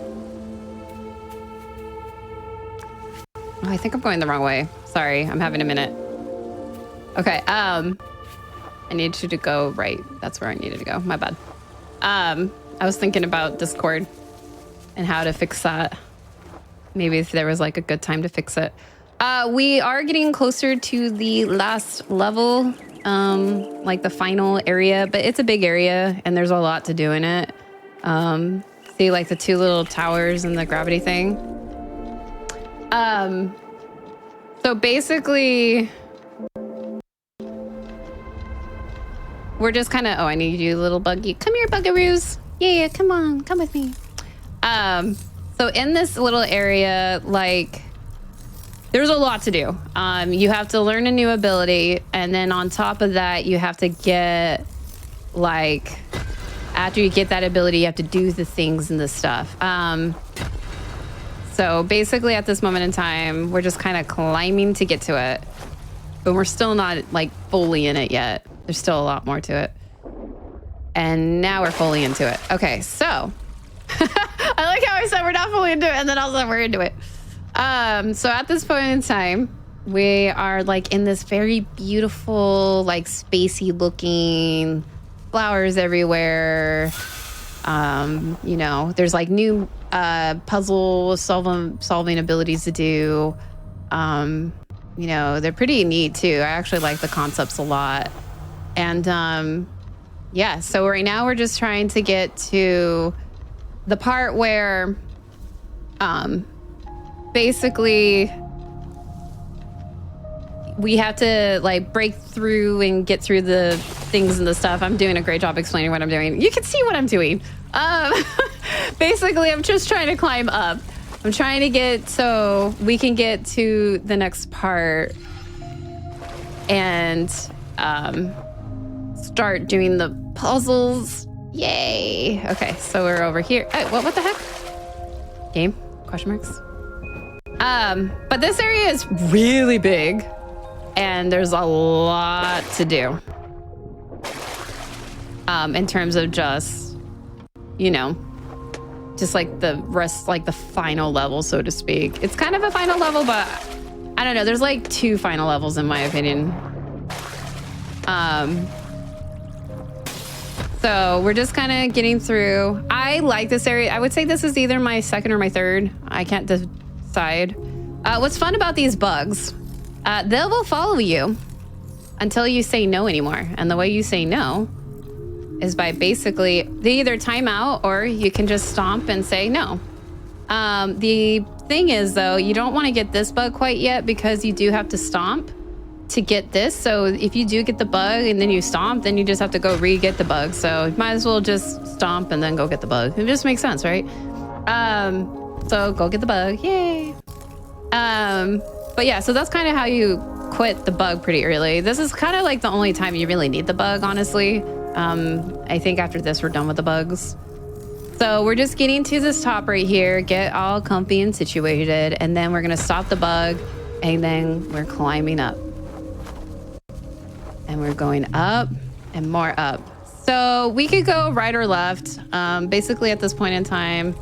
I think I'm going the wrong way. Sorry, I'm having a minute. Okay, I need you to go right. That's where I needed to go. My bad. I was thinking about Discord and how to fix that. Maybe if there was like a good time to fix it. We are getting closer to the last level, like the final area, but it's a big area and there's a lot to do in it. See like the two little towers and the gravity thing? So basically, we're just kind of, oh, I need you, little buggy. Come here, bugaroos. Yeah, come on, come with me. So in this little area, like, there's a lot to do. You have to learn a new ability, and then on top of that, you have to get, like, after you get that ability, you have to do the things and the stuff. So basically at this moment in time, we're just kind of climbing to get to it, but we're still not like fully in it yet. There's still a lot more to it. And now we're fully into it. Okay, so I like how I said we're not fully into it and then also we're into it. So at this point in time, we are like in this very beautiful, like spacey looking flowers everywhere. You know, there's like new puzzle solving abilities to do. You know, they're pretty neat too. I actually like the concepts a lot. And yeah, so right now we're just trying to get to the part where basically we have to like break through and get through the things and the stuff. I'm doing a great job explaining what I'm doing. You can see what I'm doing. Basically, I'm just trying to climb up. I'm trying to get so we can get to the next part and start doing the puzzles. Yay. Okay, so we're over here. Hey, what the heck? Game? Question marks? But this area is really big and there's a lot to do. In terms of just, you know, just like the rest, like the final level, so to speak. It's kind of a final level, but I don't know. There's like 2 final levels in my opinion. So we're just kind of getting through. I like this area. I would say this is either my second or my third. I can't decide. What's fun about these bugs, they will follow you until you say no anymore. And the way you say no is by basically, they either time out or you can just stomp and say no. The thing is though, you don't want to get this bug quite yet because you do have to stomp to get this. So if you do get the bug and then you stomp, then you just have to go re-get the bug. So you might as well just stomp and then go get the bug. It just makes sense, right? So go get the bug, yay. But yeah, so that's kind of how you quit the bug pretty early. This is kind of like the only time you really need the bug, honestly. I think after this, we're done with the bugs. So we're just getting to this top right here, get all comfy and situated, and then we're gonna stop the bug, and then we're climbing up. And we're going up and more up. So we could go right or left. Basically at this point in time,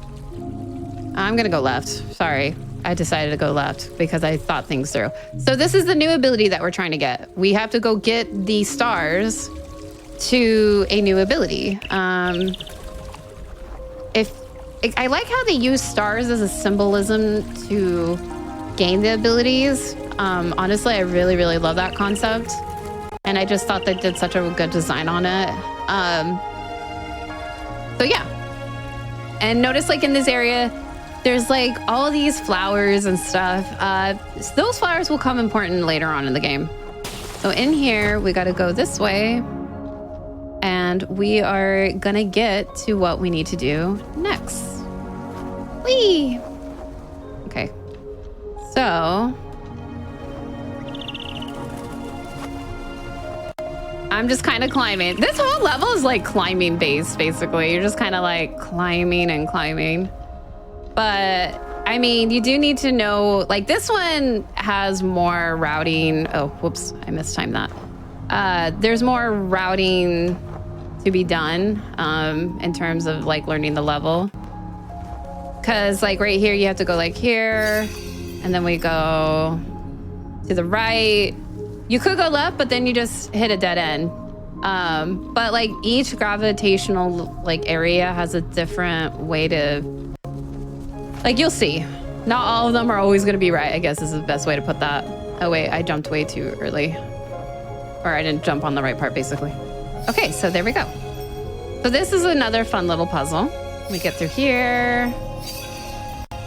I'm gonna go left, sorry. I decided to go left because I thought things through. So this is the new ability that we're trying to get. We have to go get the stars to a new ability. I like how they use stars as a symbolism to gain the abilities. Honestly, I really, really love that concept. And I just thought they did such a good design on it. So yeah. And notice like in this area, there's like all these flowers and stuff. Those flowers will come important later on in the game. So in here, we got to go this way. And we are gonna get to what we need to do next. Whee! Okay. So I'm just kind of climbing. This whole level is like climbing based, basically. You're just kind of like climbing and climbing. But I mean, you do need to know, like this one has more routing. Oh, whoops, I mistimed that. There's more routing to be done in terms of like learning the level. Cause like right here, you have to go like here, and then we go to the right. You could go left, but then you just hit a dead end. But like each gravitational like area has a different way to, like you'll see. Not all of them are always gonna be right, I guess is the best way to put that. Oh wait, I jumped way too early. Or I didn't jump on the right part basically. Okay, so there we go. So this is another fun little puzzle. We get through here.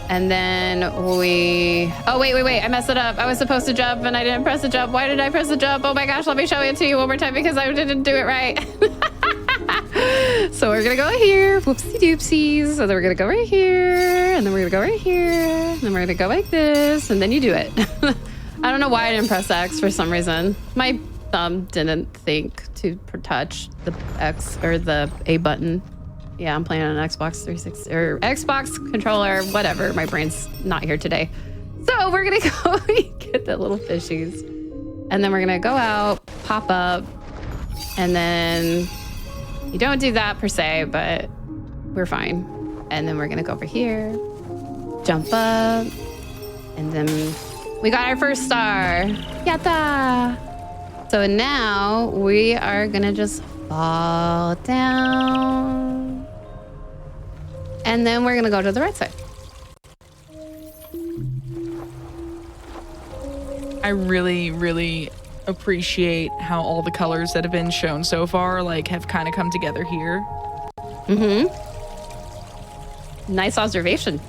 And then we... Oh, wait. I messed it up. I was supposed to jump and I didn't press the jump. Why did I press the jump? Oh my gosh, let me show it to you one more time because I didn't do it right. So we're gonna go here. Whoopsie doopsies. So then we're gonna go right here. And then we're gonna go right here. And then we're gonna go like this. And then you do it. I don't know why I didn't press X for some reason. My thumb didn't think to touch the X or the A button. Yeah, I'm playing on an Xbox 360 or Xbox controller, whatever. My brain's not here today. So we're gonna go get the little fishies. And then we're gonna go out, pop up, and then you don't do that per se, but we're fine. And then we're gonna go over here, jump up, and then we got our first star. Yatta! So now we are gonna just fall down. And then we're gonna go to the right side. I really appreciate how all the colors that have been shown so far like have kind of come together here. Mm-hmm. Nice observation.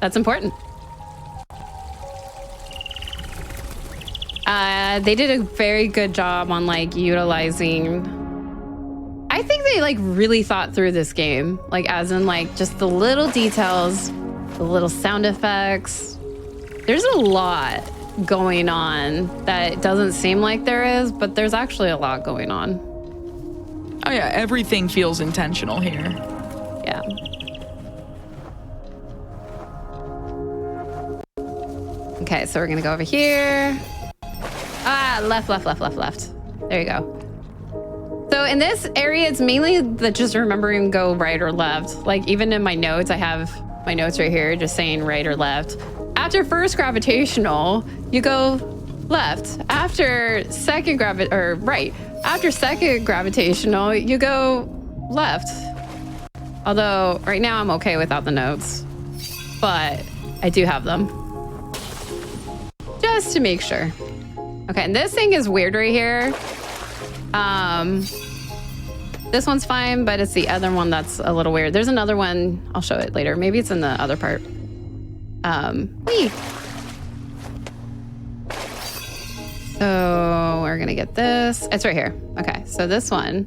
That's important. They did a very good job on like utilizing. I think they like really thought through this game, like as in like just the little details, the little sound effects. There's a lot going on that doesn't seem like there is, but there's actually a lot going on. Oh yeah, everything feels intentional here. Yeah. Okay, so we're gonna go over here. Left. There you go. So in this area, it's mainly just remembering go right or left. Like even in my notes, I have my notes right here just saying right or left. After first gravitational, you go left. After second right. After second gravitational, you go left. Although right now I'm okay without the notes, but I do have them just to make sure. Okay, and this thing is weird right here. This one's fine, but it's the other one that's a little weird. There's another one. I'll show it later. Maybe it's in the other part. Whee! So we're gonna get this. It's right here. Okay, so this one.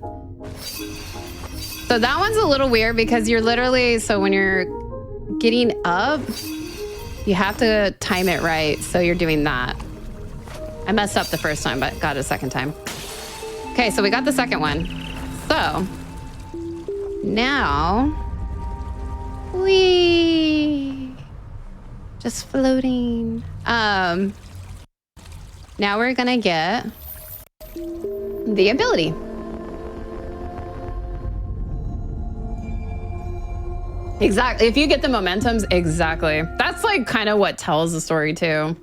So that one's a little weird because you're literally, so when you're getting up, you have to time it right. So you're doing that. I messed up the first time, but got it a second time. Okay, so we got the second one. So now we just floating. Now we're gonna get the ability. Exactly. If you get the momentums, exactly. That's like kind of what tells the story too.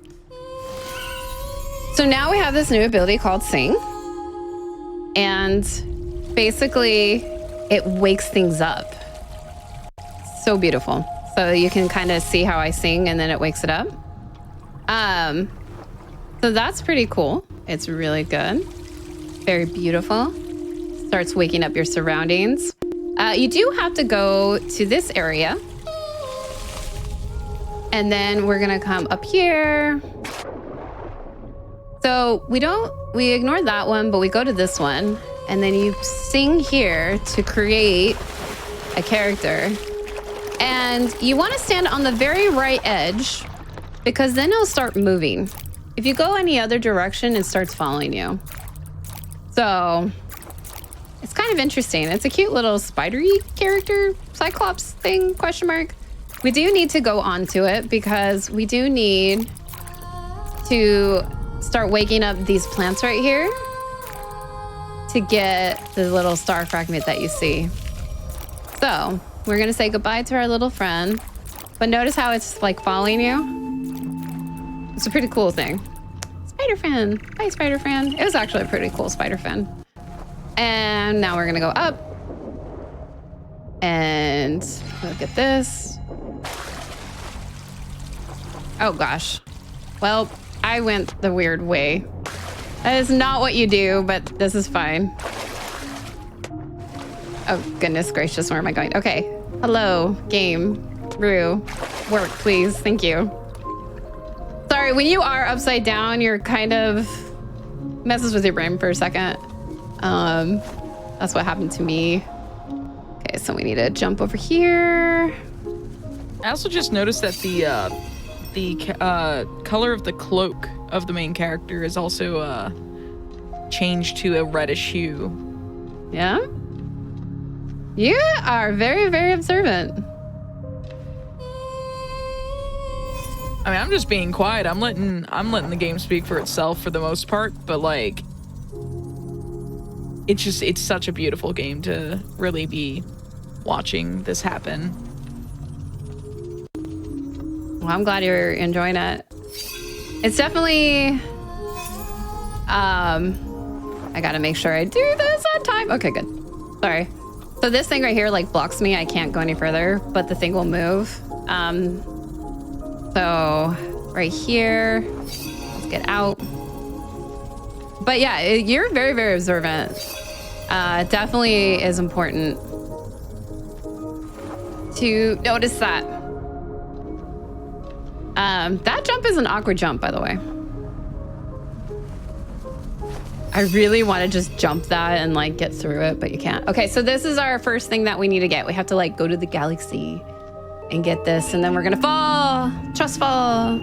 So now we have this new ability called Sing. And basically it wakes things up. So beautiful. So you can kind of see how I sing and then it wakes it up. So that's pretty cool. It's really good. Very beautiful. Starts waking up your surroundings. You do have to go to this area. And then we're gonna come up here. So we ignore that one, but we go to this one. And then you sing here to create a character. And you wanna stand on the very right edge because then it'll start moving. If you go any other direction, it starts following you. So it's kind of interesting. It's a cute little spidery character, Cyclops thing, question mark. We do need to go onto it because we do need to start waking up these plants right here to get the little star fragment that you see. So we're gonna say goodbye to our little friend, but notice how it's like following you. It's a pretty cool thing. Spider fan, bye spider fan. It was actually a pretty cool spider fan. And now we're gonna go up and look at this. Oh gosh. Well, I went the weird way. That is not what you do, but this is fine. Oh goodness gracious, where am I going? Okay, Hello, game. Rue. Work, please. Thank you. Sorry, when you are upside down, you're kind of messes with your brain for a second. That's what happened to me. Okay, so we need to jump over here. I also just noticed that the color of the cloak of the main character is also changed to a reddish hue. Yeah? You are very, very observant. I mean, I'm just being quiet. I'm letting the game speak for itself for the most part, but like it's such a beautiful game to really be watching this happen. Well, I'm glad you're enjoying it. It's definitely I gotta make sure I do this on time. Okay, good. Sorry. So this thing right here like blocks me. I can't go any further, but the thing will move. So right here, let's get out. But yeah, you're very, very observant. Definitely is important to notice that. That jump is an awkward jump, by the way. I really want to just jump that and like get through it, but you can't. Okay, so this is our first thing that we need to get. We have to like go to the galaxy and get this, and then we're gonna fall. Trust fall.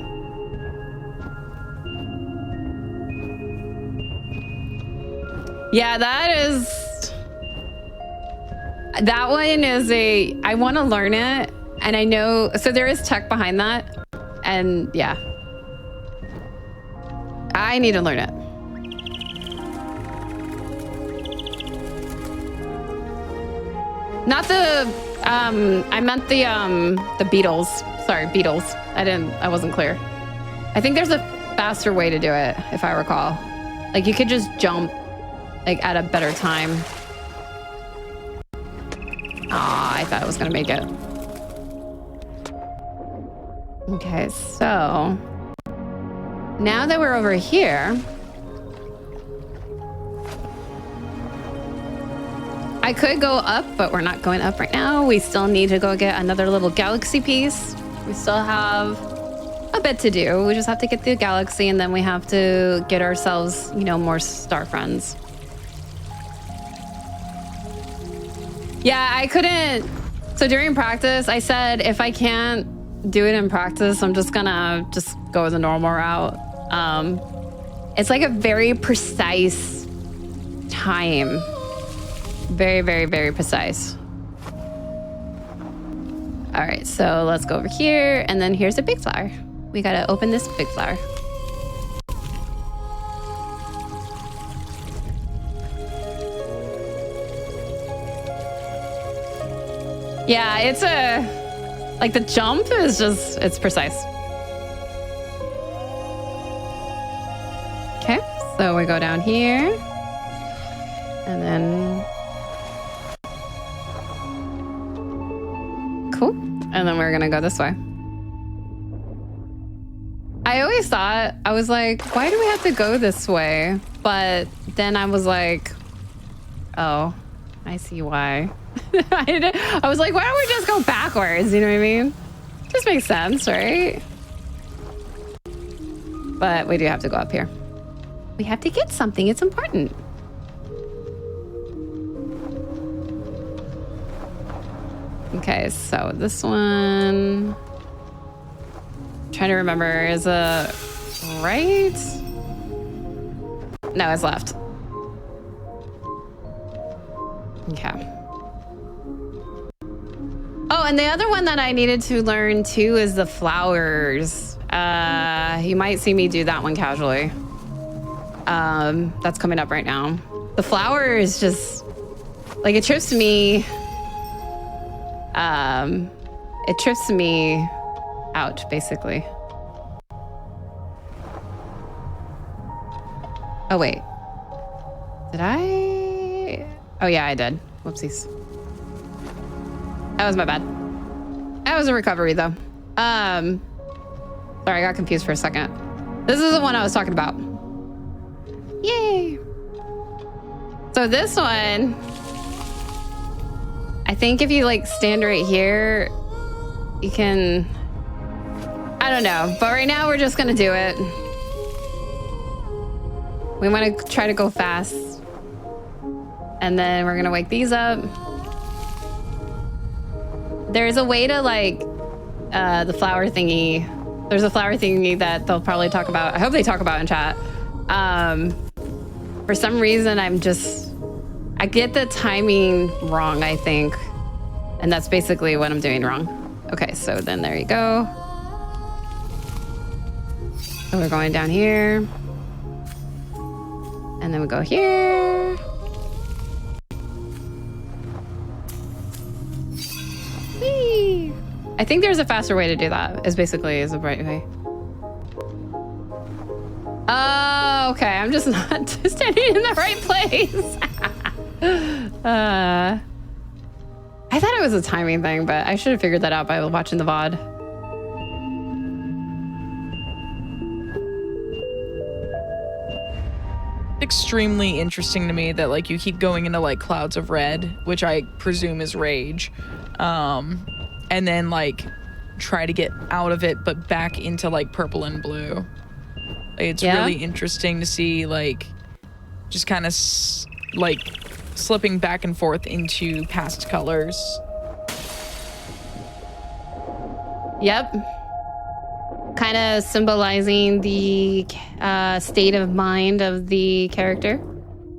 Yeah, that one is I want to learn it, and I know, so there is tech behind that, and yeah. I need to learn it. Not the, I meant the beetles. Sorry, beetles. I wasn't clear. I think there's a faster way to do it, if I recall. Like you could just jump like at a better time. Aw, I thought I was gonna make it. Okay, so now that we're over here, I could go up, but we're not going up right now. We still need to go get another little galaxy piece. We still have a bit to do. We just have to get the galaxy, and then we have to get ourselves, you know, more star friends. Yeah, I couldn't. So during practice, I said, if I can't do it in practice, I'm just gonna go the normal route. It's like a very precise time. Very, very, very precise. All right, so let's go over here, and then here's a big flower. We gotta open this big flower. Yeah, it's like the jump is just, it's precise. Okay, so we go down here, and then cool. And then we're gonna go this way. I always thought, I was like, why do we have to go this way? But then I was like, oh, I see why. I was like, why don't we just go backwards? You know what I mean? Just makes sense, right? But we do have to go up here. We have to get something. It's important. Okay, so this one, I'm trying to remember, is a right? No, it's left. Okay. Oh, and the other one that I needed to learn too is the flowers. You might see me do that one casually. That's coming up right now. The flower is just like, it trips me. It trips me out, basically. Oh, wait. Did I? Oh, yeah, I did. Whoopsies. That was my bad. That was a recovery, though. Sorry, I got confused for a second. This is the one I was talking about. Yay! So this one, I think if you like stand right here, you can, I don't know. But right now we're just gonna do it. We want to try to go fast. And then we're gonna wake these up. There's a way to like the flower thingy. There's a flower thingy that they'll probably talk about. I hope they talk about in chat. For some reason, I get the timing wrong, I think. And that's basically what I'm doing wrong. Okay, so then there you go. So we're going down here. And then we go here. Whee! I think there's a faster way to do that, is the right way. Oh, okay. I'm just not standing in the right place. I thought it was a timing thing, but I should have figured that out by watching the VOD. Extremely interesting to me that like you keep going into like clouds of red, which I presume is rage, and then like try to get out of it but back into like purple and blue. It's really interesting to see like just kind of like slipping back and forth into past colors. Yep. Kind of symbolizing the state of mind of the character.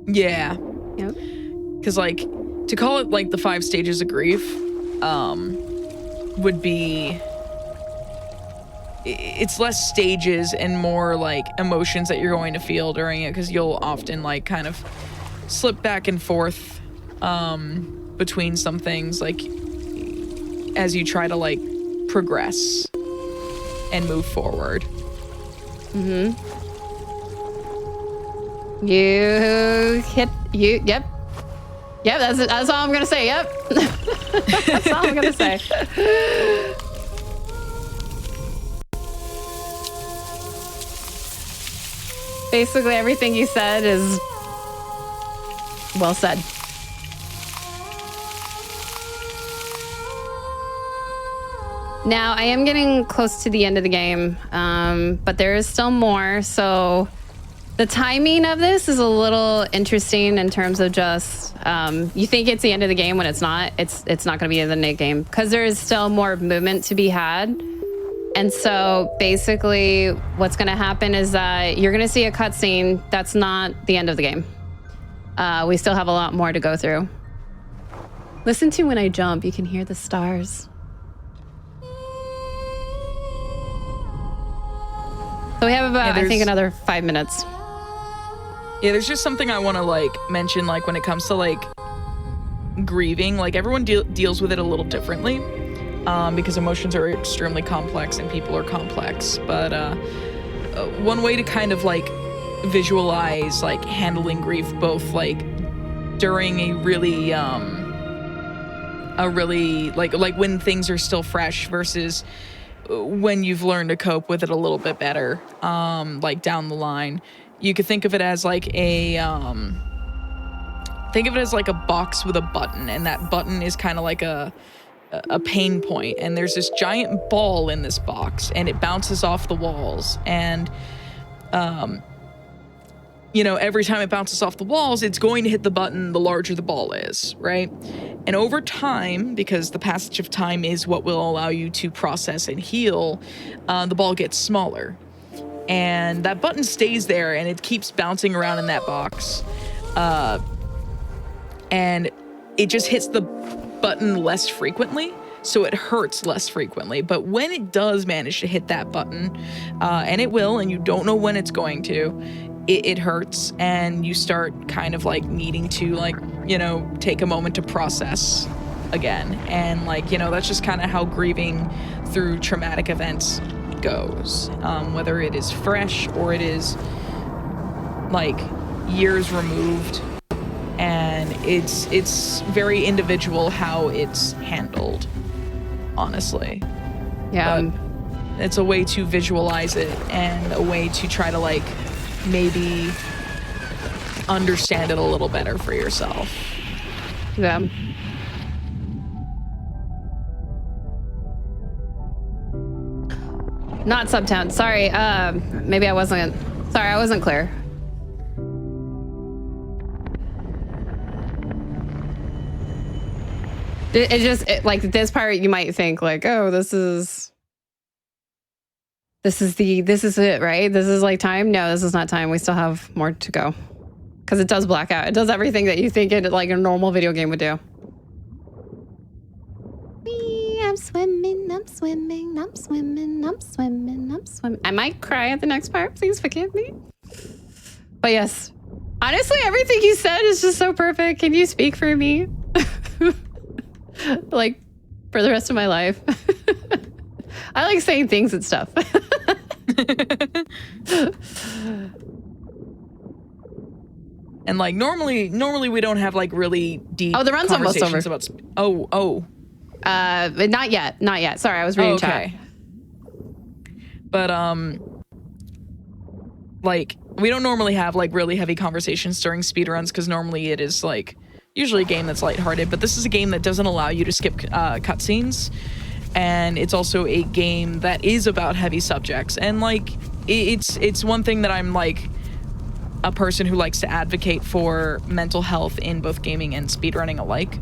Yeah. Yep. Because like to call it like the 5 stages of grief would be, it's less stages and more like emotions that you're going to feel during it, because you'll often like kind of slip back and forth between some things like as you try to like progress and move forward. Yep. That's all I'm gonna say. Yep. That's all I'm gonna say. Basically, everything you said is well said. Now, I am getting close to the end of the game, but there is still more. So the timing of this is a little interesting in terms of just, you think it's the end of the game when it's not. It's not going to be the end of the game because there is still more movement to be had. And so basically what's going to happen is that you're going to see a cutscene. That's not the end of the game. We still have a lot more to go through. Listen to when I jump, you can hear the stars. So we have about, I think, another 5 minutes. Yeah, there's just something I want to like mention, like when it comes to like grieving, like everyone deals with it a little differently, because emotions are extremely complex and people are complex. But one way to kind of like visualize like handling grief, both like during a really like when things are still fresh versus when you've learned to cope with it a little bit better, like down the line. You could think of it as like a box with a button, and that button is kind of like a pain point, and there's this giant ball in this box and it bounces off the walls, and you know, every time it bounces off the walls, it's going to hit the button the larger the ball is, right? And over time, because the passage of time is what will allow you to process and heal, the ball gets smaller. And that button stays there and it keeps bouncing around in that box. And it just hits the button less frequently, so it hurts less frequently. But when it does manage to hit that button, and it will, and you don't know when it's going to, it hurts, and you start kind of like needing to like, you know, take a moment to process again. And like, you know, that's just kind of how grieving through traumatic events goes, whether it is fresh or it is like years removed. And it's very individual how it's handled, honestly. Yeah. But it's a way to visualize it and a way to try to like maybe understand it a little better for yourself. Yeah. Not Subtown. Sorry. Maybe I wasn't. Sorry, I wasn't clear. It just like this part, you might think like, oh, this is it, right? This is like time. No, this is not time. We still have more to go because it does black out. It does everything that you think it like a normal video game would do. I'm swimming, I'm swimming, I'm swimming, I'm swimming, I'm swimming. I might cry at the next part. Please forgive me. But yes, honestly, everything you said is just so perfect. Can you speak for me? Like for the rest of my life. I like saying things and stuff. And like normally we don't have like really deep. Oh, the run's almost over. About not yet. Sorry, I was reading chat. But like we don't normally have like really heavy conversations during speedruns because normally it is like usually a game that's lighthearted, but this is a game that doesn't allow you to skip cutscenes, and it's also a game that is about heavy subjects. And like it's one thing that I'm like a person who likes to advocate for mental health in both gaming and speedrunning alike,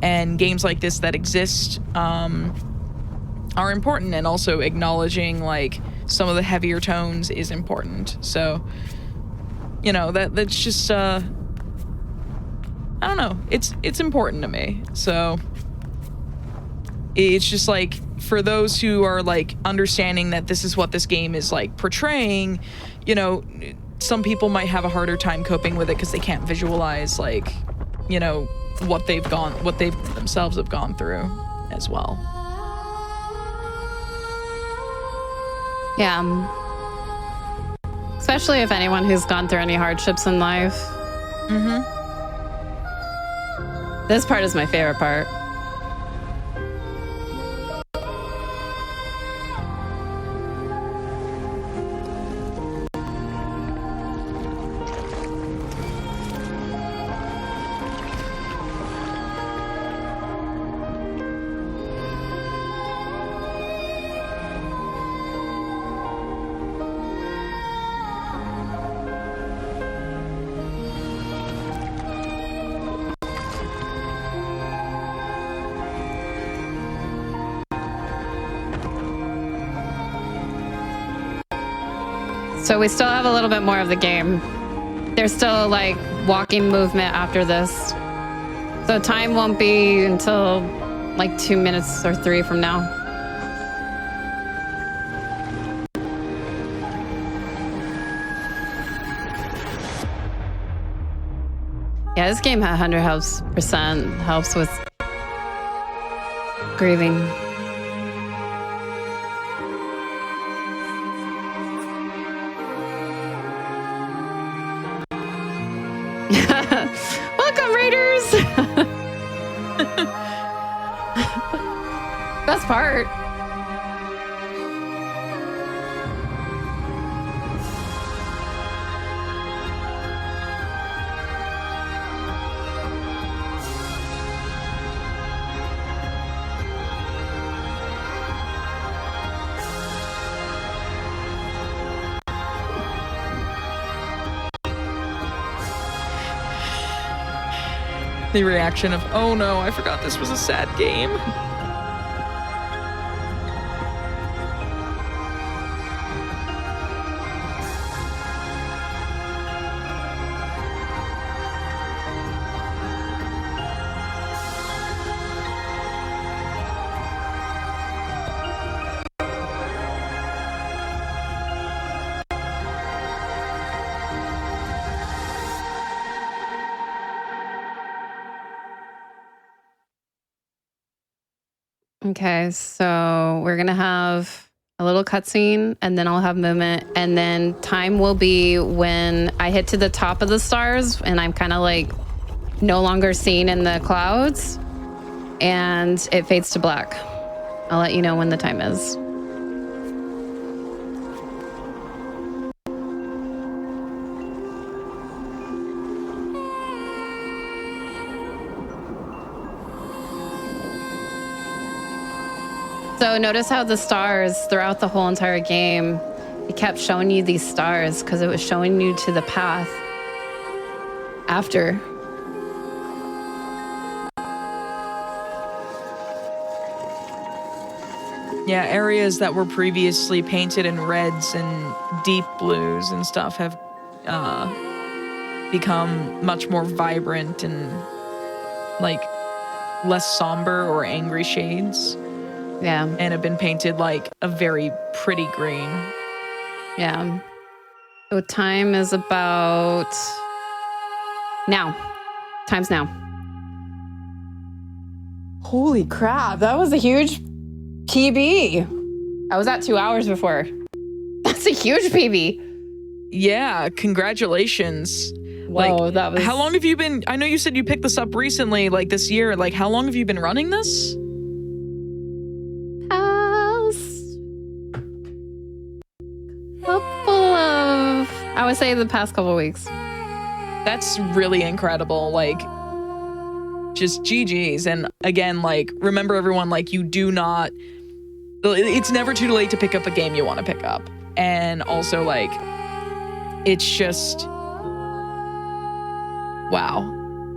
and games like this that exist are important, and also acknowledging like some of the heavier tones is important. So you know that's just I don't know, it's important to me. So it's just like for those who are like understanding that this is what this game is like portraying, you know, some people might have a harder time coping with it because they can't visualize like, you know, what they themselves have gone through as well. Yeah. Especially if anyone who's gone through any hardships in life. Mm-hmm. This part is my favorite part. So we still have a little bit more of the game. There's still like walking movement after this. So time won't be until like 2 minutes or 3 from now. Yeah, this game at 100% helps with grieving. Welcome, Raiders! Best part. The reaction of, oh no, I forgot this was a sad game. Okay, so we're gonna have a little cutscene, and then I'll have movement, and then time will be when I hit to the top of the stars, and I'm kind of like no longer seen in the clouds, and it fades to black. I'll let you know when the time is. So notice how the stars throughout the whole entire game, it kept showing you these stars because it was showing you to the path after. Yeah, areas that were previously painted in reds and deep blues and stuff have become much more vibrant and like less somber or angry shades. Yeah. And have been painted like a very pretty green. Yeah. So time is about now. Time's now. Holy crap. That was a huge PB. I was at 2 hours before. That's a huge PB. Yeah, congratulations. Whoa, like, that was... How long have you been... I know you said you picked this up recently, like this year. Like, how long have you been running this? I would say the past couple of weeks. That's really incredible. Like, just GG's. And again, like, remember everyone, like, you do not... It's never too late to pick up a game you want to pick up. And also, like, it's just... Wow.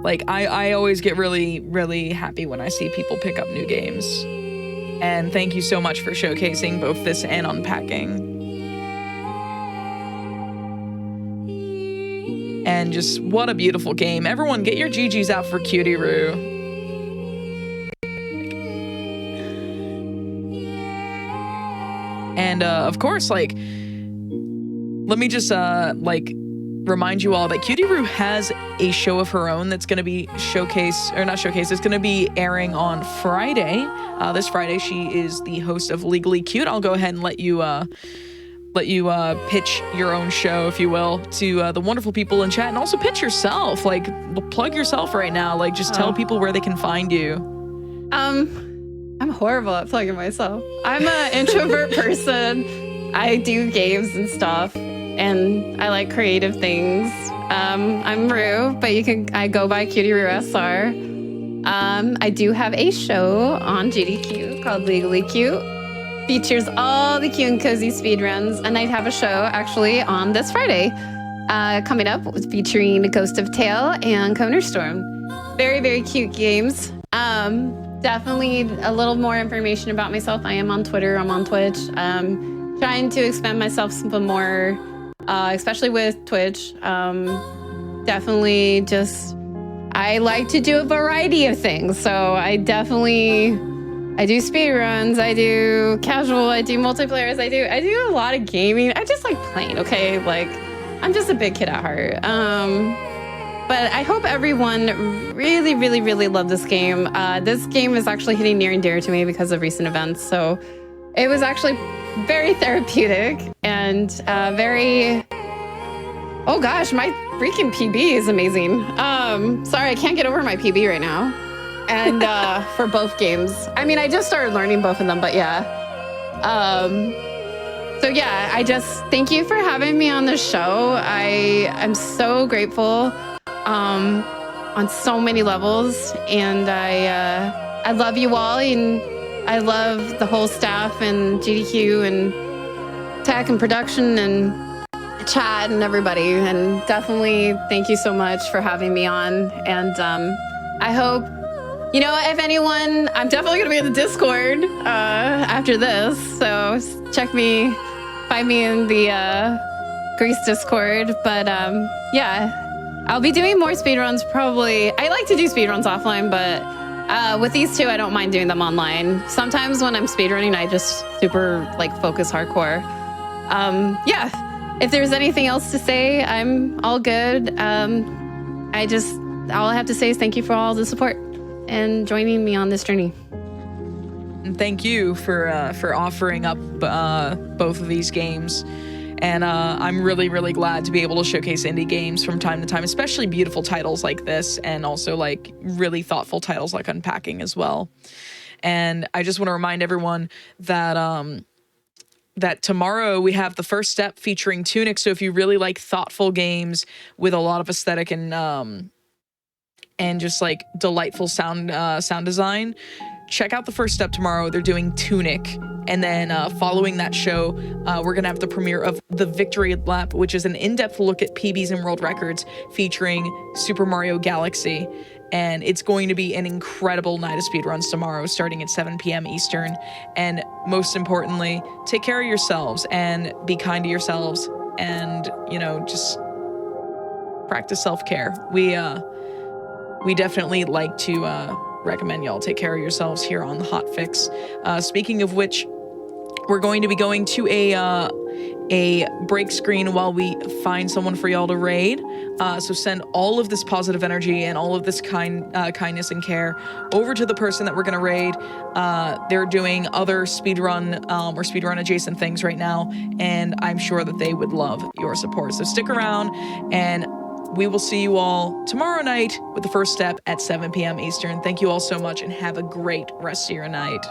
Like, I always get really, really happy when I see people pick up new games. And thank you so much for showcasing both this and Unpacking. And just what a beautiful game. Everyone, get your GGs out for Cutie Roo. And of course, like, let me just like remind you all that Cutie Roo has a show of her own that's going to be it's going to be airing on Friday. This Friday, she is the host of Legally Cute. I'll go ahead and let you pitch your own show, if you will, to the wonderful people in chat, and also pitch yourself. Like, plug yourself right now. Like, just tell people where they can find you. I'm horrible at plugging myself. I'm an introvert person. I do games and stuff, and I like creative things. I'm Rue, but I go by Cutie Roo SR. I do have a show on GDQ called Legally Cute. Features all the cute and cozy speedruns, and I have a show actually on this Friday coming up featuring Ghost of Tale and Coner Storm. Very, very cute games. Definitely a little more information about myself. I am on Twitter, I'm on Twitch. Trying to expand myself some more, especially with Twitch. Definitely just, I like to do a variety of things, so I do speedruns, I do casual, I do multiplayers, I do a lot of gaming. I just like playing, okay? Like, I'm just a big kid at heart. But I hope everyone really, really, really loved this game. This game is actually hitting near and dear to me because of recent events. So it was actually very therapeutic and very... Oh gosh, my freaking PB is amazing. Sorry, I can't get over my PB right now. And for both games. I mean, I just started learning both of them, but yeah. So yeah, I just thank you for having me on the show. I'm so grateful on so many levels, and I love you all, and I love the whole staff and GDQ and tech and production and chat and everybody. And definitely thank you so much for having me on. And I hope, you know, if anyone, I'm definitely going to be in the Discord after this. So find me in the GRIS Discord. But yeah, I'll be doing more speedruns probably. I like to do speedruns offline, but with these two, I don't mind doing them online. Sometimes when I'm speedrunning, I just super like focus hardcore. Yeah, if there's anything else to say, I'm all good. All I have to say is thank you for all the support and joining me on this journey. And thank you for offering up both of these games. And I'm really, really glad to be able to showcase indie games from time to time, especially beautiful titles like this, and also like really thoughtful titles like Unpacking as well. And I just want to remind everyone that that tomorrow we have the first step featuring Tunic. So if you really like thoughtful games with a lot of aesthetic and just like delightful sound design, check out the first step tomorrow. They're doing Tunic. And then following that show, we're going to have the premiere of The Victory Lap, which is an in-depth look at PBs and world records featuring Super Mario Galaxy. And it's going to be an incredible night of speedruns tomorrow, starting at 7 p.m. Eastern. And most importantly, take care of yourselves and be kind to yourselves and, you know, just practice self-care. We definitely like to recommend y'all take care of yourselves here on the Hot Fix. Speaking of which, we're going to be going to a break screen while we find someone for y'all to raid. So send all of this positive energy and all of this kindness and care over to the person that we're going to raid. They're doing other speedrun or speedrun adjacent things right now, and I'm sure that they would love your support. So stick around, and we will see you all tomorrow night with the first step at 7 p.m. Eastern. Thank you all so much, and have a great rest of your night.